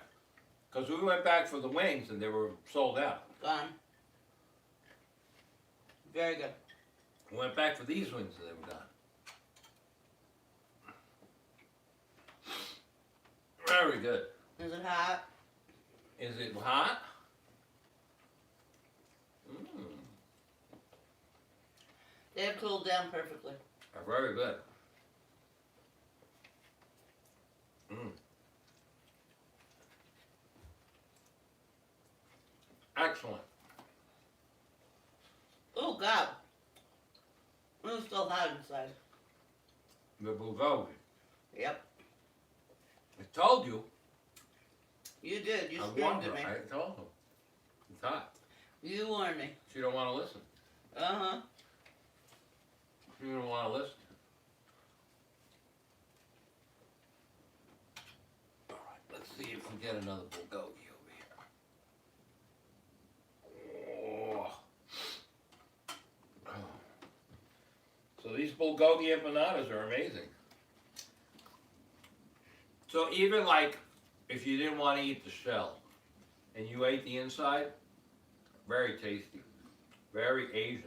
Because we went back for the wings and they were sold out. Gone. Very good. We went back for these wings and they were gone. Very good. Is it hot? Is it hot? They have cooled down perfectly. They're very good. Mm. Excellent. Oh God, it's still hot inside. The bulgogi. Yep, I told you. you did. You I screamed warned at her. me. I told her. It's hot. You warned me. She don't want to listen. Uh-huh. She don't want to listen. All right, let's see if we get another bulgogi over here. Oh. So these bulgogi empanadas are amazing. So even like if you didn't want to eat the shell and you ate the inside, very tasty, very Asian.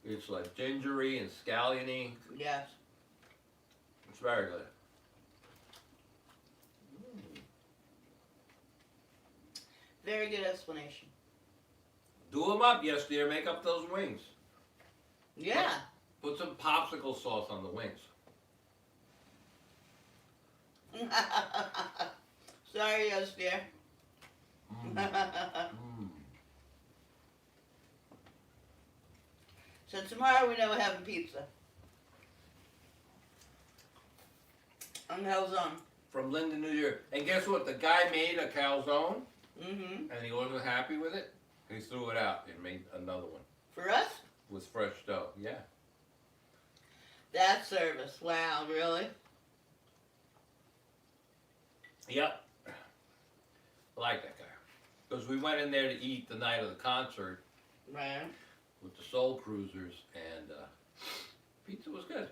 It's like gingery and scalliony. Yes. It's very good. Mm. Very good explanation. Do them up, yes dear. Make up those wings. Yeah. Put some popsicle sauce on the wings. Sorry, yes, dear. Mm. Mm. So tomorrow we know we're having pizza. On calzone. From Linden, New York. And guess what? The guy made a calzone, Mm-hmm. and he wasn't happy with it. He threw it out and made another one For us? with fresh dough. Yeah. That service. Wow, really? Yep. I like that guy. Because we went in there to eat the night of the concert Right. with the Soul Cruisers, and pizza was good.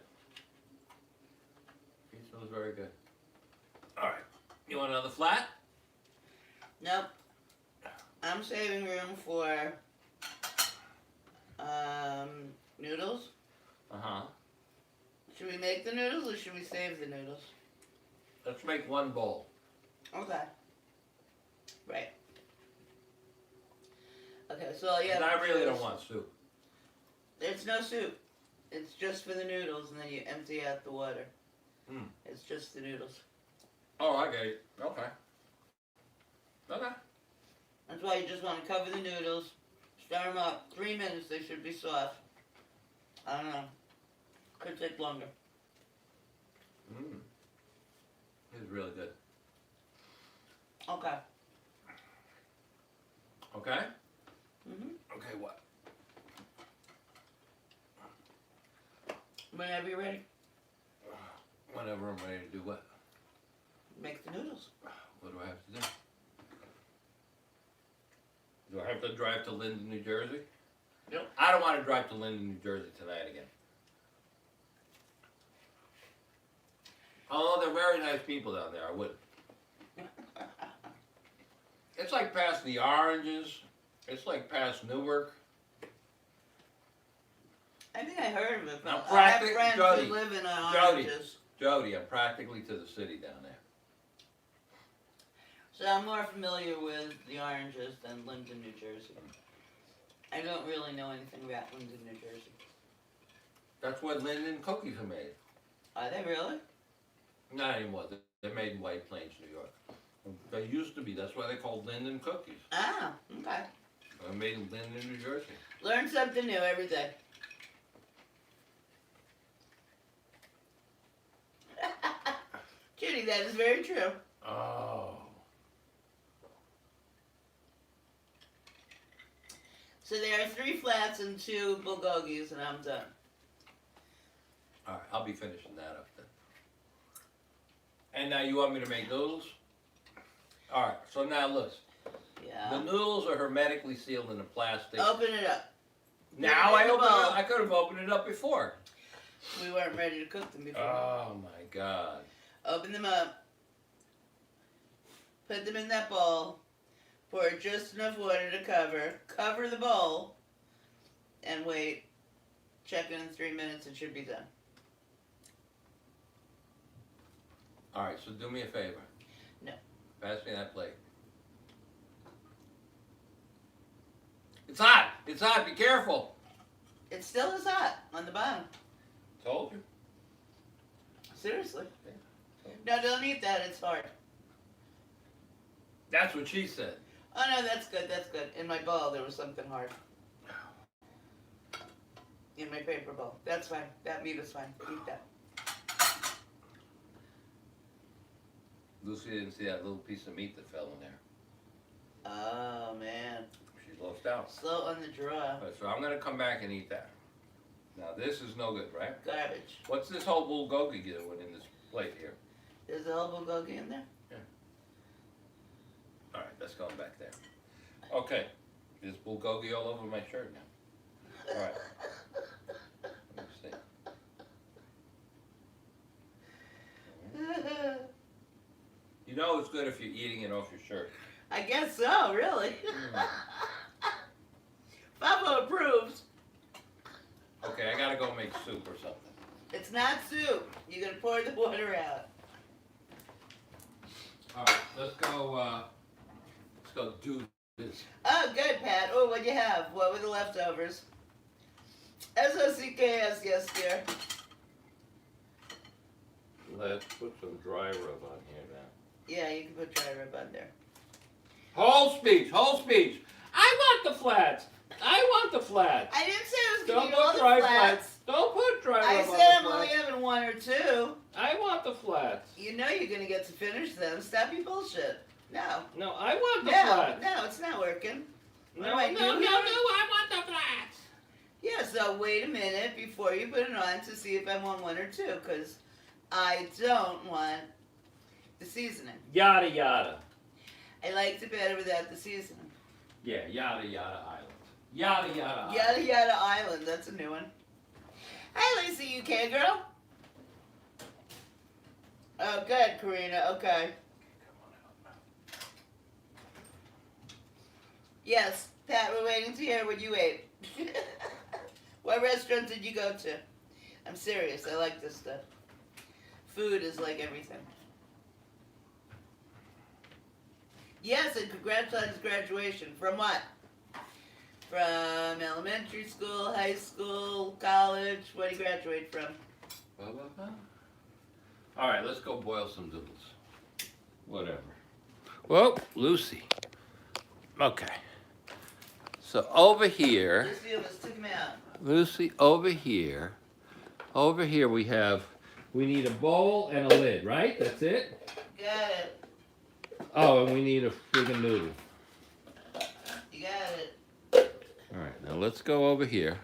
Pizza was very good. All right. You want another flat? Nope. I'm saving room for noodles. Uh-huh. Should we make the noodles or should we save the noodles? Let's make one bowl. Okay. Right. Okay, so all you have And I to really do don't is- want soup. There's no soup. It's just for the noodles, and then you empty out the water. Hmm. It's just the noodles. Oh, I get it. Okay. Okay. That's why you just want to cover the noodles, stir them up. 3 minutes, they should be soft. I don't know. Could take longer. Mmm. It's really good. Okay. Okay? Mhm. Okay, what? Whenever you're ready, Whenever I'm ready to do what? make the noodles. What do I have to do? Do I have to drive to Linden, New Jersey? Yep. I don't want to drive to Linden, New Jersey tonight again. Although they're very nice people down there, I wouldn't. It's like past the Oranges. It's like past Newark. I think I heard of it, Now, but I have practic- friends Jody, who live in Jody. Oranges. Jody, I'm practically to the city down there. So I'm more familiar with the Oranges than Linden, New Jersey. I don't really know anything about Linden, New Jersey. That's where Linden cookies are made. Are they really? Not anymore. They're made in White Plains, New York. They used to be. That's why they're called Linden cookies. Ah, okay. They're made in Linden, New Jersey. Learn something new every day. Judy, that is very true. Oh. So there are 3 flats and 2 bulgogis, and I'm done. All right, I'll be finishing that up then. And now you want me to make noodles? All right, so now listen. The Yeah. noodles are hermetically sealed in a plastic. Open it up. Now Put it I in the open bowl. it. I could have opened it up before. We weren't ready to cook them before. Oh my God. Open them up. Put them in that bowl. Pour just enough water to cover. Cover the bowl. And wait. Check in 3 minutes. It should be done. All right, so do me a favor. No. Pass me that plate. It's hot. It's hot. Be careful. It still is hot on the bottom. Told you. Seriously. No, don't eat that. It's hard. That's what she said. Oh no, that's good. That's good. In my bowl, there was something hard. In my paper bowl. That's fine. That meat is fine. Eat that. Lucy didn't see that little piece of meat that fell in there. Oh man. She's lost out. Slow on the draw. Right, so I'm gonna come back and eat that. Now this is no good, right? Garbage. What's this whole bulgogi doing in this plate here? There's a whole bulgogi in there? All right, that's going back there. Okay, there's bulgogi all over my shirt now. All right. Let me see. You know it's good if you're eating it off your shirt. I guess so, really. FAFO approves. Okay, I gotta go make soup or something. It's not soup. You're going to pour the water out. All right, let's go do this. Oh, good, Pat. Oh, what'd you have? What were the leftovers? SOCKS, yes, dear. Let's put some dry rub on here now. Yeah, you can put dry rub on there. Whole speech, whole speech. I want the flats. I want the flats. I didn't say I was Don't going to eat all put the dry flats. Don't put dry I rub on said I'm the only flats. having one or two. I want the flats. You know you're going to get to finish them. Stop your bullshit. No. No, I want the No, flats. no, it's not working. No, What no, do I no, do no, here? I want the flats. Yeah, so wait a minute before you put it on to see if I want one or two, because I don't want the seasoning. Yada yada. I liked it better without the seasoning. Yeah, yada yada island. Yada yada island. Yada Yada Island, that's a new one. Hi, Lisa, UK girl. Oh, good, Karina, okay. Yes, Pat, we're waiting to hear what you ate. What restaurant did you go to? I'm serious, I like this stuff. Food is like everything. Yes, and congratulations graduation. From what? From elementary school, high school, college. What do you graduate from? All right, let's go boil some noodles. Whatever. Well, Lucy. Okay. So over here, Lucy almost took him out. Lucy, over here we need a bowl and a lid, right? That's it? Got it. Oh, and we need a friggin' noodle. You got it. All right, now let's go over here.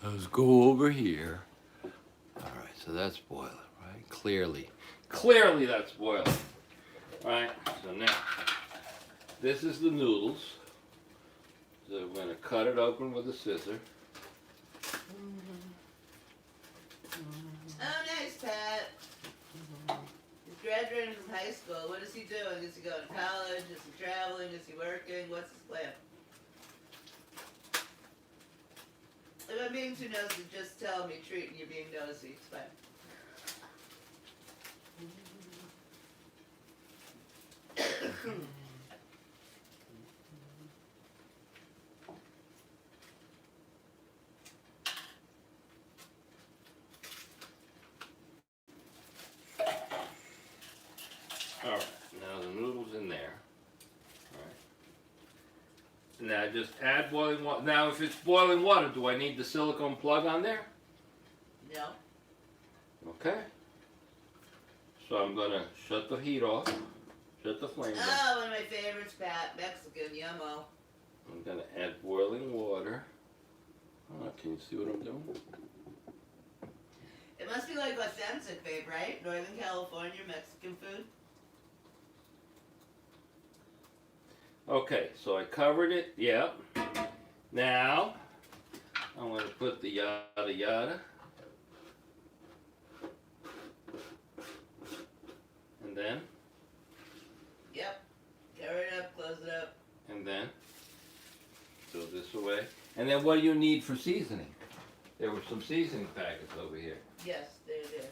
Let's go over here. All right, so that's boiling, right? Clearly that's boiling. All right, so now, this is the noodles. So we're gonna cut it open with a scissor. Oh, nice, Pat. He's graduating from high school. What is he doing? Is he going to college? Is he traveling? Is he working? What's his plan? If I'm being too nosy, just tell me, treating you being nosy. It's fine. All right, now the noodles in there. All right. Now just add boiling water. Now if it's boiling water, do I need the silicone plug on there? No. Okay. So I'm gonna shut the heat off, shut the flame down. Oh, one of my favorites, Pat. Mexican, yummo. I'm gonna add boiling water. Can you see what I'm doing? It must be like authentic, babe, right? Northern California Mexican food. Okay, so I covered it, yep. Now, I'm going to put the yada yada. And then, Yep. Cover it up, close it up. and then, throw this away. And then what do you need for seasoning? There were some seasoning packets over here. Yes, they're there.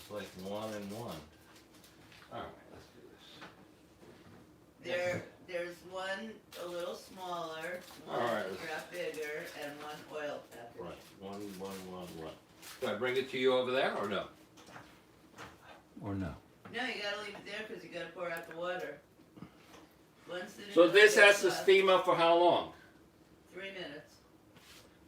It's like 1 and 1. All right, let's do this. There's one a little smaller, All one right. drop bigger, and one oil package. Right. One. Do I bring it to you over there or no? Or no? No, you gotta leave it there because you gotta pour out the water. Once the So noodles this get has to soft, steam up for how long? 3 minutes.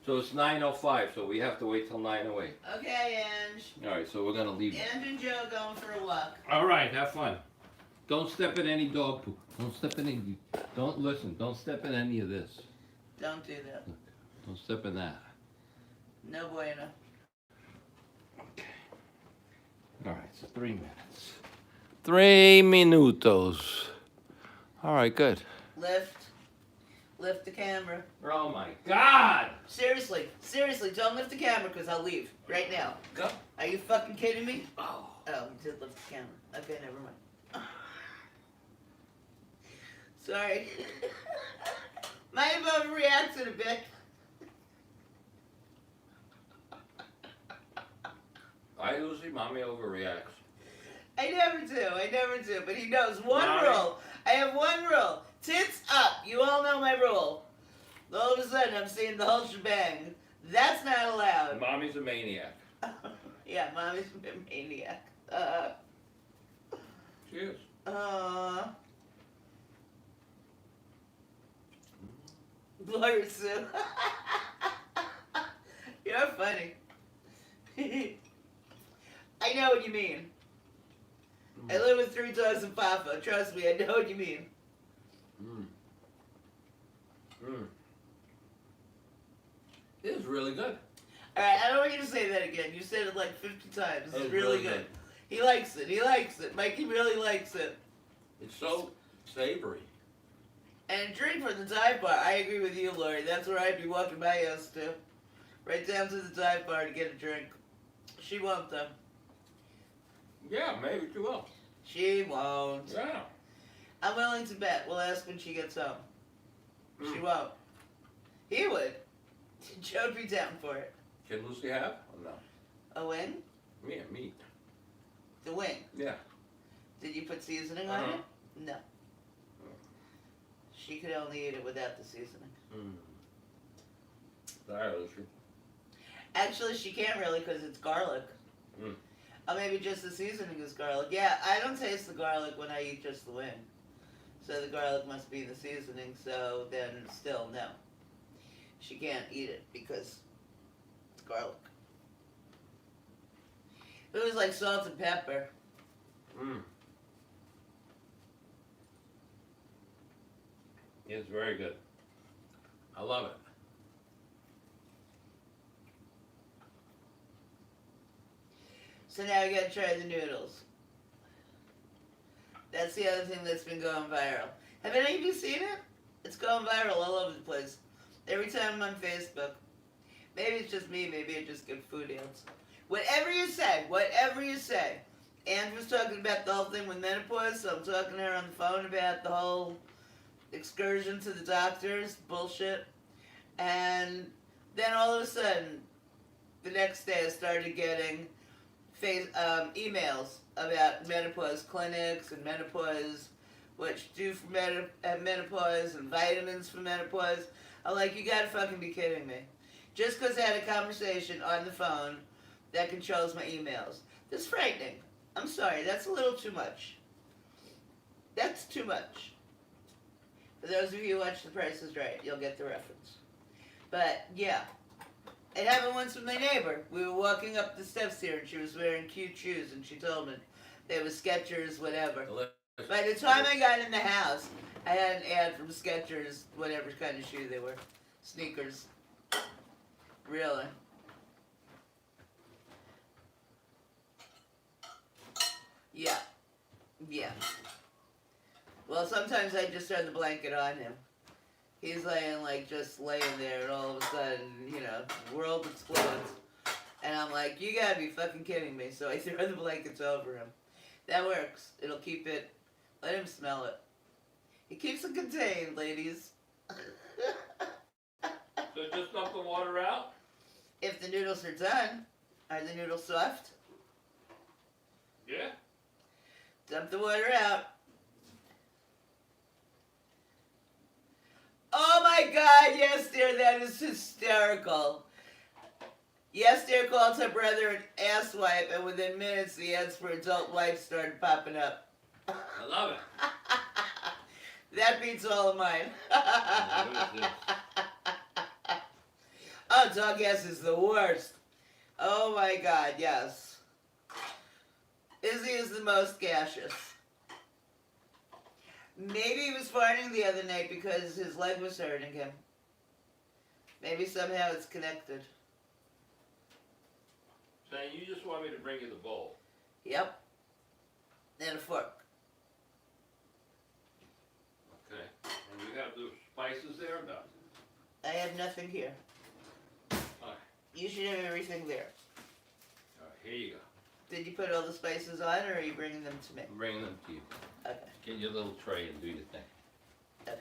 So it's 9:05. So we have to wait till 9:08. Okay, Ange. All right. So we're gonna leave. Ange and Joe going for a walk. All right. Have fun. Don't step in any dog poop. Don't step in any. Don't listen. Don't step in any of this. Don't do that. Don't step in that. No bueno. Okay. All right. So 3 minutes. 3 minutos. All right. Good. Lift the camera. Oh my God! Seriously, don't lift the camera because I'll leave right now. Go. Are you fucking kidding me? Oh. Oh, you did lift the camera. Okay, never mind. Sorry. Might have overreacted a bit. I usually, mommy overreacts. I never do, but he knows one Mommy. rule. I have one rule. Tits up. You all know my rule. All of a sudden, I'm seeing the whole shebang. That's not allowed. Mommy's a maniac. Yeah, mommy's a maniac. She is. Gloria Sue. You're funny. I know what you mean. I live with 3 dogs in FAFO. Trust me, I know what you mean. It is really good. Alright, I don't want you to say that again. You said it like 50 times. It's It's really really good. good. He likes it. He likes it. Mikey really likes it. It's so savory. And drink from the dive bar. I agree with you, Lori. That's where I'd be walking my ass to. Right down to the dive bar to get a drink. She won't, though. Yeah, maybe she will. She won't. Yeah. I'm willing to bet. We'll ask when she gets home. She won't. He would. Joe'd be down for it. Can Lucy have? Or no. A wing? Yeah, meat. The wing. Yeah. Did you put seasoning on it? No. She could only eat it without the seasoning. Sorry, Lucy. Actually, she can't really because it's garlic. Or maybe just the seasoning is garlic. Yeah, I don't taste the garlic when I eat just the wing. So the garlic must be the seasoning, so then still, no. She can't eat it because it's garlic. It was like salt and pepper. It's very good. I love it. So now we gotta try the noodles. That's the other thing that's been going viral. Have any of you seen it? It's going viral all over the place. Every time I'm on Facebook. Maybe it's just me, maybe I just get food ads. Whatever you say. Ange was talking about the whole thing with menopause, so I'm talking to her on the phone about the whole excursion to the doctors, bullshit. And then all of a sudden, the next day I started getting emails about menopause clinics and menopause, what you do for menopause and vitamins for menopause. I'm like, you gotta fucking be kidding me. Just because I had a conversation on the phone that controls my emails. That's frightening. I'm sorry, that's a little too much. That's too much. For those of you who watch The Price is Right, you'll get the reference. But, yeah. It happened once with my neighbor. We were walking up the steps here, and she was wearing cute shoes, and she told me they were Skechers, whatever. By the time I got in the house, I had an ad from Skechers, whatever kind of shoe they were. Sneakers. Really. Yeah. Yeah. Well, sometimes I just turn the blanket on him. He's just laying there, and all of a sudden, the world explodes. And I'm like, you gotta be fucking kidding me. So I throw the blankets over him. That works. It'll keep it, let him smell it. It keeps it contained, ladies. So just dump the water out? If the noodles are done, are the noodles soft? Yeah. Dump the water out. my God, yes, dear, that is hysterical. Yes, dear called her brother an asswipe, and within minutes the ads for adult wife started popping up. I love it. That beats all of mine. What is this? Oh, dog ass is the worst. Oh my God, yes. Izzy is the most gaseous. Maybe he was farting the other night because his leg was hurting him. Maybe somehow it's connected. Saying you just want me to bring you the bowl. Yep. And a fork. Okay. And you have the spices there or not? I have nothing here. Alright. You should have everything there. Alright, here you go. Did you put all the spices on, or are you bringing them to me? I'm bringing them to you. Okay. Get your little tray and do your thing. Okay.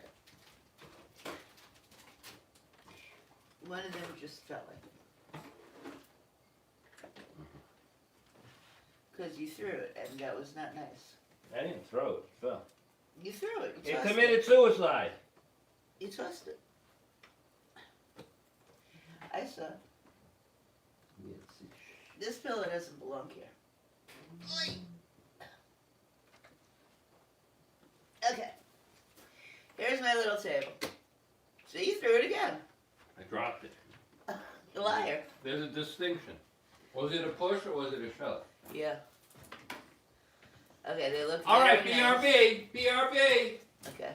One of them just fell in. Because you threw it, and that was not nice. I didn't throw it. It fell. You threw it. You It tossed committed suicide. You tossed it. I saw. This pillow doesn't belong here. Okay. Here's my little table. So you threw it again. I dropped it. You liar. There's a distinction. Was it a push or was it a shove? Yeah. Okay, they look All right, very nice. BRB, BRB. Okay.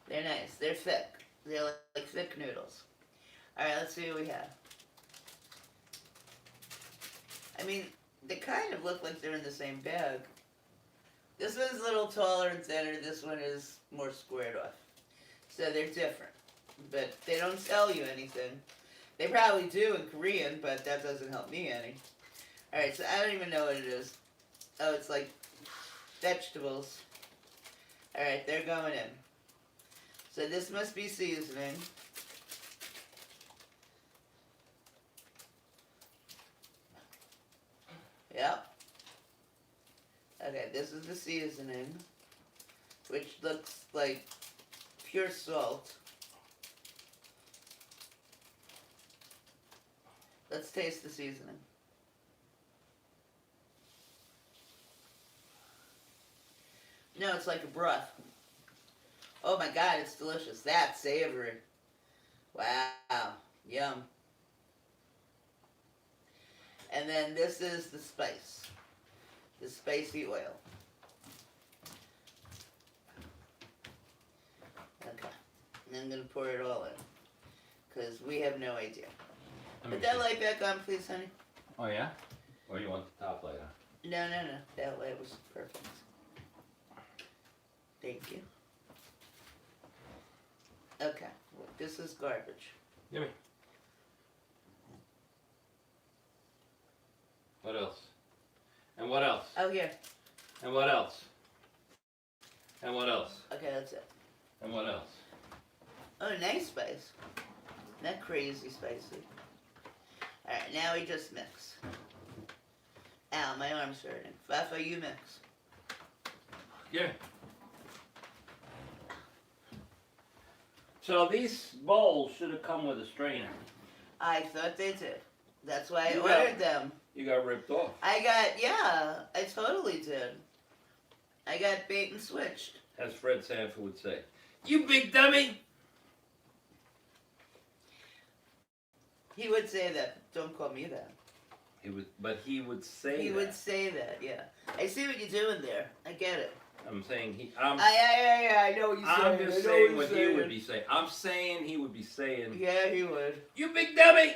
They're nice. They're thick. They're like thick noodles. Alright, let's see what we have. I mean, they kind of look like they're in the same bag. This one's a little taller and thinner. This one is more squared off. So they're different. But they don't tell you anything. They probably do in Korean, but that doesn't help me any. Alright, so I don't even know what it is. Oh, it's like vegetables. Alright, they're going in. So this must be seasoning. Yep. Okay, this is the seasoning, which looks like pure salt. Let's taste the seasoning. No, it's like a broth. Oh my God, it's delicious. That's savory. Wow. Yum. And then this is the spice. The spicy oil. Okay. And I'm going to pour it all in. Because we have no idea. Put that light back on, please, honey. Oh, yeah? Or you want the top light on? No. That light was perfect. Thank you. Okay. Well, this is garbage. Give me. What else? And what else? Oh, here. And what else? And what else? Okay, that's it. And what else? Oh, nice spice. Not crazy spicy. Alright, now we just mix. Ow, my arm's hurting. FAFO, you mix. Yeah. So these bowls should have come with a strainer. I thought they did. That's why I You ordered got- them. You got ripped off. I totally did. I got bait and switched. As Fred Sanford would say. You big dummy! He would say that. Don't call me that. He would say He that. would say that, yeah. I see what you're doing there. I get it. I'm saying I know what you're saying. I'm just I know saying you're what he would be saying. I'm saying he would be saying, Yeah, he would. you big dummy!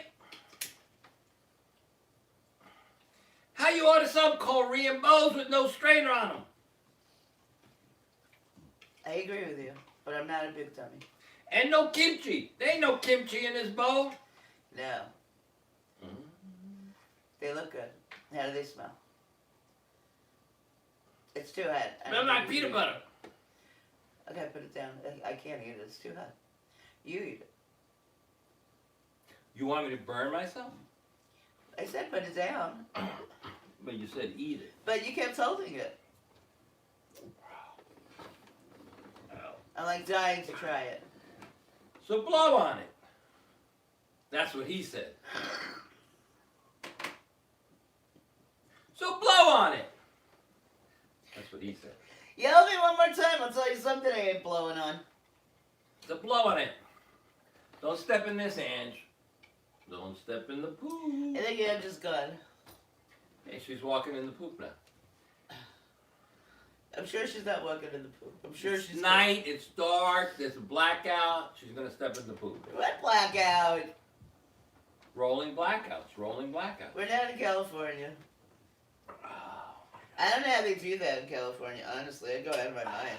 How you order some Korean bowls with no strainer on them? I agree with you, but I'm not a big dummy. And no kimchi. There ain't no kimchi in this bowl. No. They look good. How do they smell? It's too hot. Smell like peanut butter. Okay, put it down. I can't eat it. It's too hot. You eat it. You want me to burn myself? I said put it down. But you said eat it. But you kept holding it. Ow. I'm like dying to try it. So blow on it. That's what he said. So blow on it. That's what he said. Yell at me one more time. I'll tell you something I ain't blowing on. So blow on it. Don't step in this, Ange. Don't step in the poop. I think Ange is gone. Hey, she's walking in the poop now. I'm sure she's not walking in the poop. I'm sure It's she's night, it's dark, there's a blackout. She's gonna step in the poop. What blackout? Rolling blackouts, rolling blackouts. We're down in California. I don't know how they do that in California, honestly. I'd go out of my mind.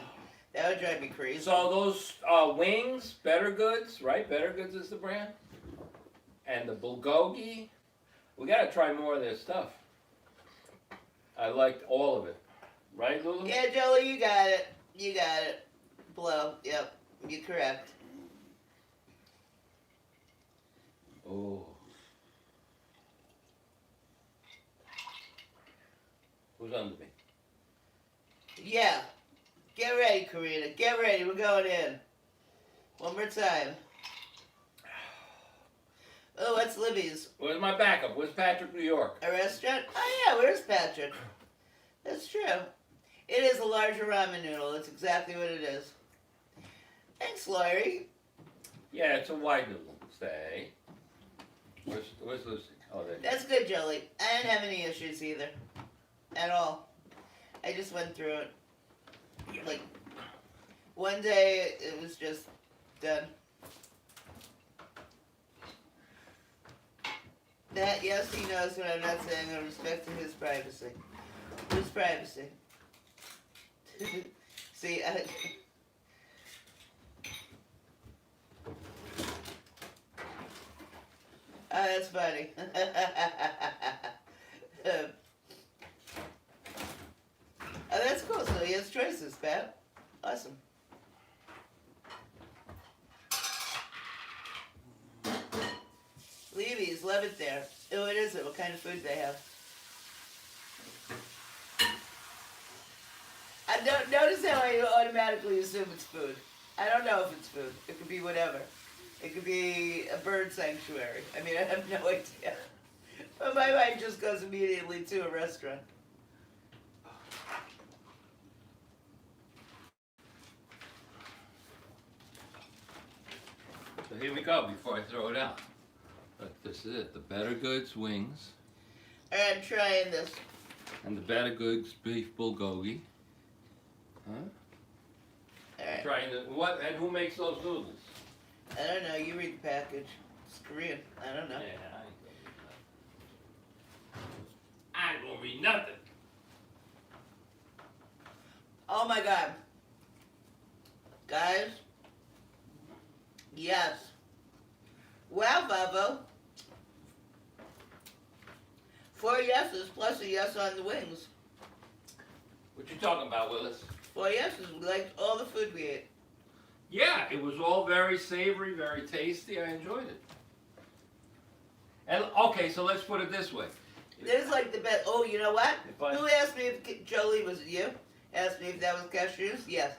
That would drive me crazy. So those wings, Better Goods, right? Better Goods is the brand. And the bulgogi. We gotta try more of their stuff. I liked all of it. Right, Lulu? Yeah, Jolie, you got it. You got it. Blow. Yep. You're correct. Oh. Who's under me? Yeah. Get ready, Karina. Get ready. We're going in. One more time. Oh, what's Libby's? Where's my backup? Where's Patrick, New York? A restaurant? Oh, yeah. Where's Patrick? That's true. It is a larger ramen noodle. That's exactly what it is. Thanks, Laurie. Yeah, it's a white noodle. Stay. Where's Lucy? Oh, there. That's good, Jolie. I didn't have any issues either. At all. I just went through it. Like, one day it was just done. That, yes, he knows what I'm not saying in respect to his privacy. Whose privacy? See, oh, that's funny. Oh, that's cool. So he has choices, Pat. Awesome. Levy's, love it there. Oh, what is it? What kind of food they have? I don't notice how I automatically assume it's food. I don't know if it's food. It could be whatever. It could be a bird sanctuary. I mean, I have no idea. But my mind just goes immediately to a restaurant. So here we go before I throw it out. Look, this is it. The Better Goods wings. Alright, I'm trying this. And the Better Goods beef bulgogi. Huh? Alright. Trying the what? And who makes those noodles? I don't know. You read the package. It's Korean. I don't know. Yeah, I ain't gonna read nothing. Oh my god. Guys. Yes. Wow, FAFO. 4 yeses plus a yes on the wings. What you talking about, Willis? 4 yeses. We liked all the food we ate. Yeah, it was all very savory, very tasty. I enjoyed it. And okay, so let's put it this way. This is like the best. Oh, you know what? If I- Who asked me if Jolie, was it you? Asked me if that was cashews? Yes.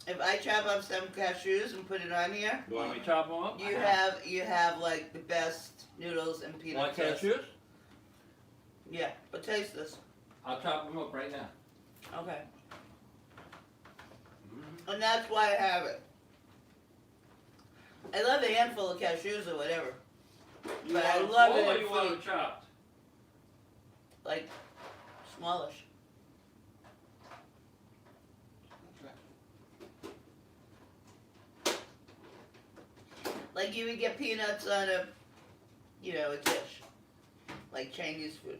If I chop up some cashews and put it on here, You want me to chop them up? you have like the best noodles and peanut Want toast. cashews? Yeah, but taste this. I'll chop them up right now. Okay. And that's why I have it. I love a handful of cashews or whatever. You But I want them love full it or in you want food. them chopped? Like, smallish. Like you would get peanuts on a, a dish. Like Chinese food.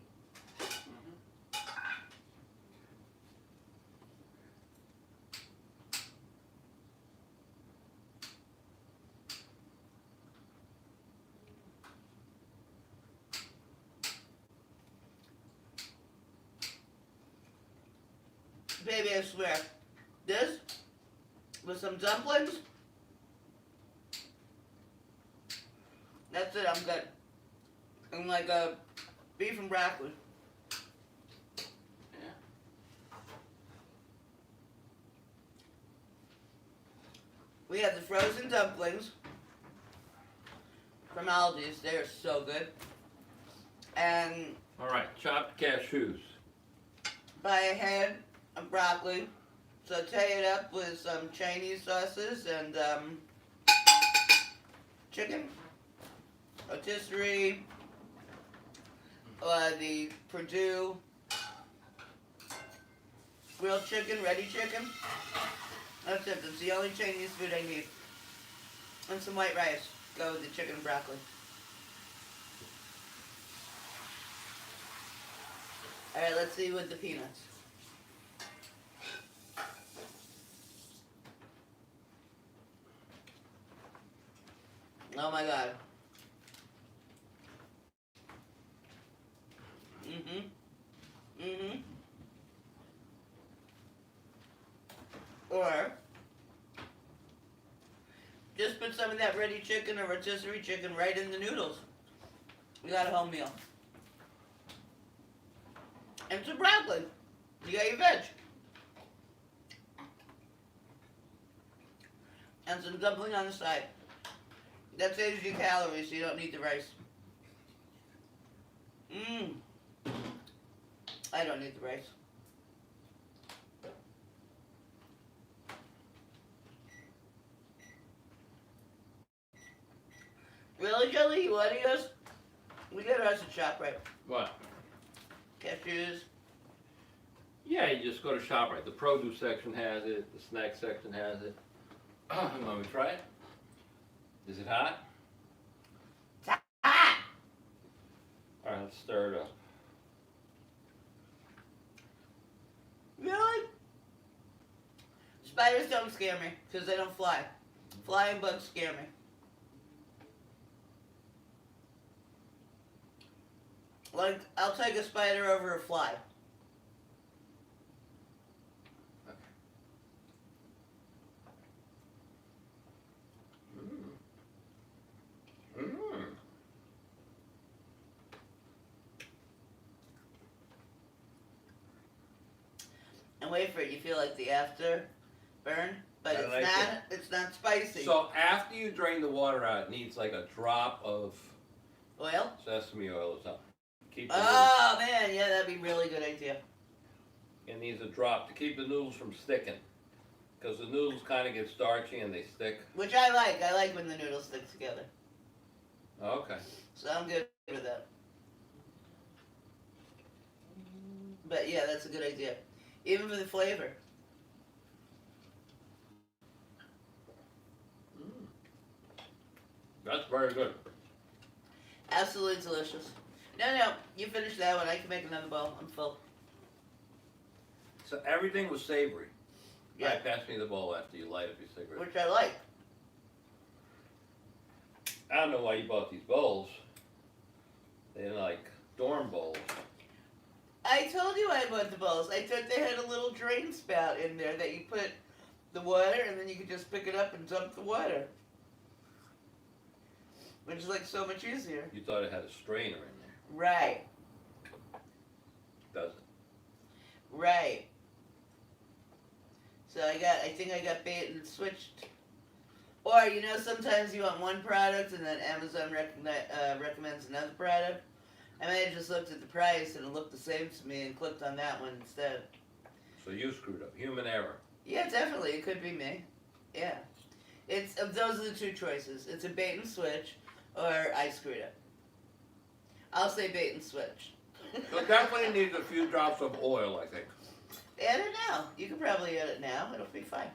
Baby, I swear. This, with some dumplings, that's it, I'm good. And like a beef and broccoli. Yeah. We have the frozen dumplings, from Aldi's. They are so good. And All right, chopped cashews. buy a head of broccoli, saute it up with some Chinese sauces and chicken, rotisserie, the Purdue grilled chicken, ready chicken. That's it. That's the only Chinese food I need. And some white rice. Go with the chicken and broccoli. Alright, let's see with the peanuts. Oh my god. Or just put some of that ready chicken or rotisserie chicken right in the noodles. You got a home meal. And some broccoli. You got your veg. And some dumpling on the side. That saves you calories, so you don't need the rice. I don't need the rice. Really, Jelly? You want us? We get ours at ShopRite. What? Cashews. Yeah, you just go to ShopRite. The produce section has it. The snack section has it. Let me try it. Is it hot? It's hot! All right, let's stir it up. Really? Spiders don't scare me because they don't fly. Flying bugs scare me. Like, I'll take a spider over a fly. And wait for it, you feel like the after burn, but I it's like not. it. It's not spicy. So after you drain the water out, it needs like a drop of Oil? sesame oil or something. Keep the Oh man, yeah, that'd be a really good idea. It needs a drop to keep the noodles from sticking, because the noodles kind of get starchy and they stick. Which I like. I like when the noodles stick together. Okay. So I'm good with that. But yeah, that's a good idea. Even for the flavor. That's very good. Absolutely delicious. No, you finish that one. I can make another bowl. I'm full. So everything was savory. Yeah. All right, pass me the bowl after you light up your cigarette. Which I like. I don't know why you bought these bowls. They're like dorm bowls. I told you I bought the bowls. I thought they had a little drain spout in there that you put the water and then you could just pick it up and dump the water. Which is like so much easier. You thought it had a strainer in there. Right. Doesn't. Right. So I think I got bait and switched. Or, you know, sometimes you want one product and then Amazon recommends another product. I might have just looked at the price and it looked the same to me and clicked on that one instead. So you screwed up. Human error. Yeah, definitely. It could be me. Yeah. Those are the two choices. It's a bait and switch or I screwed up. I'll say bait and switch. So definitely needs a few drops of oil, I think. Add it now. You can probably add it now. It'll be fine.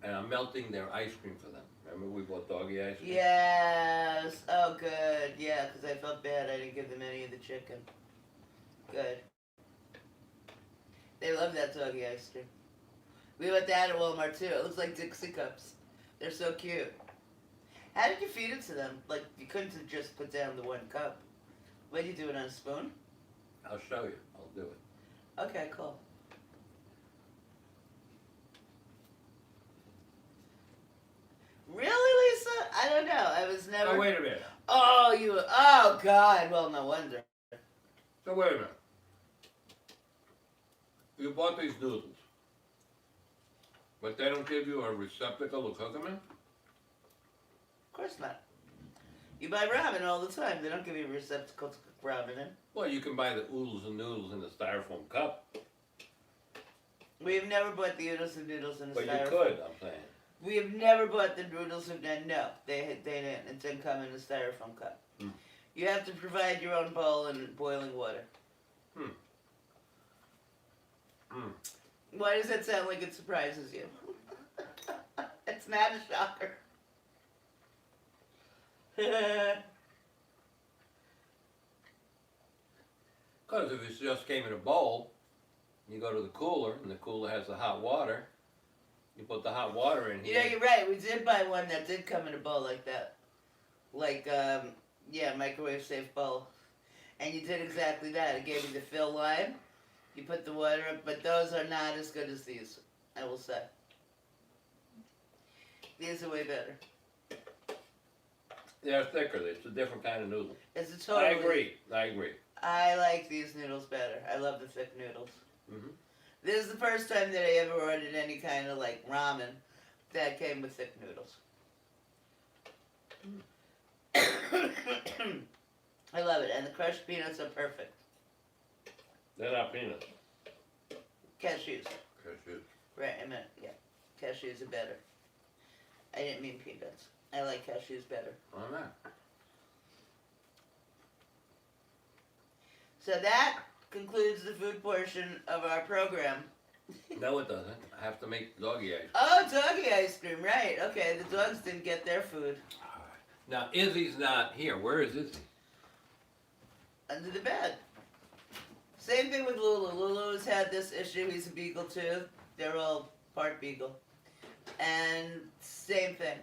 And I'm melting their ice cream for them. Remember we bought doggy ice cream? Yes. Oh, good. Yeah, because I felt bad. I didn't give them any of the chicken. Good. They love that doggy ice cream. We bought that at Walmart too. It looks like Dixie cups. They're so cute. How did you feed it to them? Like, you couldn't have just put down the one cup. What, you do it on a spoon? I'll show you. I'll do it. Okay, cool. Really, Lisa? I don't know. I was never... Oh, wait a minute. Oh, God. Well, no wonder. So wait a minute. You bought these noodles. But they don't give you a receptacle to cook them in? Of course not. You buy ramen all the time. They don't give you a receptacle to cook ramen in. Well, you can buy the oodles and noodles in the styrofoam cup. We've never bought the oodles and noodles in a But styrofoam. you could, I'm saying. We have never bought the noodles and no, they didn't. It didn't come in a styrofoam cup. Hmm. You have to provide your own bowl and boiling water. Hmm. Hmm. Why does that sound like it surprises you? It's not a shocker. Because if it just came in a bowl, you go to the cooler, and the cooler has the hot water, you put the hot water in You here. know, you're right. We did buy one that did come in a bowl like that. Like, yeah, microwave safe bowl. And you did exactly that. It gave you the fill line. You put the water up, but those are not as good as these, I will say. These are way better. They're thicker. It's a different kind of noodle. It's a totally... I agree. I like these noodles better. I love the thick noodles. Mm-hmm. This is the first time that I ever ordered any kind of like ramen that came with thick noodles. I love it, and the crushed peanuts are perfect. They're not peanuts. Cashews. Cashews. Right, I meant, yeah. Cashews are better. I didn't mean peanuts. I like cashews better. Oh, no. So that concludes the food portion of our program. No, it doesn't. I have to make doggy ice. Oh, doggy ice cream, right. Okay, the dogs didn't get their food. Now, Izzy's not here. Where is Izzy? Under the bed. Same thing with Lulu. Lulu's had this issue. He's a beagle too. They're all part beagle. And same thing.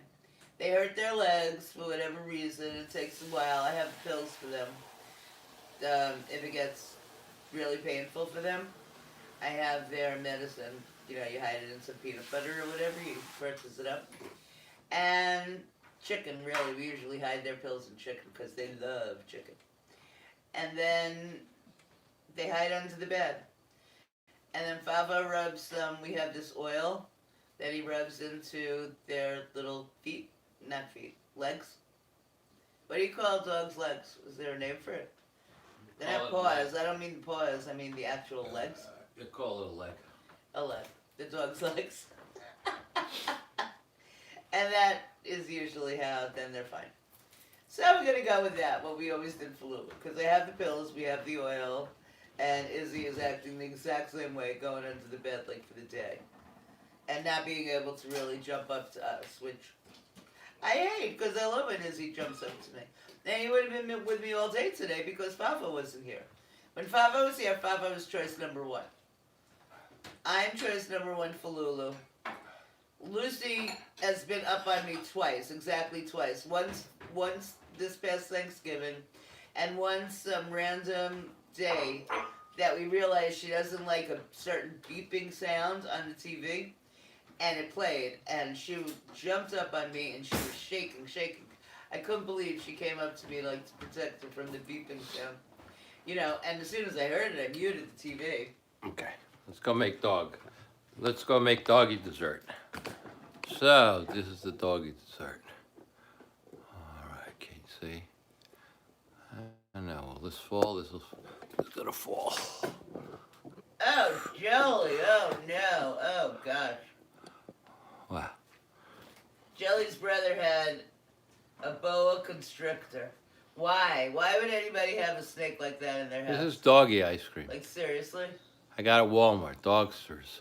They hurt their legs for whatever reason. It takes a while. I have pills for them. If it gets really painful for them, I have their medicine. You know, you hide it in some peanut butter or whatever. You purchase it up. And chicken, really. We usually hide their pills in chicken because they love chicken. And then they hide under the bed. And then FAFO rubs some, we have this oil that he rubs into their little feet, not feet, legs. What do you call dogs' legs? Is there a name for it? They're not paws, I don't mean the paws, I mean the actual legs. You call it a leg. A leg, the dog's legs. And that is usually how, then they're fine. So we're going to go with that, what we always did for Lulu. Because they have the pills, we have the oil, and Izzy is acting the exact same way, going under the bed like for the day. And not being able to really jump up to us, which I hate, because I love when Izzy jumps up to me. And he would have been with me all day today because FAFO wasn't here. When FAFO was here, FAFO was choice number one. I'm choice number one for Lulu. Lucy has been up on me twice, exactly twice. Once this past Thanksgiving, and once some random day that we realized she doesn't like a certain beeping sound on the TV, and it played, and she jumped up on me, and she was shaking. I couldn't believe she came up to me like to protect her from the beeping sound. You know, and as soon as I heard it, I muted the TV. Okay, let's go make doggy dessert. So, this is the doggy dessert. Alright, can you see? I know, will this fall? It's gonna fall. Oh, Jolie, oh no, oh gosh. Wow. Jolie's brother had a boa constrictor. Why? Why would anybody have a snake like that in their house? This is doggy ice cream. Like, seriously? I got it at Walmart, Dogsters.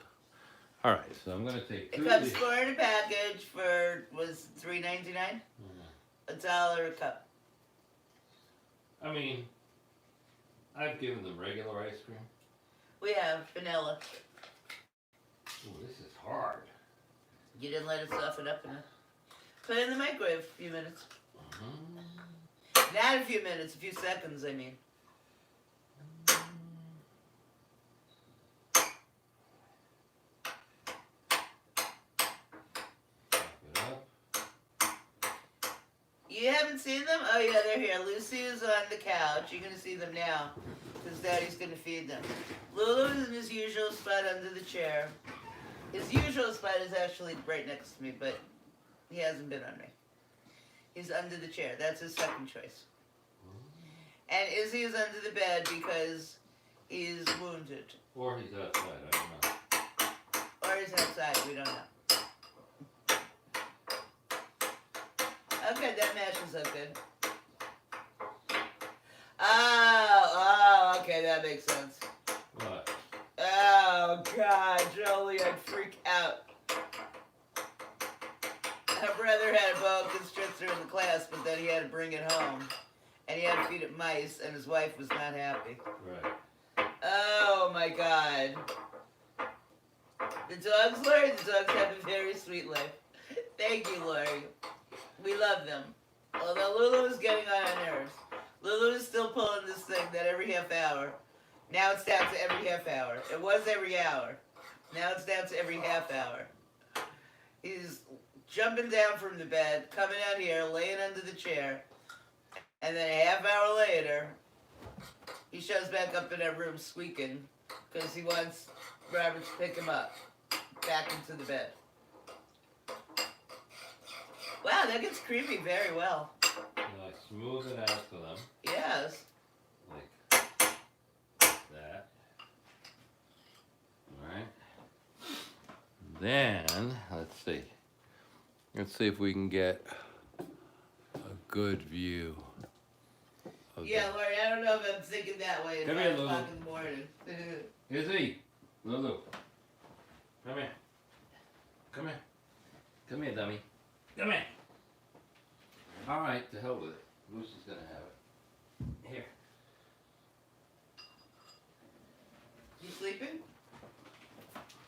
Alright, so I'm gonna take It comes 4 in a package for, was $3.99? $1 a cup. I mean, I've given them regular ice cream. We have vanilla. Ooh, this is hard. You didn't let it soften up enough. Put it in the microwave a few minutes. Not a few minutes, a few seconds, I mean. You haven't seen them? Oh yeah, they're here. Lucy is on the couch. You're gonna see them now, because Daddy's gonna feed them. Lulu is in his usual spot under the chair. His usual spot is actually right next to me, but he hasn't been on me. He's under the chair. That's his second choice. And Izzy is under the bed because he's wounded. Or he's outside, I don't know. Or he's outside, we don't know. Okay, that matches up good. Oh, okay, that makes sense. What? Oh, God, Jolie, I'd freak out. Her brother had a boa constrictor in the class, but then he had to bring it home. And he had to feed it mice, and his wife was not happy. Right. Oh, my God. The dogs, Lori, the dogs have a very sweet life. Thank you, Lori. We love them. Although Lulu is getting on our nerves. Lulu is still pulling this thing that every half hour. Now it's down to every half hour. It was every hour. Now it's down to every half hour. He's jumping down from the bed, coming out here, laying under the chair, and then a half hour later, he shows back up in our room squeaking because he wants Robert to pick him up back into the bed. Wow, that gets creepy very well. Like smooth it out to them. Yes. Like that. Alright. Then, let's see. Let's see if we can get a good view. Yeah, Lori, I don't know if I'm thinking that way at Come here, 5 Lulu. o'clock in the morning. Izzy, Lulu, come here. Come here. Come here, dummy. Come here. All right, to hell with it. Lucy's gonna have it. Here. You sleeping?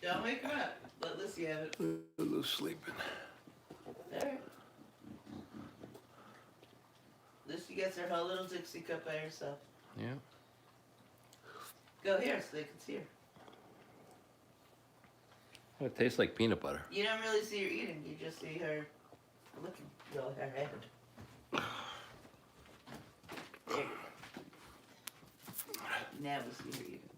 Don't wake her up. Let Lucy have it. Lulu's sleeping. There. Lucy gets her whole little Dixie cup by herself. Yeah. Go here so they can see her. It tastes like peanut butter. You don't really see her eating. You just see her looking. Go her head. There. Now we see her eating.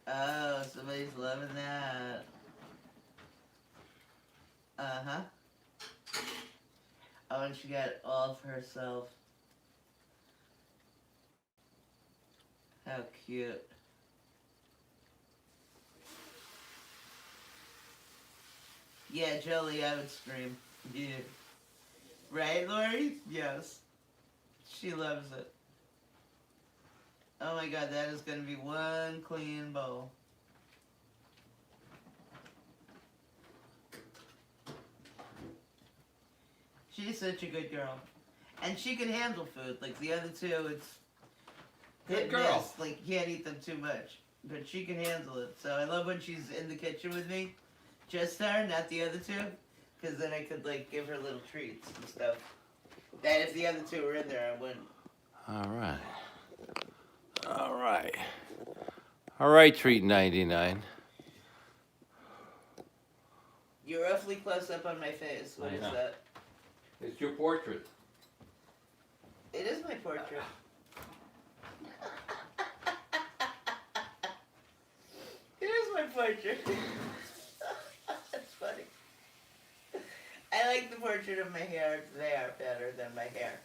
Oh, somebody's loving that. Uh-huh. Oh, and she got it all for herself. How cute. Yeah, Jolie, I would scream. Yeah. Right, Lori? Yes. She loves it. Oh my God, that is going to be one clean bowl. She's such a good girl. And she can handle food. Like the other two, it's hit and girl. miss. Like you can't eat them too much. But she can handle it. So I love when she's in the kitchen with me. Just her, not the other two. Because then I could like give her little treats and stuff. That if the other two were in there, I wouldn't. All right. All right. All right, Treat 99. You're awfully close up on my face. What I is know. that? It's your portrait. It is my portrait. It is my portrait. That's funny. I like the portrait of my hair there better than my hair.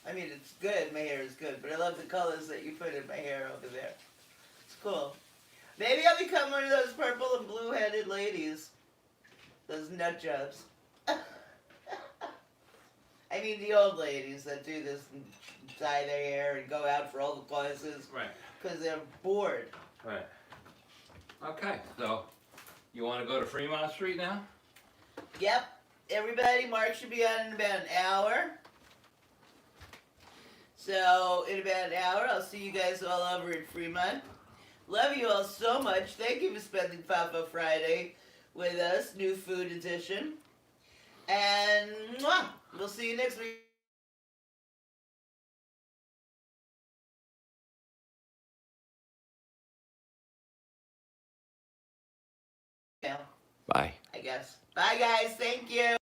I mean, it's good. My hair is good, but I love the colors that you put in my hair over there. It's cool. Maybe I'll become one of those purple and blue-headed ladies. Those nut jobs. I mean, the old ladies that do this and dye their hair and go out for all the causes. Right. Because they're bored. Right. Okay, so you want to go to Fremont Street now? Yep. Everybody, Mark should be on in about an hour. So, in about an hour, I'll see you guys all over at Fremont. Love you all so much. Thank you for spending FAFO Friday with us, New Food Edition. And mwah, we'll see you next week. Yeah. Bye. I guess. Bye, guys. Thank you.